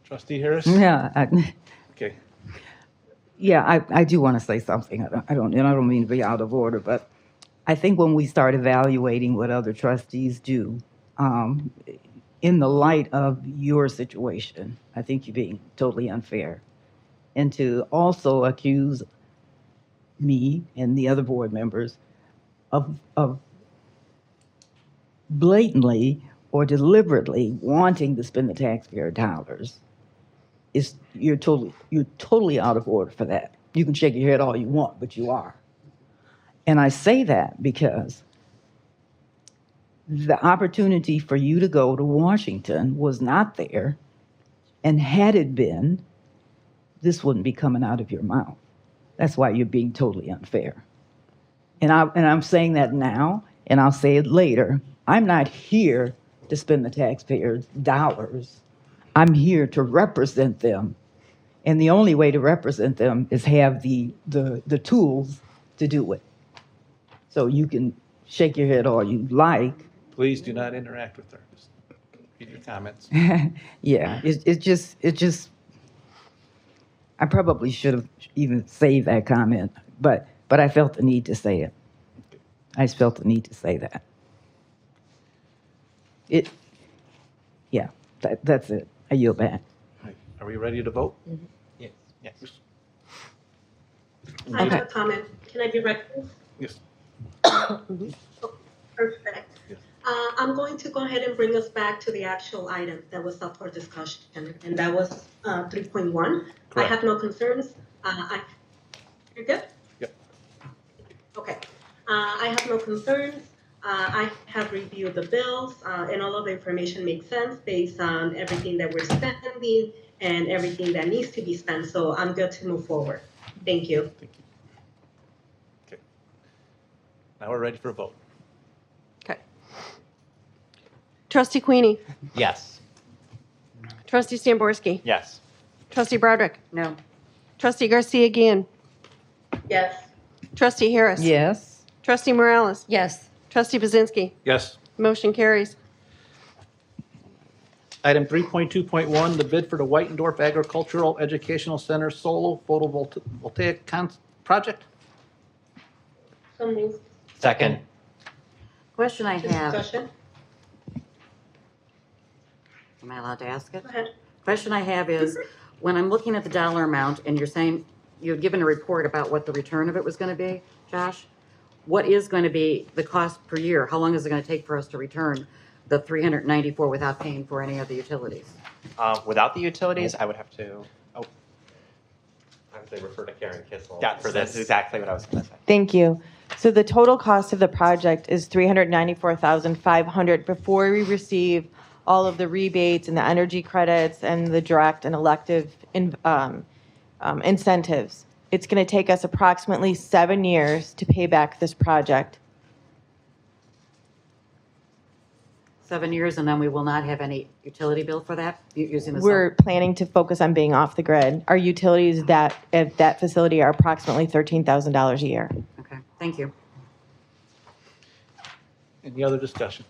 Trustee Harris? Yeah. Okay. Yeah, I do want to say something. I don't mean to be out of order, but I think when we start evaluating what other trustees do, um, in the light of your situation. I think you're being totally unfair. And to also accuse me and the other board members of blatantly or deliberately wanting to spend the taxpayer dollars is you're totally out of order for that. You can shake your head all you want, but you are. And I say that because the opportunity for you to go to Washington was not there, and had it been, this wouldn't be coming out of your mouth. That's why you're being totally unfair. And I'm saying that now, and I'll say it later. I'm not here to spend the taxpayers' dollars. I'm here to represent them. And the only way to represent them is have the tools to do it. So you can shake your head all you like. Please do not interact with her. Just read your comments. Yeah, it just, I probably should have even saved that comment, but I felt the need to say it. I just felt the need to say that. That's it. I yield back. Are we ready to vote? Yes. Yes. I have a comment. Can I be recognized? Yes. Perfect. I'm going to go ahead and bring us back to the actual item that was up for discussion, and that was 3.1. I Correct. have no concerns. You're good? Yep. Okay. I have no concerns. I have reviewed the bills, and all of the information makes sense based on everything that we're spending and everything that needs to be spent. So I'm good to move forward. Thank you. Okay. Now we're ready for a vote. Okay. Trustee Queenie. Yes. Trustee Stamborski. Yes. Trustee Broderick. No. Trustee Garcia Guillen. Yes. Trustee Harris. Yes. Trustee Morales. Yes. Trustee Bazinski. Yes. Motion carries. Item 3.2.1, the bid for the Whitendorf Agricultural Educational Center Solo Photovoltaic Project. So moved. Second. Question I have, Discussion. am I allowed to ask it? Go ahead. Question I have is, when I'm looking at the dollar amount and you're saying, you've given a report about what the return of it was gonna be, Josh? What is going to be the cost per year? How long is it going to take for us to return the 394 without paying for any of the utilities? Without the utilities, I would have to, I would say refer to Karen Kissel for this. That's exactly what I was going to say. Thank you. So the total cost of the project is $394,500 before we receive all of the rebates and the energy credits and the direct and elective incentives. It's going to take us approximately 7 years to pay back this project. 7 years, and then we will not have any utility bill for that, using the. We're planning to focus on being off the grid. Our utilities at that facility are approximately $13,000 a year. Okay, thank you. Any other discussion?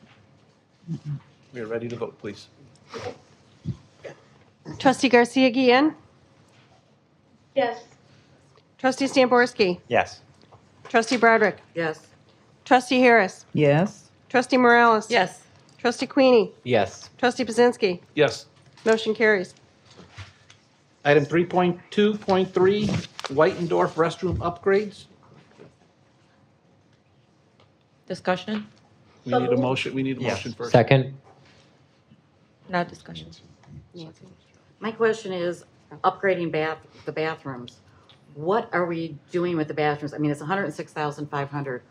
We are ready to vote, please. Trustee Garcia Guillen. Yes. Trustee Stamborski. Yes. Trustee Broderick. Yes. Trustee Harris. Yes. Trustee Morales. Yes. Trustee Queenie. Yes. Trustee Bazinski. Yes. Motion carries. Item 3.2.3, Whitendorf restroom upgrades. Discussion? We need a motion, first. Second. No discussion. My question is, upgrading the bathrooms. What are we doing with the bathrooms? I mean, it's $106,500.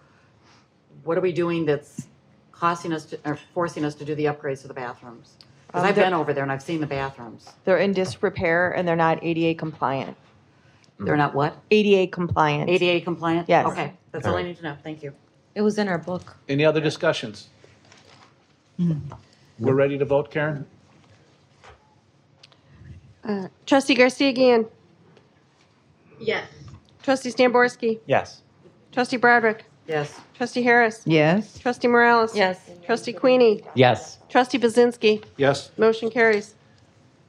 What are we doing that's costing us or forcing us to do the upgrades to the bathrooms? Because I've been over there and I've seen the bathrooms. They're in disrepair and they're not ADA compliant. They're not what? ADA compliant. ADA compliant? Yes. Okay, that's all I need to know. Thank you. It was in our book. Any other discussions? We're ready to vote, Karen? Trustee Garcia Guillen. Yes. Trustee Stamborski. Yes. Trustee Broderick. Yes. Trustee Harris. Yes. Trustee Morales. Yes. Trustee Queenie. Yes. Trustee Bazinski. Yes. Motion carries.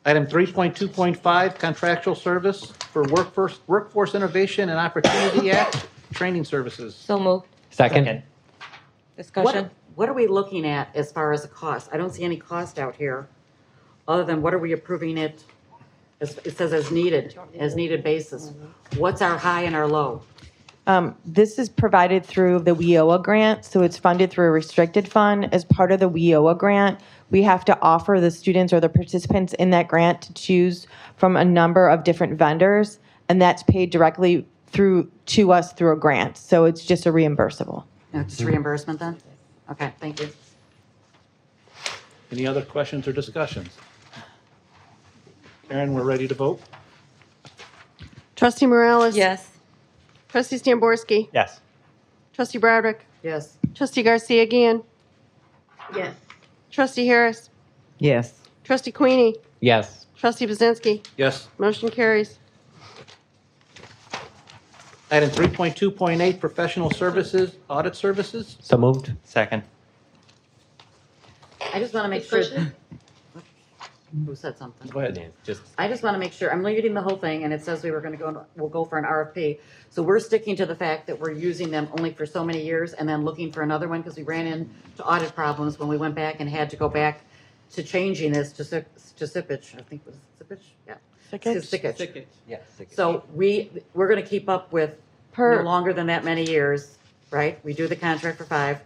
Item 3.2.5, contractual service for Workforce Innovation and Opportunity Act training services. So moved. Second. Discussion? what are we looking at as far as a cost? I don't see any cost out here, other than what are we approving it, it says as needed basis. What's our high and our low? This is provided through the WIOA grant, so it's funded through a restricted fund. As part of the WIOA grant, we have to offer the students or the participants in that grant to choose from a number of different vendors, and that's paid directly to us through a grant. So it's just a reimbursable. Just reimbursement then? Okay, thank you. Any other questions or discussions? Karen, we're ready to vote? Trustee Morales? Yes. Trustee Stamborski? Yes. Trustee Broderick? Yes. Trustee Garcia Guillen? Yes. Trustee Harris? Yes. Trustee Queenie? Yes. Trustee Buzinski? Yes. Motion carries. Item 3.2.8, professional services, audit services. So moved. Second. I just want to make sure. Discussion? Who said something? Go ahead. I just want to make sure, I'm reading the whole thing, and it says we'll go for an RFP. So we're sticking to the fact that we're using them only for so many years and then looking for another one, because we ran into audit problems when we went back and had to go back to changing this to SIPich, I think it was SIPich? Yeah. Sikich. Yes. So we're going to keep up with no longer than that many years, right? We do the contract for 5,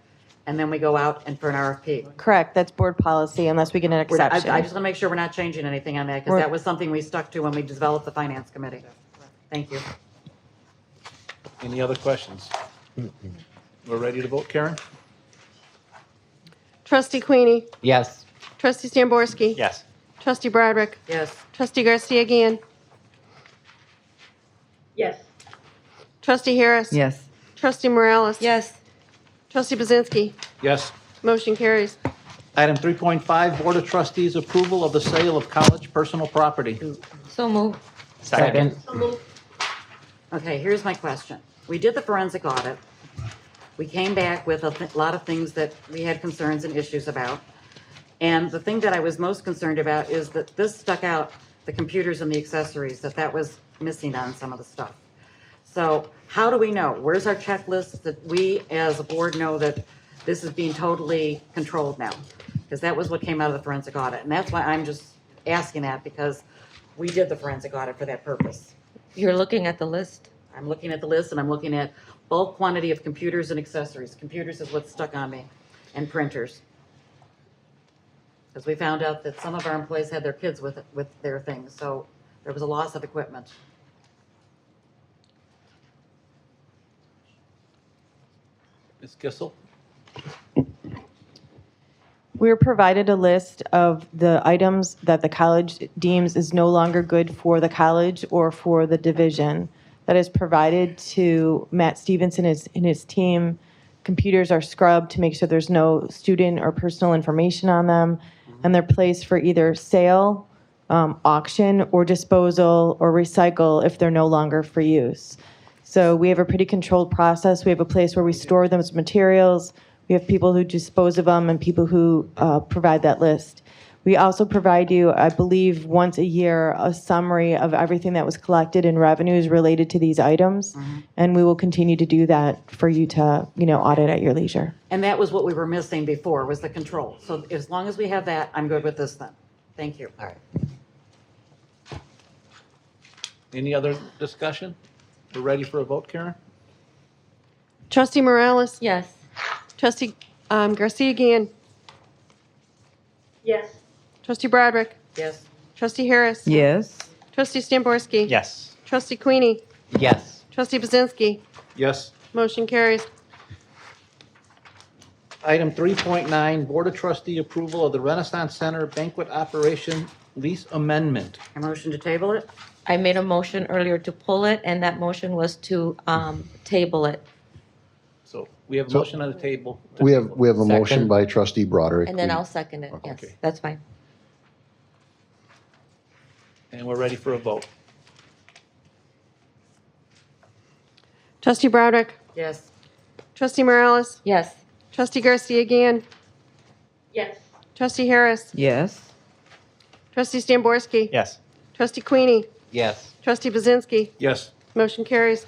and then we go out and for an RFP. Correct, that's board policy unless we get an I exception. just want to make sure we're not changing anything on that, because that was something we stuck to when we developed the finance committee. Thank you. Any other questions? We're ready to vote, Karen? Trustee Queenie? Yes. Trustee Stamborski? Yes. Trustee Broderick? Yes. Trustee Garcia Guillen? Yes. Trustee Harris? Yes. Trustee Morales? Yes. Trustee Buzinski? Yes. Motion carries. Item 3.5, Board of Trustees approval of the sale of college personal property. So moved. Second. Okay, here's my question. We did the forensic audit. We came back with a lot of things that we had concerns and issues about. And the thing that I was most concerned about is that this stuck out, the computers and the accessories, that was missing on some of the stuff. So how do we know? Where's our checklist that we as a board know that this is being totally controlled now? Because that was what came out of the forensic audit. And that's why I'm just asking that, because we did the forensic audit for that purpose. You're looking at the list. I'm looking at the list, and I'm looking at bulk quantity of computers and accessories. Computers is what's stuck on me, and printers. Because we found out that some of our employees had their kids with their things, so there was a loss of equipment. Ms. Kissel? We're provided a list of the items that the college deems is no longer good for the college or for the division. That is provided to Matt Stevenson and his team. Computers are scrubbed to make sure there's no student or personal information on them, and they're placed for either sale, auction, or disposal or recycle if they're no longer for use. So we have a pretty controlled process. We have a place where we store those materials. We have people who dispose of them and people who provide that list. We also provide you, I believe, once a year, a summary of everything that was collected in revenues related to these items. And we will continue to do that for you to, audit at your leisure. And that was what we were missing before, was the control. So as long as we have that, I'm good with this then. Thank you. All right. Any other discussion? We're ready for a vote, Karen? Trustee Morales? Yes. Trustee Garcia Guillen? Yes. Trustee Broderick? Yes. Trustee Harris? Yes. Trustee Stamborski? Yes. Trustee Queenie? Yes. Trustee Buzinski? Yes. Motion carries. Item 3.9, Board of Trustee approval of the Renaissance Center banquet operation lease amendment. A motion to table it? I made a motion earlier to pull it, and that motion was to table it. So we have a motion on the table. We have a motion Second. by trustee Broderick. And then I'll second it. Yes, Okay. that's fine. And we're ready for a vote. Trustee Broderick? Yes. Trustee Morales? Yes. Trustee Garcia Guillen? Yes. Trustee Harris? Yes. Trustee Stamborski? Yes. Trustee Queenie? Yes. Trustee Buzinski? Yes. Motion carries.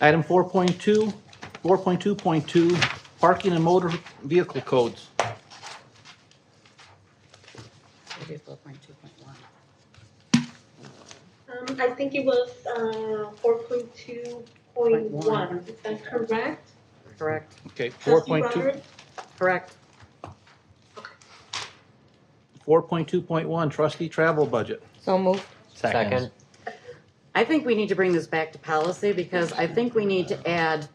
Item 4.2, 4.2.2, Parking and motor vehicle codes. Maybe 4.2.1. I think it was 4.2.1. Is that correct? Correct. Okay, Trustee 4.2, Robert? Correct. 4.2.1, trustee travel budget. So moved. Second. I think we need to bring this back to policy because I think we need to add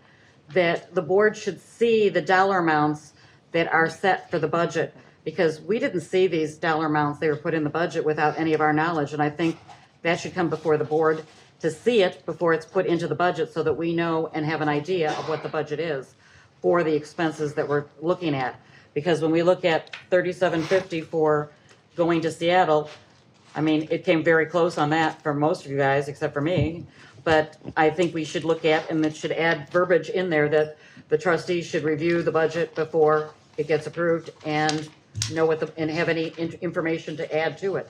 that the board should see the dollar amounts that are set for the budget. Because we didn't see these dollar amounts, they were put in the budget without any of our knowledge. And I think that should come before the board to see it before it's put into the budget so that we know and have an idea of what the budget is for the expenses that we're looking at. Because when we look at 3750 for going to Seattle, I mean, it came very close on that for most of you guys, except for me. But I think we should look at, and it should add verbiage in there that the trustees should review the budget before it gets approved and know what and have any information to add to it.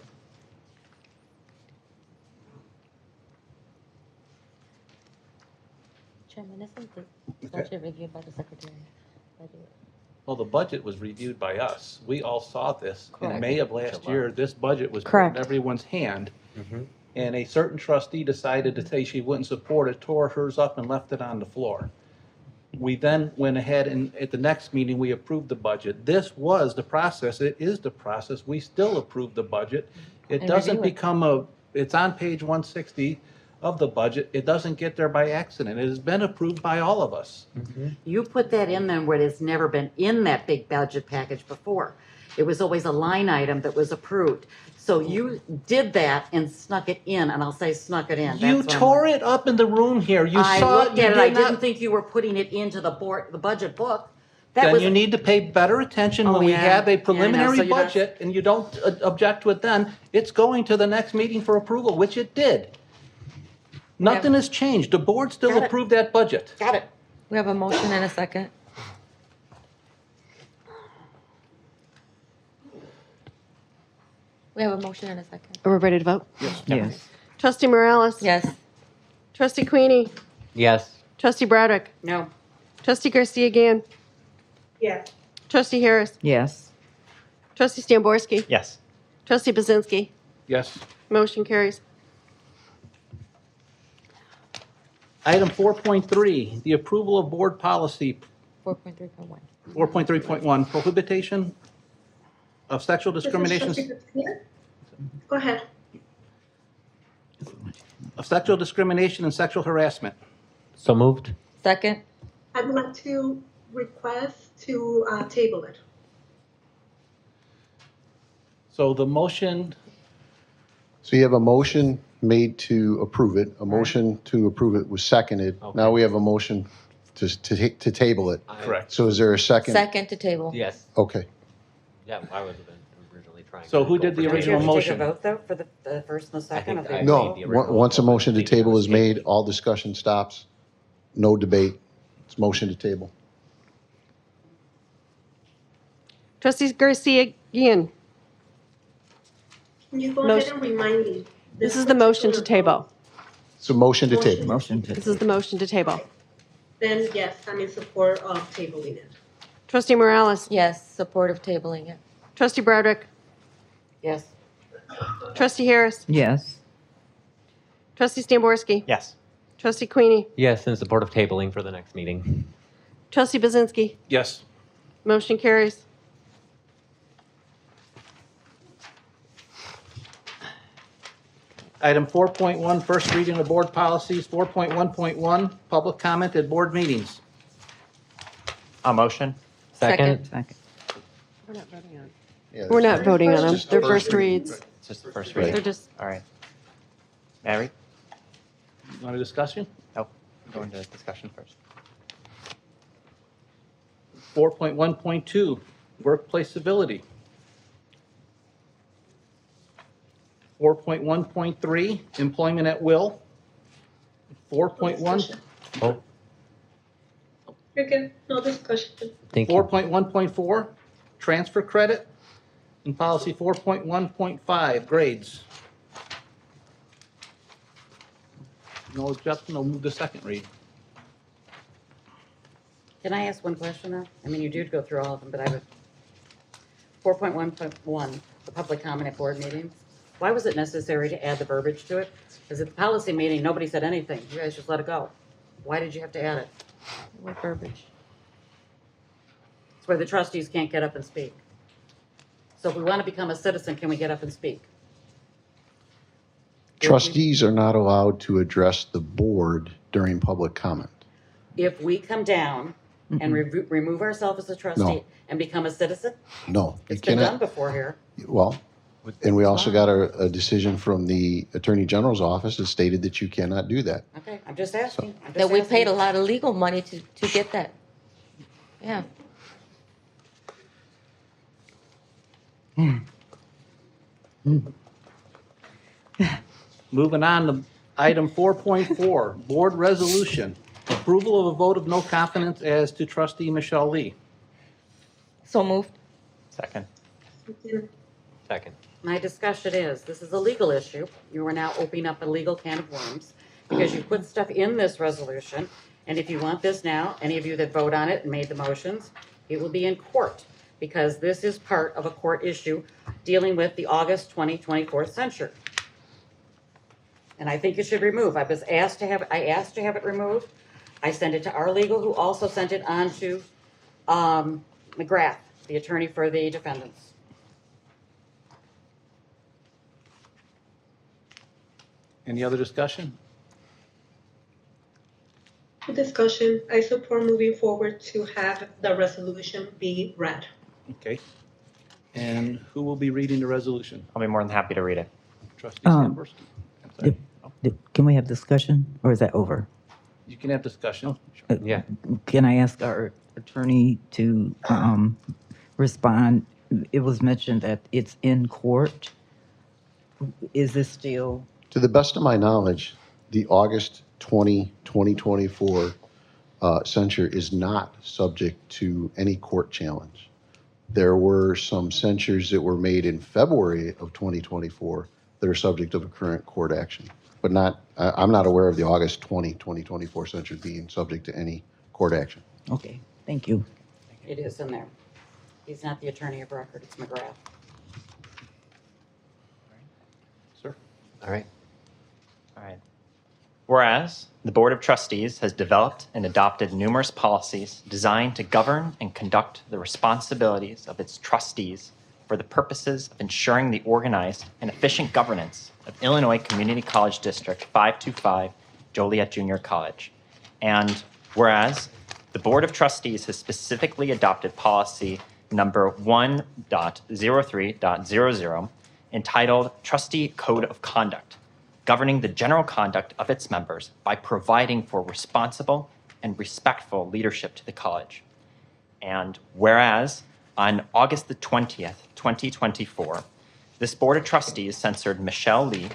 Chairman, isn't the budget reviewed by the secretary? Well, the budget was reviewed by us. We all saw this in Correct. May of last year. This budget was put Correct. in everyone's hand. And a certain trustee decided to say she wouldn't support it, tore hers up and left it on the floor. We then went ahead and at the next meeting, we approved the budget. This was the process. It is the process. We still approve the budget. It And doesn't review it. become it's on page 160 of the budget. It doesn't get there by accident. It has been approved by all of us. You put that in there where it's never been in that big budget package before. It was always a line item that was approved. So you did that and snuck it in, and I'll say snuck it in. You tore it up in the room here. You I saw looked it. You at it, I did not- didn't think you were putting it into the budget book. That Then was, you need to pay better attention Oh, when we yeah. have Yeah, I a know. preliminary So you're not- budget and you don't object to it then, it's going to the next meeting for approval, which it did. Nothing has changed. The board still Got it. approved that budget. got it. We have a motion and a second. We have a motion and a second. Are we ready to vote? Yes. Trustee Morales? Yes. Trustee Queenie? Yes. Trustee Broderick? No. Trustee Garcia again? Yes. Trustee Harris? Yes. Trustee Stamborski? Yes. Trustee Bazinski? Yes. Motion carries. Item 4.3, the approval of board policy 4.3.1. 4.3.1, prohibition of sexual This is discrimination, trustee Garcia. Go ahead. of sexual discrimination and sexual harassment. So moved. Second? I would like to request to table it. So the motion, So you have a motion made to approve it. A motion to approve it was seconded. Now we have a motion to table it. correct. So is there a second? Second to table. Yes. Okay. Yeah, I was originally trying. So to who go did the for Don't you original have to take motion? a vote, though, for the first and the second? think of the- I- No, made the original once a motion to motion. table is made, all discussion stops, no debate. It's motion to table. Trustee Garcia again? Can you go Motion- ahead and remind me? This is the motion to table. It's a motion to table. Motion to. This is the motion to table. Then yes, I'm in support of tabling it. Trustee Morales? Yes, support of tabling it. Trustee Broderick? Yes. Trustee Harris? Yes. Trustee Stamborski? Yes. Trustee Queenie? Yes, in support of tabling for the next meeting. Trustee Bazinski? Yes. Motion carries. Item 4.1, first reading of board policies. 4.1.1, public comment at board meetings. A motion? Second. Second. We're not voting on them. Just They're the first first reading. reads. It's just the first Right. reading. They're just, All right. Mary? You want a discussion? No, go into discussion first. 4.1.2, workplace civility. 4.1.3, employment at will. 4.1, Oh, You're good. No discussion. thank you. 4.1.4, transfer credit. And policy 4.1.5, grades. No objection, I'll move to second read. Can I ask one question though? I mean, you did go through all of them, but I would. 4.1.1, the public comment at board meetings. Why was it necessary to add the verbiage to it? Because at the policy meeting, nobody said anything. You guys just let it go. Why did you have to add it? What verbiage? It's where the trustees can't get up and speak. So if we want to become a citizen, can we get up and speak? Trustees are not allowed to address the board during public comment. If we come down and remove ourselves as a trustee No. and become a citizen, No, you it's been done cannot. before here. Well, and we also got a decision from the Attorney General's office that stated that you cannot do that. Okay, I'm just asking. I'm just That we paid a asking. lot of legal money to get that. Yeah. Moving on to item 4.4, board resolution. Approval of a vote of no confidence as to trustee Michelle Lee. So moved. Second. Second. My discussion is, this is a legal issue. You are now opening up a legal can of worms because you put stuff in this resolution. And if you want this now, any of you that vote on it and made the motions, it will be in court because this is part of a court issue dealing with the August 2024 censure. And I think you should remove. I asked to have it removed. I sent it to our legal, who also sent it on to McGrath, the attorney for the defendants. Any other discussion? Discussion, I support moving forward to have the resolution be read. Okay. And who will be reading the resolution? I'll be more than happy to read it. Trustee Samborski. Can we have discussion, or is that over? You can have discussion. Yeah. Can I ask our attorney to respond? It was mentioned that it's in court. Is this still? To the best of my knowledge, the August 2024 censure is not subject to any court challenge. There were some censures that were made in February of 2024 that are subject of a current court action, but not, I'm not aware of the August 2024 censure being subject to any court action. Okay, thank you. It is in there. He's not the attorney of record, it's McGrath. Sir? All right. All right. Whereas the Board of Trustees has developed and adopted numerous policies designed to govern and conduct the responsibilities of its trustees for the purposes of ensuring the organized and efficient governance of Illinois Community College District 525, Joliet Junior College. And whereas the Board of Trustees has specifically adopted policy number 1.03.00 entitled Trustee Code of Conduct, governing the general conduct of its members by providing for responsible and respectful leadership to the college. And whereas on August the 20th, 2024, this Board of Trustees censored Michelle Lee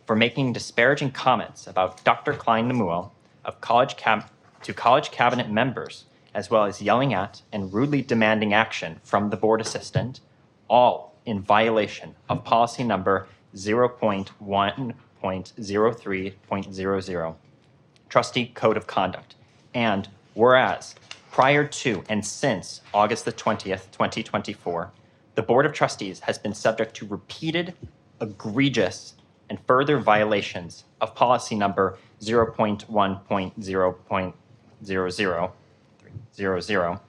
for making disparaging comments about Dr. Klein Lemuel of college cabinet members, as well as yelling at and rudely demanding action from the board assistant, all in violation of policy number 0.1.03.00, Trustee Code of Conduct. And whereas prior to and since August the 20th, 2024, the Board of Trustees has been subject to repeated, egregious, and further violations of policy number 0.1.0.00,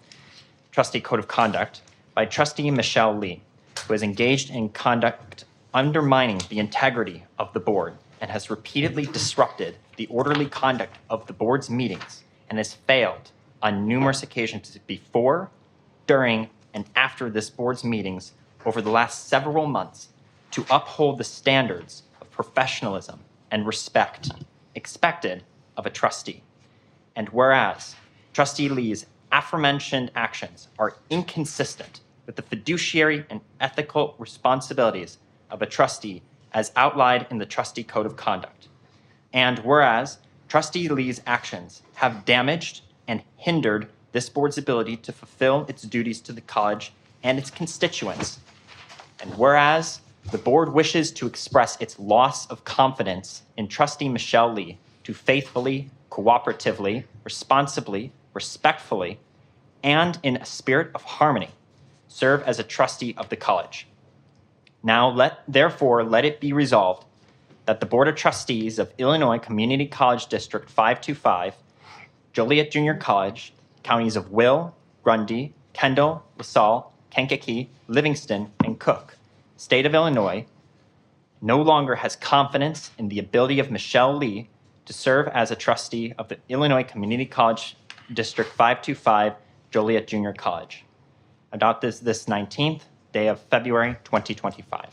Trustee Code of Conduct, by Trustee Michelle Lee, who has engaged in conduct undermining the integrity of the board and has repeatedly disrupted the orderly conduct of the board's meetings and has failed on numerous occasions before, during, and after this board's meetings over the last several months to uphold the standards of professionalism and respect expected of a trustee. And whereas Trustee Lee's aforementioned actions are inconsistent with the fiduciary and ethical responsibilities of a trustee as outlined in the Trustee Code of Conduct. And whereas Trustee Lee's actions have damaged and hindered this board's ability to fulfill its duties to the college and its constituents. And whereas the board wishes to express its loss of confidence in Trustee Michelle Lee to faithfully, cooperatively, responsibly, respectfully, and in a spirit of harmony, serve as a trustee of the college. Now, therefore, let it be resolved that the Board of Trustees of Illinois Community College District 525, Joliet Junior College, counties of Will, Grundy, Kendall, LaSalle, Kankakee, Livingston, and Cook, state of Illinois, no longer has confidence in the ability of Michelle Lee to serve as a trustee of the Illinois Community College District 525, Joliet Junior College. Adopt this 19th day of February 2025.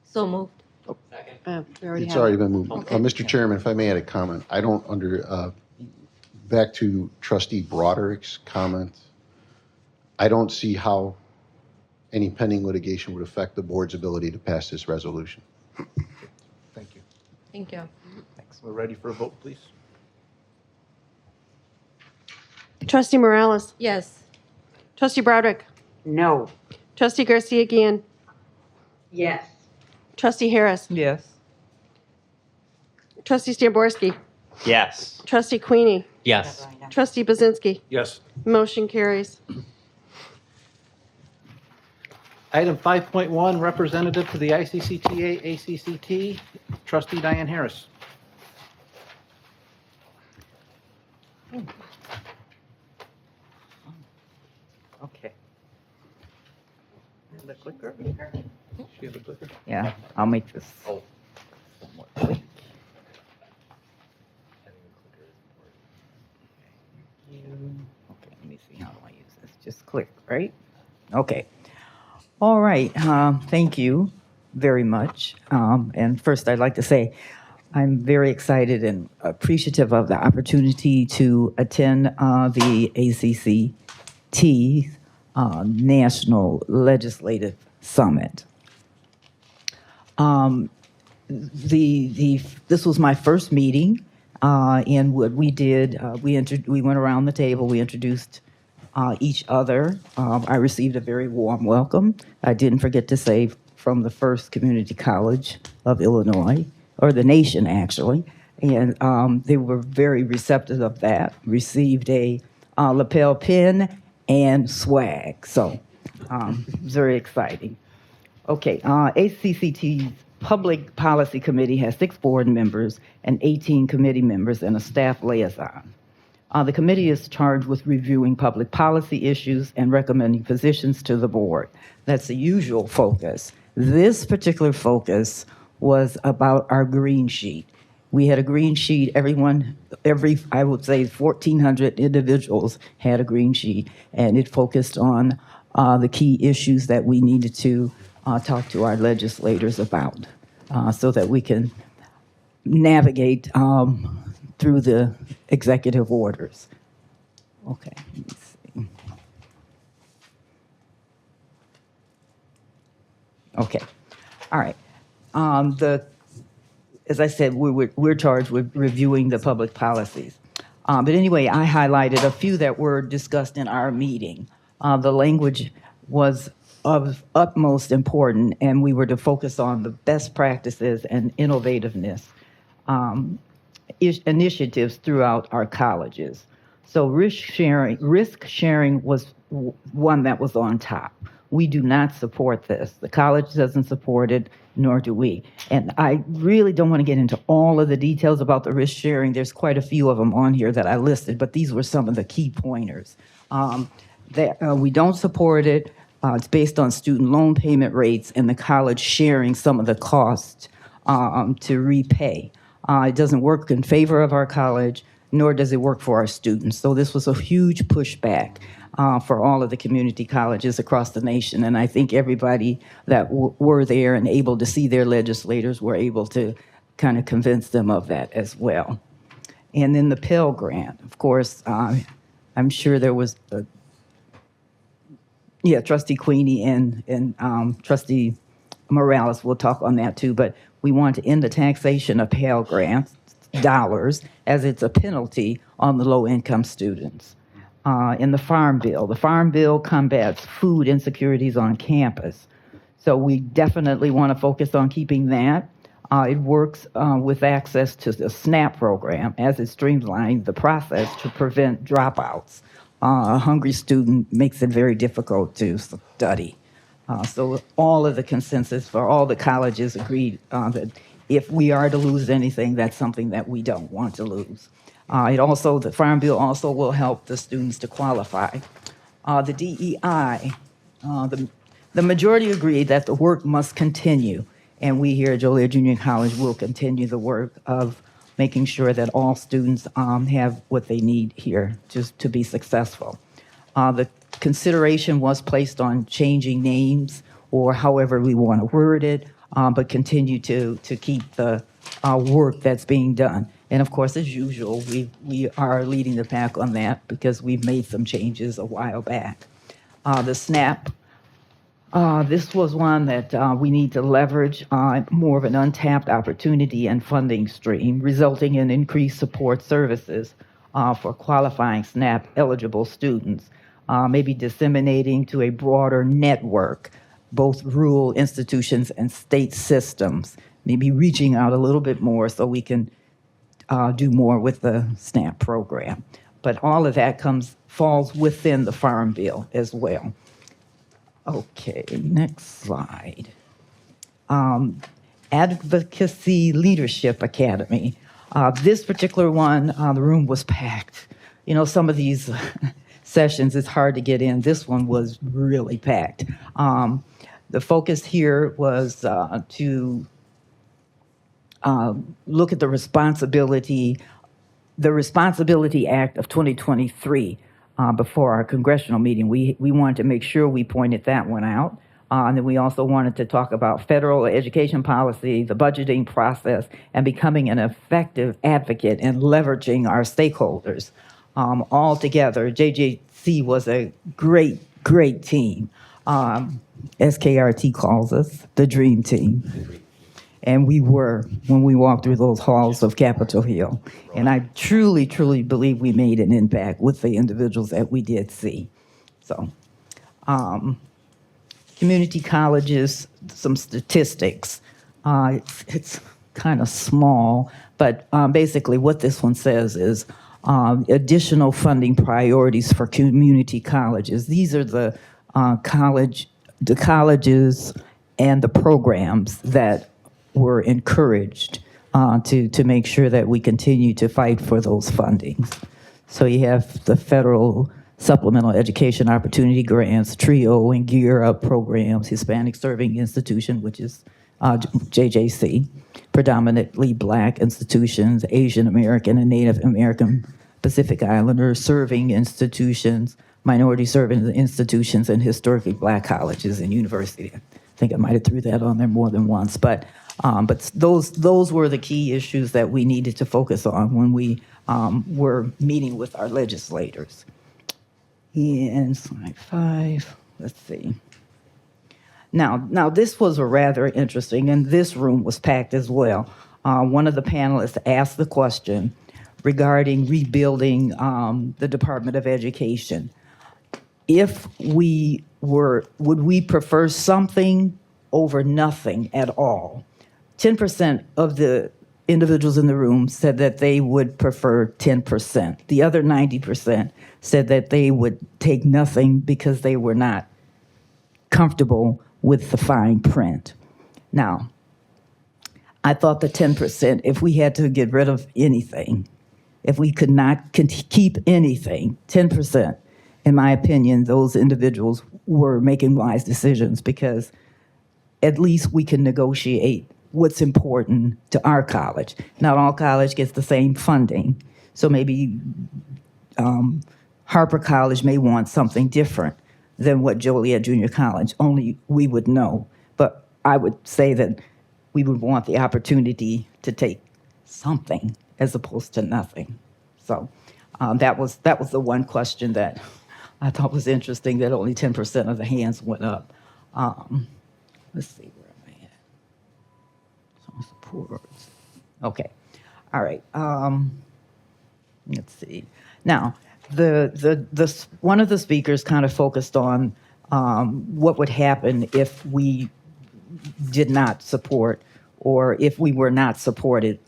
So moved. It's already been moved. Mr. Chairman, if I may add a comment, I don't back to Trustee Broderick's comment, I don't see how any pending litigation would affect the board's ability to pass this resolution. Thank you. Thank you. Thanks. We're ready for a vote, please. Trustee Morales. Yes. Trustee Broderick. No. Trustee Garcia Guillen. Yes. Trustee Harris. Yes. Trustee Stamborski. Yes. Trustee Queenie. Yes. Trustee Bazinski. Yes. Motion carries. Item 5.1, representative to the ICCTA ACCT, trustee Diane Harris. Okay. The clicker? She has a clicker? Yeah, I'll make this. somewhat quick. Okay, let me see, how do I use this? Just click, right? Okay. All right, thank you very much. And first, I'd like to say I'm very excited and appreciative of the opportunity to attend the ACCT National Legislative Summit. This was my first meeting, and what we did, we went around the table, we introduced each other. I received a very warm welcome. I didn't forget to say from the First Community College of Illinois, or the nation actually, and they were very receptive of that. Received a lapel pin and swag, so very exciting. Okay, ACCT's Public Policy Committee has 6 board members and 18 committee members and a staff liaison. The committee is charged with reviewing public policy issues and recommending positions to the board. That's the usual focus. This particular focus was about our green sheet. We had a green sheet. I would say 1,400 individuals had a green sheet, and it focused on the key issues that we needed to talk to our legislators about so that we can navigate through the executive orders. Okay, let me see. Okay, all right. As I said, we're charged with reviewing the public policies. But anyway, I highlighted a few that were discussed in our meeting. The language was of utmost importance, and we were to focus on the best practices and innovativeness initiatives throughout our colleges. So risk sharing was one that was on top. We do not support this. The college doesn't support it, nor do we. And I really don't want to get into all of the details about the risk sharing. There's quite a few of them on here that I listed, but these were some of the key pointers. We don't support it. It's based on student loan payment rates and the college sharing some of the costs to repay. It doesn't work in favor of our college, nor does it work for our students. So this was a huge pushback for all of the community colleges across the nation. And I think everybody that were there and able to see their legislators were able to kind of convince them of that as well. And then the Pell Grant, of course, I'm sure there was, Trustee Queenie and Trustee Morales will talk on that too, but we want to end the taxation of Pell Grants dollars as it's a penalty on the low-income students. In the Farm Bill combats food insecurities on campus. So we definitely want to focus on keeping that. It works with access to the SNAP program as it streamlines the process to prevent dropouts. A hungry student makes it very difficult to study. So all of the consensus for all the colleges agreed that if we are to lose anything, that's something that we don't want to lose. The Farm Bill also will help the students to qualify. The DEI, the majority agreed that the work must continue, and we here at Joliet Junior College will continue the work of making sure that all students have what they need here just to be successful. The consideration was placed on changing names or however we want to word it, but continue to keep the work that's being done. And of course, as usual, we are leading the pack on that because we've made some changes a while back. The SNAP, this was one that we need to leverage more of an untapped opportunity and funding stream, resulting in increased support services for qualifying SNAP eligible students, maybe disseminating to a broader network, both rural institutions and state systems, maybe reaching out a little bit more so we can do more with the SNAP program. But all of that falls within the Farm Bill as well. Okay, next slide. Advocacy Leadership Academy. This particular one, the room was packed. You know, some of these sessions, it's hard to get in. This one was really packed. The focus here was to look at the Responsibility Act of 2023 before our congressional meeting. We wanted to make sure we pointed that one out. And then we also wanted to talk about federal education policy, the budgeting process, and becoming an effective advocate and leveraging our stakeholders. All together, JJC was a great, great team. SKRT calls us the dream team. And we were when we walked through those halls of Capitol Hill. And I truly, truly believe we made an impact with the individuals that we did see. So, community colleges, some statistics. It's kind of small, but basically what this one says is additional funding priorities for community colleges. These are the colleges and the programs that were encouraged to make sure that we continue to fight for those fundings. So you have the federal supplemental education opportunity grants, TRIO and Gear Up programs, Hispanic Serving Institution, which is JJC, predominantly Black institutions, Asian American and Native American Pacific Islanders serving institutions, minority serving institutions, and historically Black colleges and universities. I think I might have threw that on there more than once, but those were the key issues that we needed to focus on when we were meeting with our legislators. And slide 5, let's see. Now this was a rather interesting, and this room was packed as well. One of the panelists asked the question regarding rebuilding the Department of Education. If would we prefer something over nothing at all? 10% of the individuals in the room said that they would prefer 10%. The other 90% said that they would take nothing because they were not comfortable with the fine print. Now, I thought the 10%, if we had to get rid of anything, if we could not keep anything, 10%, in my opinion, those individuals were making wise decisions because at least we can negotiate what's important to our college. Not all college gets the same funding, so maybe Harper College may want something different than what Joliet Junior College, only we would know. But I would say that we would want the opportunity to take something as opposed to nothing. So that was the one question that I thought was interesting, that only 10% of the hands went up. Let's see, where am I at? Some supports. Okay, all right. Let's see. Now, the one of the speakers kind of focused on what would happen if we did not support or if we were not supported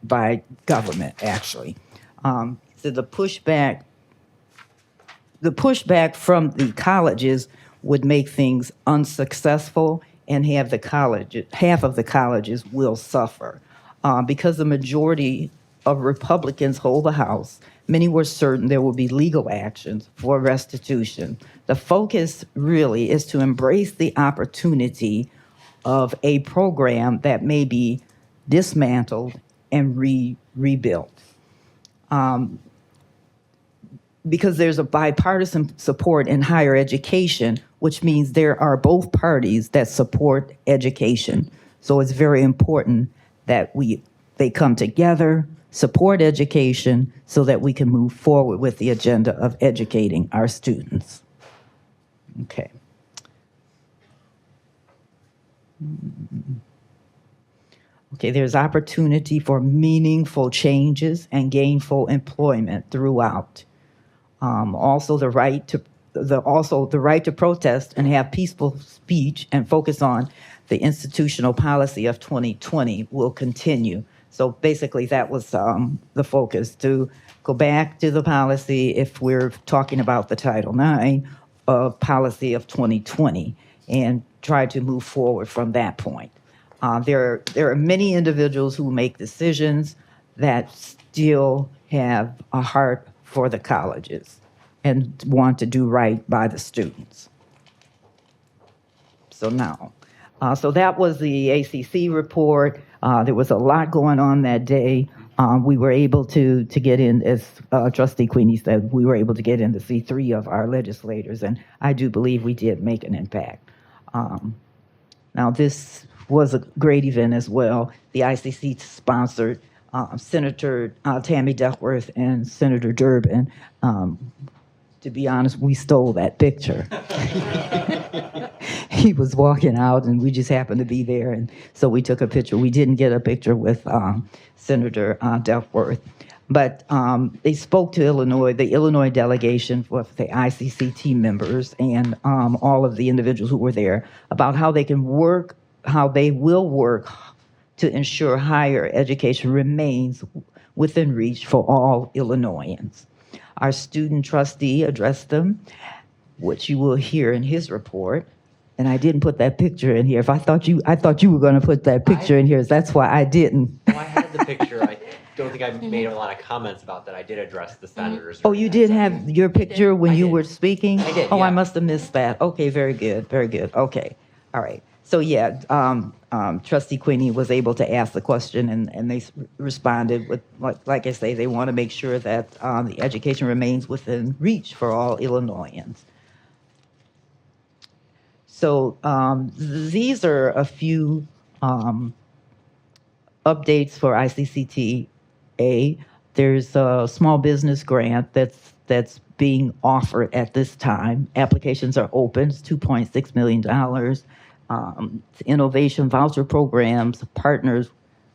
by government, actually. So the pushback from the colleges would make things unsuccessful, and half of the colleges will suffer. Because the majority of Republicans hold the House, many were certain there would be legal actions for restitution. The focus really is to embrace the opportunity of a program that may be dismantled and rebuilt. Because there's a bipartisan support in higher education, which means there are both parties that support education. So it's very important that they come together, support education, so that we can move forward with the agenda of educating our students. Okay. Okay, there's opportunity for meaningful changes and gainful employment throughout. Also the right to protest and have peaceful speech and focus on the institutional policy of 2020 will continue. So basically that was the focus, to go back to the policy if we're talking about the Title IX of policy of 2020 and try to move forward from that point. There are many individuals who make decisions that still have a heart for the colleges and want to do right by the students. So that was the ACC report. There was a lot going on that day. We were able to get in, as Trustee Queenie said, we were able to get in to see 3 of our legislators, and I do believe we did make an impact. Now, this was a great event as well. The ICC sponsored Senator Tammy Duckworth and Senator Durbin. To be honest, we stole that picture. He was walking out, and we just happened to be there, and so we took a picture. We didn't get a picture with Senator Duckworth, but they spoke to the Illinois delegation with the ICC team members and all of the individuals who were there about how they will work to ensure higher education remains within reach for all Illinoisans. Our student trustee addressed them, which you will hear in his report. And I didn't put that picture in here. I thought you were going to put that picture in here. That's why I didn't. Well, I had the picture. I don't think I made a lot of comments about that. I did address the senators. Oh, you did have your picture when you were speaking? I did, Oh, yeah. I must have missed that. Okay, very good, very good. Okay, all right. So yeah, Trustee Queenie was able to ask the question, and they responded with, like I say, they want to make sure that the education remains within reach for all Illinoisans. So these are a few updates for ICCTA. There's a small business grant that's being offered at this time. Applications are open. It's $2.6 million. Innovation voucher programs partners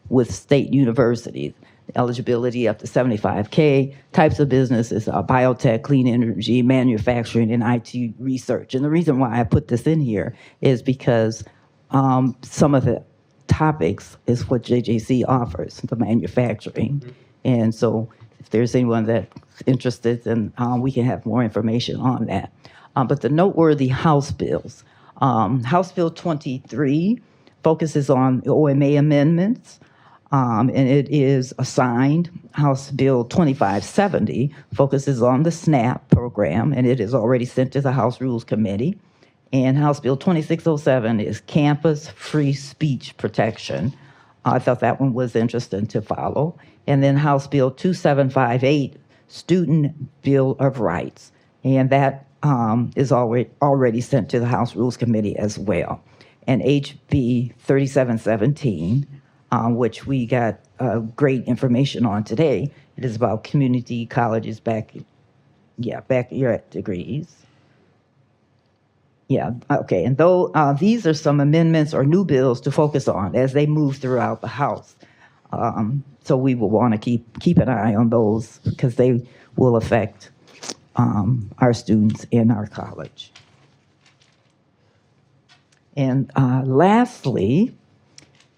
with state universities. Eligibility up to $75K. Types of businesses are biotech, clean energy, manufacturing, and IT research. And the reason why I put this in here is because some of the topics is what JJC offers, the manufacturing. And so if there's anyone that's interested, then we can have more information on that. But the noteworthy House bills. House Bill 23 focuses on OMA amendments, and it is assigned. House Bill 2570 focuses on the SNAP program, and it is already sent to the House Rules Committee. And House Bill 2607 is campus free speech protection. I thought that one was interesting to follow. And then House Bill 2758, Student Bill of Rights. And that is already sent to the House Rules Committee as well. And HB 3717, which we got great information on today. It is about community colleges bachelorette degrees. Yeah, okay, and though these are some amendments or new bills to focus on as they move throughout the House. So we will want to keep an eye on those because they will affect our students in our college. And lastly,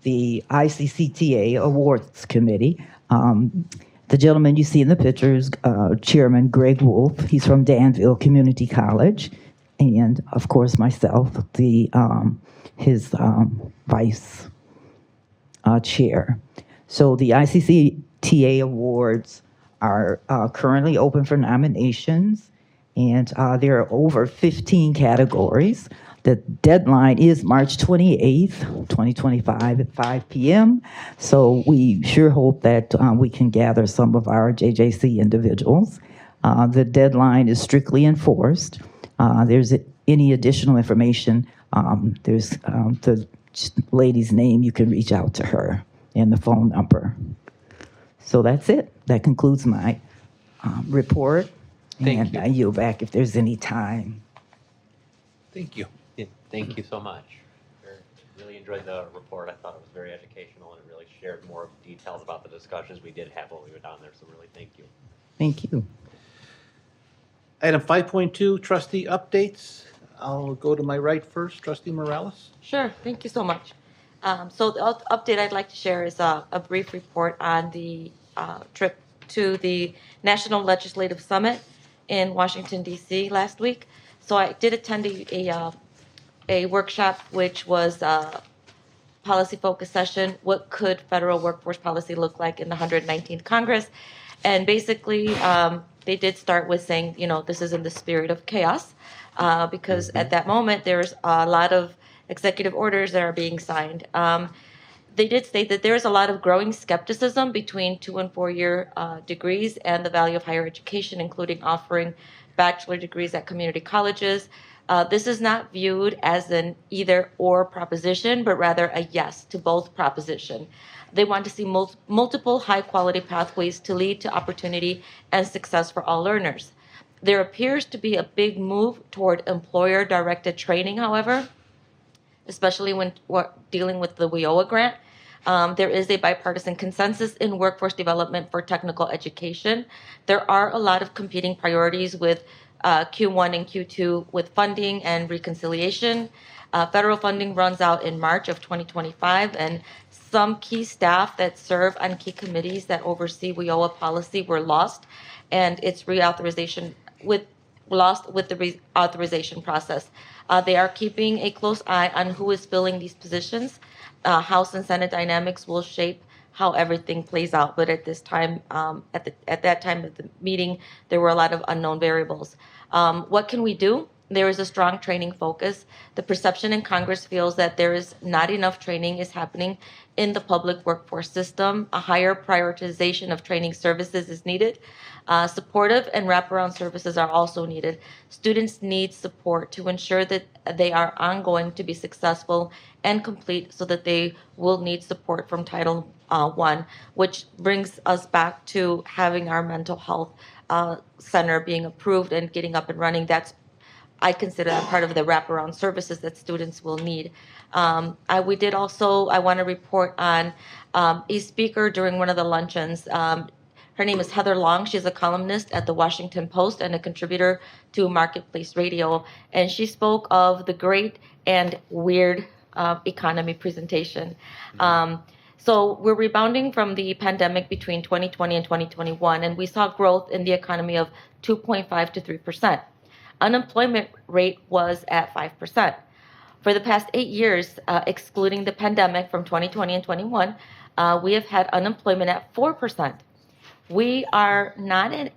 the ICCTA Awards Committee. The gentleman you see in the picture is Chairman Greg Wolf. He's from Danville Community College. And of course, myself, his vice chair. So the ICCTA Awards are currently open for nominations, and there are over 15 categories. The deadline is March 28th, 2025 at 5 p.m. So we sure hope that we can gather some of our JJC individuals. The deadline is strictly enforced. There's any additional information. There's the lady's name. You can reach out to her and the phone number. So that's it. That concludes my report. Thank you. I yield back if there's any time. Thank you. Yeah, thank you so much. Really enjoyed the report. I thought it was very educational, and it really shared more details about the discussions we did have while we were down there, so really thank you. Thank you. Item 5.2, trustee updates. I'll go to my right first, trustee Morales. Sure, thank you so much. So the update I'd like to share is a brief report on the trip to the National Legislative Summit in Washington, D.C. last week. So I did attend a workshop, which was a policy-focused session, what could federal workforce policy look like in the 119th Congress? And basically, they did start with saying, this is in the spirit of chaos, because at that moment, there's a lot of executive orders that are being signed. They did state that there is a lot of growing skepticism between 2- and 4-year degrees and the value of higher education, including offering bachelor degrees at community colleges. This is not viewed as an either-or proposition, but rather a yes to both proposition. They want to see multiple high-quality pathways to lead to opportunity and success for all learners. There appears to be a big move toward employer-directed training, however, especially when we're dealing with the WIOA grant. There is a bipartisan consensus in workforce development for technical education. There are a lot of competing priorities with Q1 and Q2 with funding and reconciliation. Federal funding runs out in March of 2025, and some key staff that serve on key committees that oversee WIOA policy were lost, and its reauthorization lost with the reauthorization process. They are keeping a close eye on who is filling these positions. House and Senate dynamics will shape how everything plays out. But at this time, at that time of the meeting, there were a lot of unknown variables. What can we do? There is a strong training focus. The perception in Congress feels that there is not enough training is happening in the public workforce system. A higher prioritization of training services is needed. Supportive and wraparound services are also needed. Students need support to ensure that they are ongoing to be successful and complete, so that they will need support from Title I, which brings us back to having our mental health center being approved and getting up and running. I consider that part of the wraparound services that students will need. I want to report on a speaker during one of the luncheons. Her name is Heather Long. She's a columnist at the Washington Post and a contributor to Marketplace Radio. And she spoke of the great and weird economy presentation. So we're rebounding from the pandemic between 2020 and 2021, and we saw growth in the economy of 2.5 to 3%. Unemployment rate was at 5%. For the past 8 years, excluding the pandemic from 2020 and 21, we have had unemployment at 4%. We are not an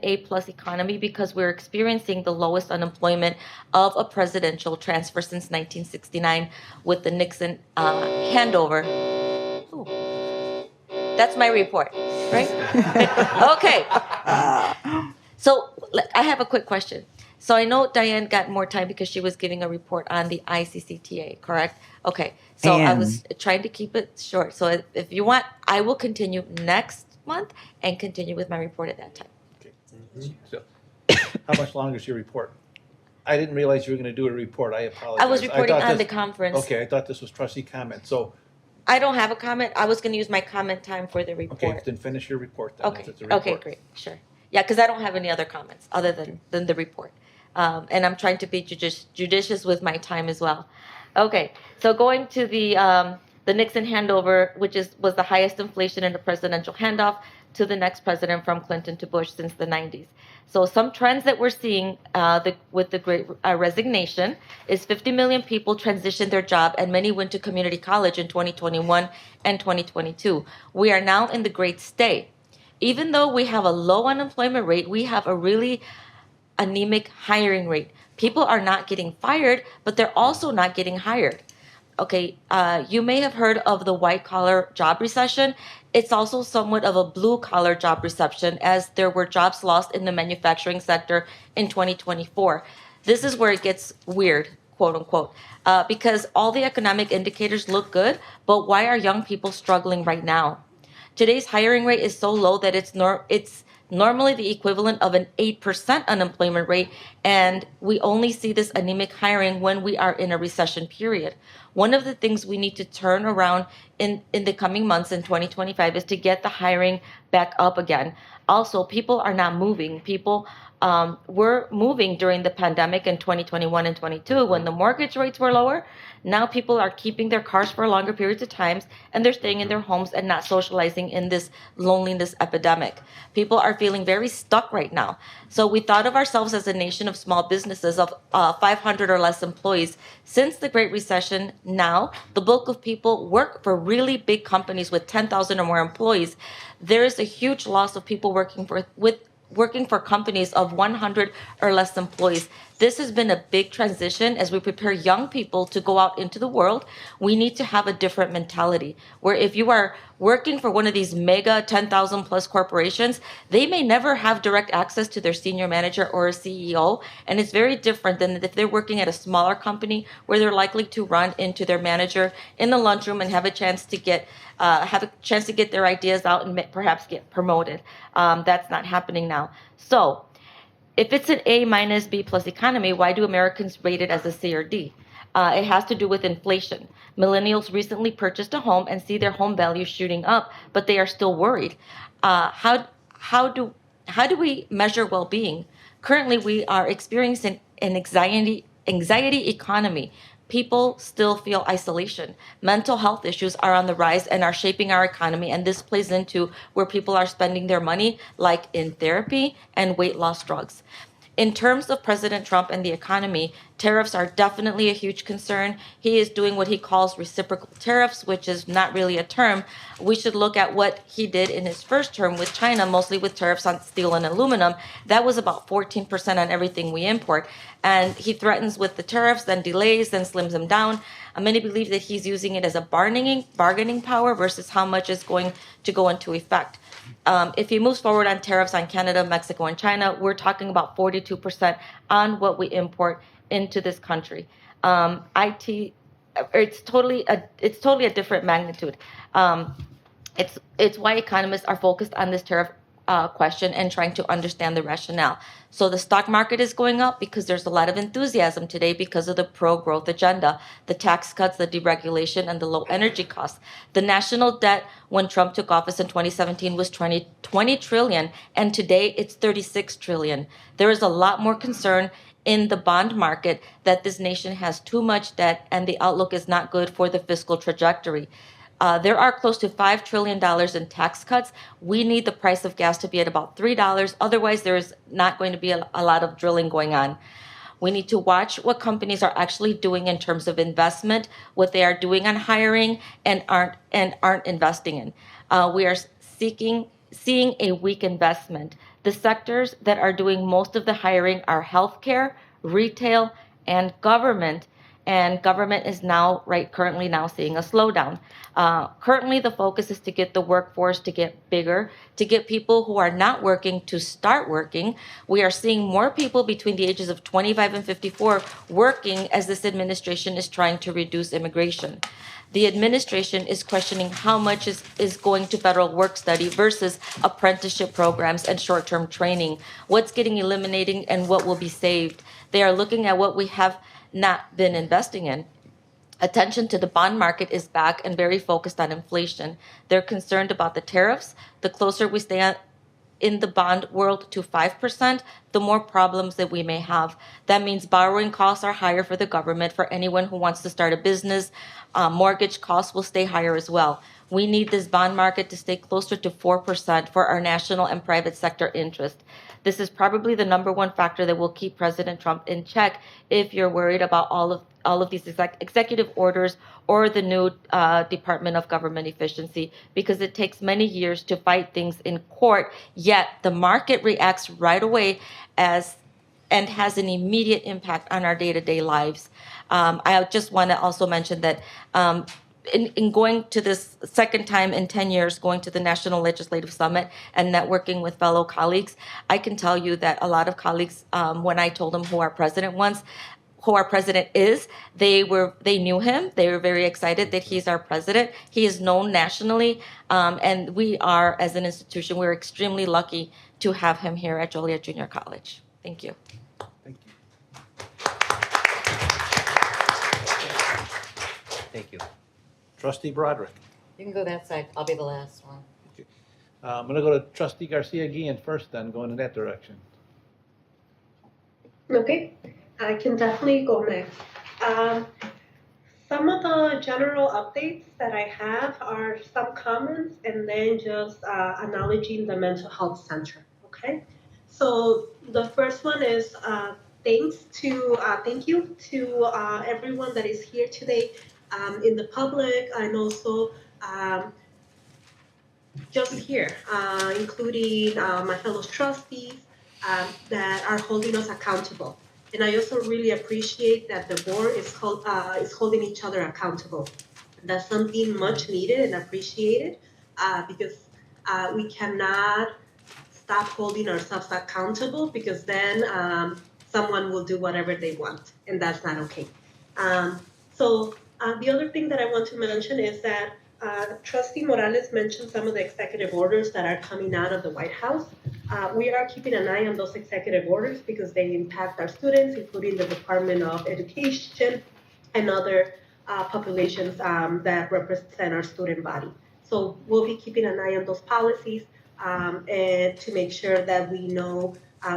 A+ economy because we're experiencing the lowest unemployment of a presidential transfer since 1969 with the Nixon handover. Ooh. That's my report, right? Okay. So I have a quick question. So I know Diane got more time because she was giving a report on the ICCTA, correct? Okay. So I was trying to keep it short. So if you want, I will continue next month and continue with my report at that time. So, how much longer is your report? I didn't realize you were going to do a report. I apologize. I was reporting thought on the conference. Okay, I thought this was trustee comment. So, I don't have a comment. I was going to use my comment time for the report. okay, then finish your report then. Okay. If it's a report. Okay, great. Sure. Yeah, because I don't have any other comments other than the report. And I'm trying to be judicious with my time as well. Okay, so going to the Nixon handover, which was the highest inflation in a presidential handoff to the next president from Clinton to Bush since the 90s. So some trends that we're seeing with the Great Resignation is 50 million people transitioned their job, and many went to community college in 2021 and 2022. We are now in the Great Stay. Even though we have a low unemployment rate, we have a really anemic hiring rate. People are not getting fired, but they're also not getting hired. Okay, you may have heard of the white collar job recession. It's also somewhat of a blue collar job recession, as there were jobs lost in the manufacturing sector in 2024. This is where it gets weird, quote unquote, because all the economic indicators look good, but why are young people struggling right now? Today's hiring rate is so low that it's normally the equivalent of an 8% unemployment rate, and we only see this anemic hiring when we are in a recession period. One of the things we need to turn around in the coming months in 2025 is to get the hiring back up again. Also, people are not moving. People were moving during the pandemic in 2021 and 22 when the mortgage rates were lower. Now people are keeping their cars for longer periods of times, and they're staying in their homes and not socializing in this loneliness epidemic. People are feeling very stuck right now. So we thought of ourselves as a nation of small businesses of 500 or less employees. Since the Great Recession, now the bulk of people work for really big companies with 10,000 or more employees. There is a huge loss of people working for companies of 100 or less employees. This has been a big transition as we prepare young people to go out into the world. We need to have a different mentality where if you are working for one of these mega 10,000 plus corporations, they may never have direct access to their senior manager or a CEO. And it's very different than if they're working at a smaller company where they're likely to run into their manager in the lunchroom and have a chance to get their ideas out and perhaps get promoted. That's not happening now. So if it's an A minus B plus economy, why do Americans rate it as a C or D? It has to do with inflation. Millennials recently purchased a home and see their home value shooting up, but they are still worried. How do we measure well-being? Currently, we are experiencing an anxiety economy. People still feel isolation. Mental health issues are on the rise and are shaping our economy, and this plays into where people are spending their money, like in therapy and weight loss drugs. In terms of President Trump and the economy, tariffs are definitely a huge concern. He is doing what he calls reciprocal tariffs, which is not really a term. We should look at what he did in his first term with China, mostly with tariffs on steel and aluminum. That was about 14% on everything we import. And he threatens with the tariffs, then delays, then slims them down. Many believe that he's using it as a bargaining power versus how much is going to go into effect. If he moves forward on tariffs on Canada, Mexico, and China, we're talking about 42% on what we import into this country. It's totally a different magnitude. It's why economists are focused on this tariff question and trying to understand the rationale. So the stock market is going up because there's a lot of enthusiasm today because of the pro-growth agenda, the tax cuts, the deregulation, and the low energy costs. The national debt when Trump took office in 2017 was 20 trillion, and today it's 36 trillion. There is a lot more concern in the bond market that this nation has too much debt and the outlook is not good for the fiscal trajectory. There are close to $5 trillion in tax cuts. We need the price of gas to be at about $3. Otherwise, there is not going to be a lot of drilling going on. We need to watch what companies are actually doing in terms of investment, what they are doing on hiring and aren't investing in. We are seeing a weak investment. The sectors that are doing most of the hiring are healthcare, retail, and government. And government is currently seeing a slowdown. Currently, the focus is to get the workforce to get bigger, to get people who are not working to start working. We are seeing more people between the ages of 25 and 54 working as this administration is trying to reduce immigration. The administration is questioning how much is going to federal work study versus apprenticeship programs and short-term training. What's getting eliminated and what will be saved? They are looking at what we have not been investing in. Attention to the bond market is back and very focused on inflation. They're concerned about the tariffs. The closer we stay in the bond world to 5%, the more problems that we may have. That means borrowing costs are higher for the government, for anyone who wants to start a business. Mortgage costs will stay higher as well. We need this bond market to stay closer to 4% for our national and private sector interest. This is probably the number one factor that will keep President Trump in check if you're worried about all of these executive orders or the new Department of Government Efficiency, because it takes many years to fight things in court, yet the market reacts right away and has an immediate impact on our day-to-day lives. I just want to also mention that in going to this second time in 10 years, going to the National Legislative Summit and networking with fellow colleagues, I can tell you that a lot of colleagues, when I told them who our president is, they knew him. They were very excited that he's our president. He is known nationally, and we are, as an institution, we're extremely lucky to have him here at Joliet Junior College. Thank you. Thank you. Trustee Broderick. You can go that side. I'll be the last one. I'm going to go to Trustee Garcia Guillen first, then going in that direction. Okay, I can definitely go next. Some of the general updates that I have are some comments and then just acknowledging the mental health center. Okay, so the first one is thank you to everyone that is here today in the public and also just here, including my fellow trustees that are holding us accountable. And I also really appreciate that the board is holding each other accountable. That's something much needed and appreciated because we cannot stop holding ourselves accountable, because then someone will do whatever they want, and that's not okay. So the other thing that I want to mention is that Trustee Morales mentioned some of the executive orders that are coming out of the White House. We are keeping an eye on those executive orders because they impact our students, including the Department of Education and other populations that represent our student body. So we'll be keeping an eye on those policies and to make sure that we know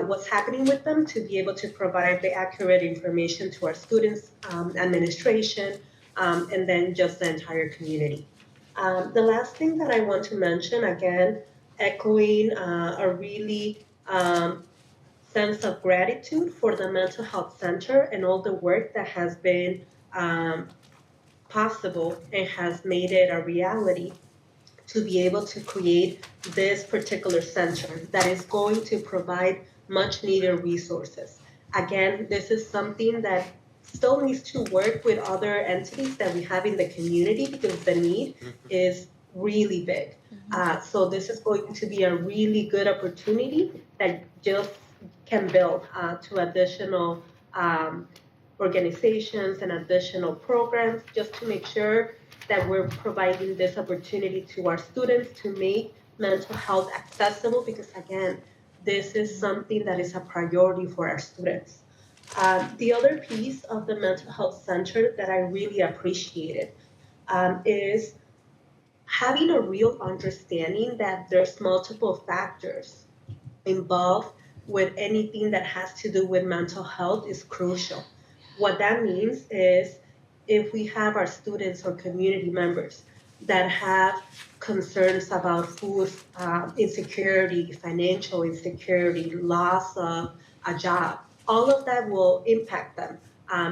what's happening with them, to be able to provide the accurate information to our students, administration, and then just the entire community. The last thing that I want to mention, again, echoing a really sense of gratitude for the Mental Health Center and all the work that has been possible and has made it a reality to be able to create this particular center that is going to provide much needed resources. Again, this is something that still needs to work with other entities that we have in the community because the need is really big. So this is going to be a really good opportunity that just can build to additional organizations and additional programs, just to make sure that we're providing this opportunity to our students to make mental health accessible, because again, this is something that is a priority for our students. The other piece of the Mental Health Center that I really appreciated is having a real understanding that there's multiple factors involved with anything that has to do with mental health is crucial. What that means is if we have our students or community members that have concerns about food insecurity, financial insecurity, loss of a job, all of that will impact them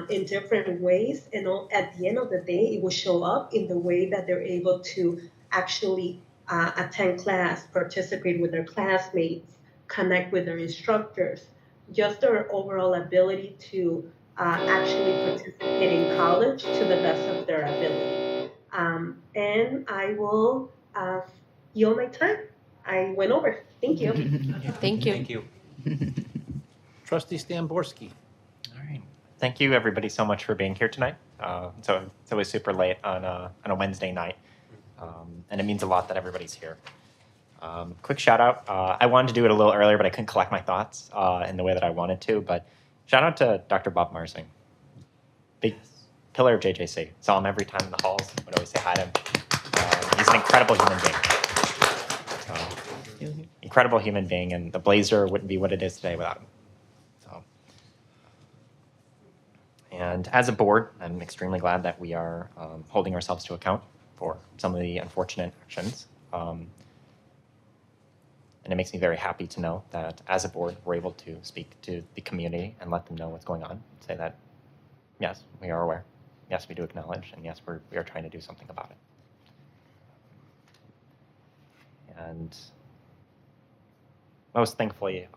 in different ways. And at the end of the day, it will show up in the way that they're able to actually attend class, participate with their classmates, connect with their instructors, just their overall ability to actually participate in college to the best of their ability. And I will yield my time. I went over. Thank you. Thank you. Thank you. Trustee Stamborski. All right. Thank you, everybody, so much for being here tonight. So it's always super late on a Wednesday night, and it means a lot that everybody's here. Quick shout out. I wanted to do it a little earlier, but I couldn't collect my thoughts in the way that I wanted to. But shout out to Dr. Bob Marsing, big pillar of JJC. Saw him every time in the halls. Would always say hi to him. He's an incredible human being. incredible human being, and the Blazer wouldn't be what it is today without him. So, and as a board, I'm extremely glad that we are holding ourselves to account for some of the unfortunate actions. And it makes me very happy to know that as a board, we're able to speak to the community and let them know what's going on. Say that, yes, we are aware. Yes, we do acknowledge. And yes, we are trying to do something about it. And most thankfully,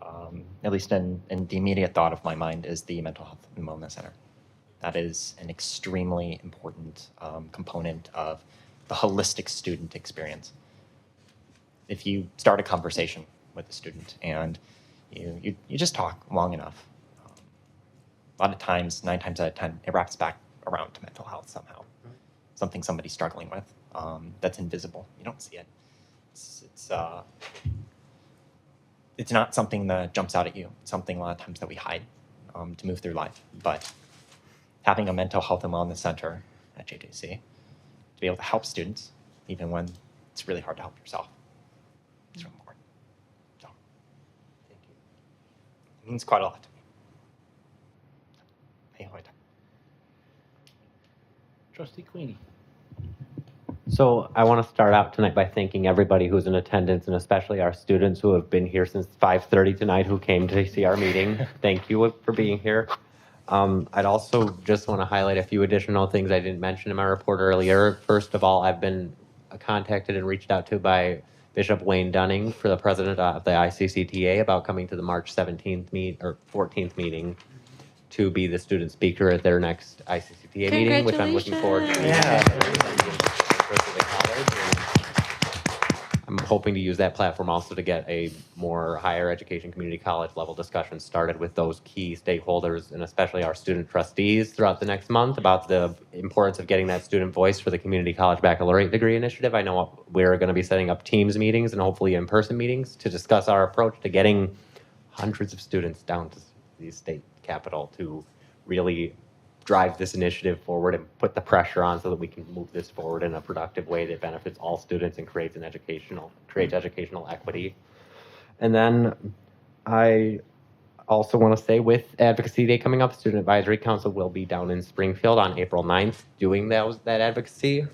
at least in the immediate thought of my mind, is the Mental Health and Wellness Center. That is an extremely important component of the holistic student experience. If you start a conversation with a student and you just talk long enough, a lot of times, 9 times out of 10, it wraps back around to mental health somehow. Something somebody's struggling with that's invisible. You don't see it. It's not something that jumps out at you. It's something a lot of times that we hide to move through life. But having a mental health and wellness center at JJC to be able to help students, even when it's really hard to help yourself, it's really important. So, thank you. It means quite a lot to me. Trustee Queenie. So I want to start out tonight by thanking everybody who's in attendance, and especially our students who have been here since 5:30 tonight who came to see our meeting. Thank you for being here. I'd also just want to highlight a few additional things I didn't mention in my report earlier. First of all, I've been contacted and reached out to by Bishop Wayne Dunning, for the president of the ICCTA, about coming to the March 17th or 14th meeting to be the student speaker at their next ICCTA meeting, which I'm looking forward to. Yeah. I'm hoping to use that platform also to get a more higher education community college level discussion started with those key stakeholders, and especially our student trustees throughout the next month, about the importance of getting that student voice for the community college baccalaureate degree initiative. I know we're going to be setting up Teams meetings and hopefully in-person meetings to discuss our approach to getting hundreds of students down to the state capitol to really drive this initiative forward and put the pressure on so that we can move this forward in a productive way that benefits all students and creates educational equity. And then I also want to say, with Advocacy Day coming up, Student Advisory Council will be down in Springfield on April 9th doing that advocacy.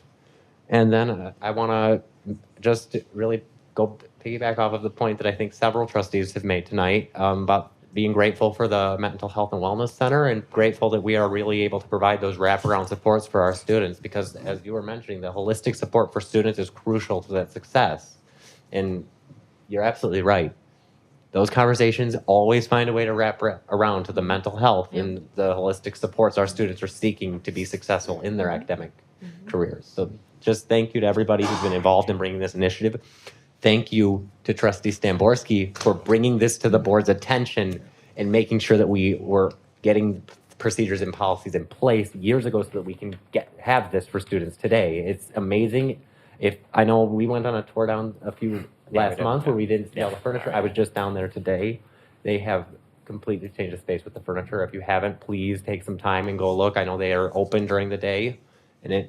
And then I want to just really go piggyback off of the point that I think several trustees have made tonight about being grateful for the Mental Health and Wellness Center, and grateful that we are really able to provide those wraparound supports for our students, because as you were mentioning, the holistic support for students is crucial to that success. And you're absolutely right. Those conversations always find a way to wrap around to the mental health and the holistic supports our students are seeking to be successful in their academic careers. So just thank you to everybody who's been involved in bringing this initiative. Thank you to Trustee Stamborski for bringing this to the board's attention and making sure that we were getting procedures and policies in place years ago so that we can have this for students today. It's amazing. If I know we went on a tour down last month where we didn't see all the furniture. I was just down there today. They have completely changed the space with the furniture. If you haven't, please take some time and go look. I know they are open during the day, and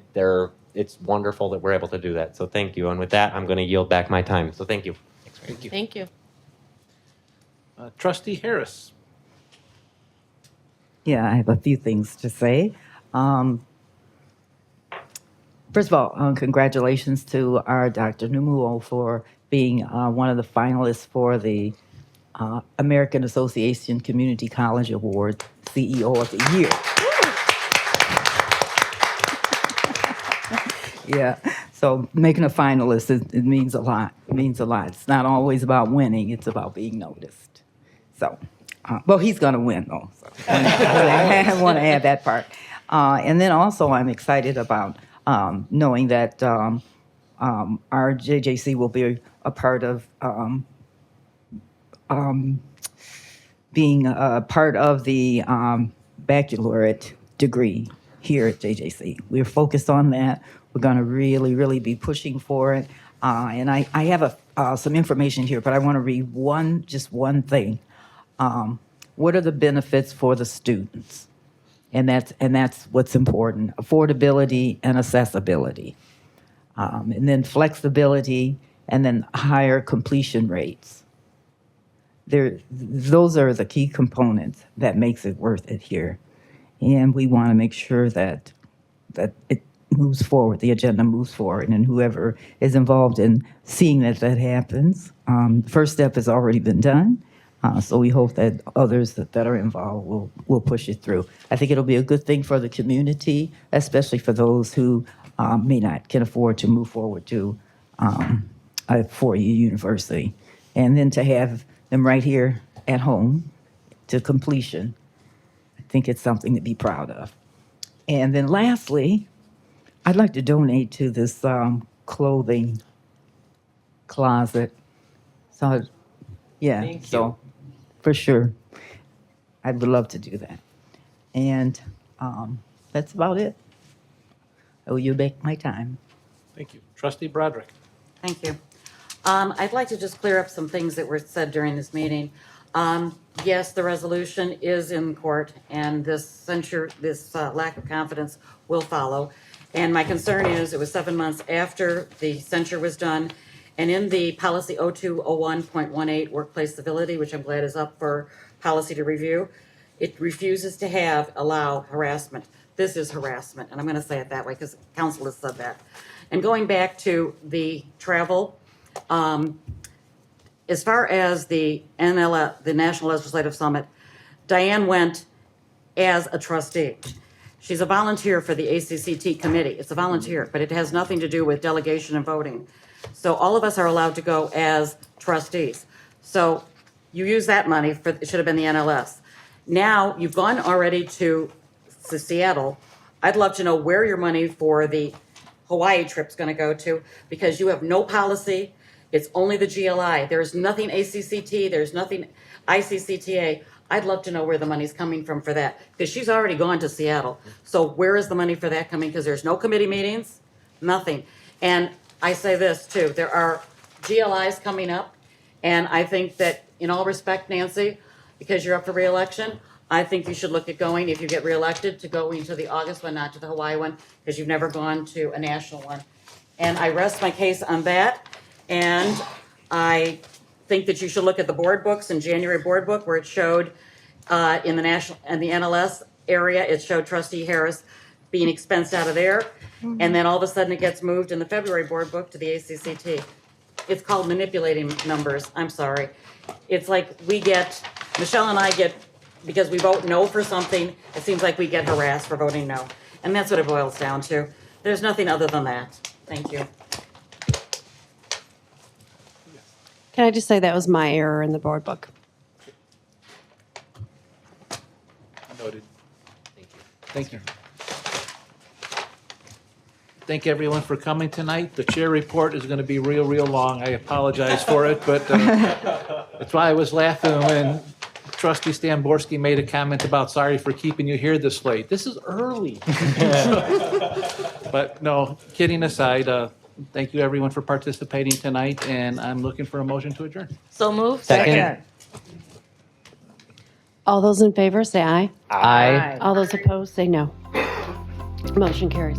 it's wonderful that we're able to do that. So thank you. And with that, I'm going to yield back my time. So thank you. Thank you. Thank you. Trustee Harris. Yeah, I have a few things to say. First of all, congratulations to our Dr. Numuo for being one of the finalists for the American Association Community College Award, CEO of the Year. Yeah, so making a finalist, it means a lot. It means a lot. It's not always about winning, it's about being noticed. So, well, he's going to win, though. So I want to add that part. And then also, I'm excited about knowing that our JJC will be a part of being a part of the baccalaureate degree here at JJC. We're focused on that. We're going to really, really be pushing for it. And I have some information here, but I want to read just one thing. What are the benefits for the students? And that's what's important: affordability and accessibility, and then flexibility and then higher completion rates. Those are the key components that makes it worth it here. And we want to make sure that it moves forward, the agenda moves forward, and whoever is involved in seeing that happens. First step has already been done, so we hope that others that are involved will push it through. I think it'll be a good thing for the community, especially for those who can afford to move forward to a four-year university. And then to have them right here at home to completion, I think it's something to be proud of. And then lastly, I'd like to donate to this clothing closet. So, yeah, Thank you. so for sure, I would love to do that. And that's about it. I owe you back my time. Thank you. Trustee Broderick. Thank you. I'd like to just clear up some things that were said during this meeting. Yes, the resolution is in court, and this censure, this lack of confidence will follow. And my concern is it was 7 months after the censure was done, and in the policy 0201.18 workplace civility, which I'm glad is up for policy to review, it refuses to allow harassment. This is harassment, and I'm going to say it that way because council has said that. And going back to the travel, as far as the the National Legislative Summit, Diane went as a trustee. She's a volunteer for the ACCT committee. It's a volunteer, but it has nothing to do with delegation and voting. So all of us are allowed to go as trustees. So you use that money for, it should have been the NLS. Now you've gone already to Seattle. I'd love to know where your money for the Hawaii trip's gonna go to, because you have no policy. It's only the GLI. There's nothing ACCT, there's nothing ICCTA. I'd love to know where the money's coming from for that, because she's already gone to Seattle. So where is the money for that coming? Because there's no committee meetings, nothing. And I say this too, there are GLIs coming up, and I think that in all respect, Nancy, because you're up for reelection, I think you should look at going, if you get reelected, to going to the August one, not to the Hawaii one, because you've never gone to a national one. And I rest my case on that, and I think that you should look at the board books in January board book where it showed in the national and the NLS area, it showed Trustee Harris being expensed out of there. And then all of a sudden it gets moved in the February board book to the ACCT. It's called manipulating numbers. I'm sorry. It's like Michelle and I get, because we vote no for something, it seems like we get harassed for voting no. And that's what it boils down to. There's nothing other than that. Thank you. Can I just say that was my error in the board book? Noted. Thank you. Thank everyone for coming tonight. The chair report is going to be real long. I apologize for it, but that's why I was laughing when Trustee Stamborski made a comment about sorry for keeping you here this late. This is early. But no, kidding aside, thank you everyone for participating tonight, and I'm looking for a motion to adjourn. So moved. Second. All those in favor say aye. Aye. All those opposed say no. Motion carries.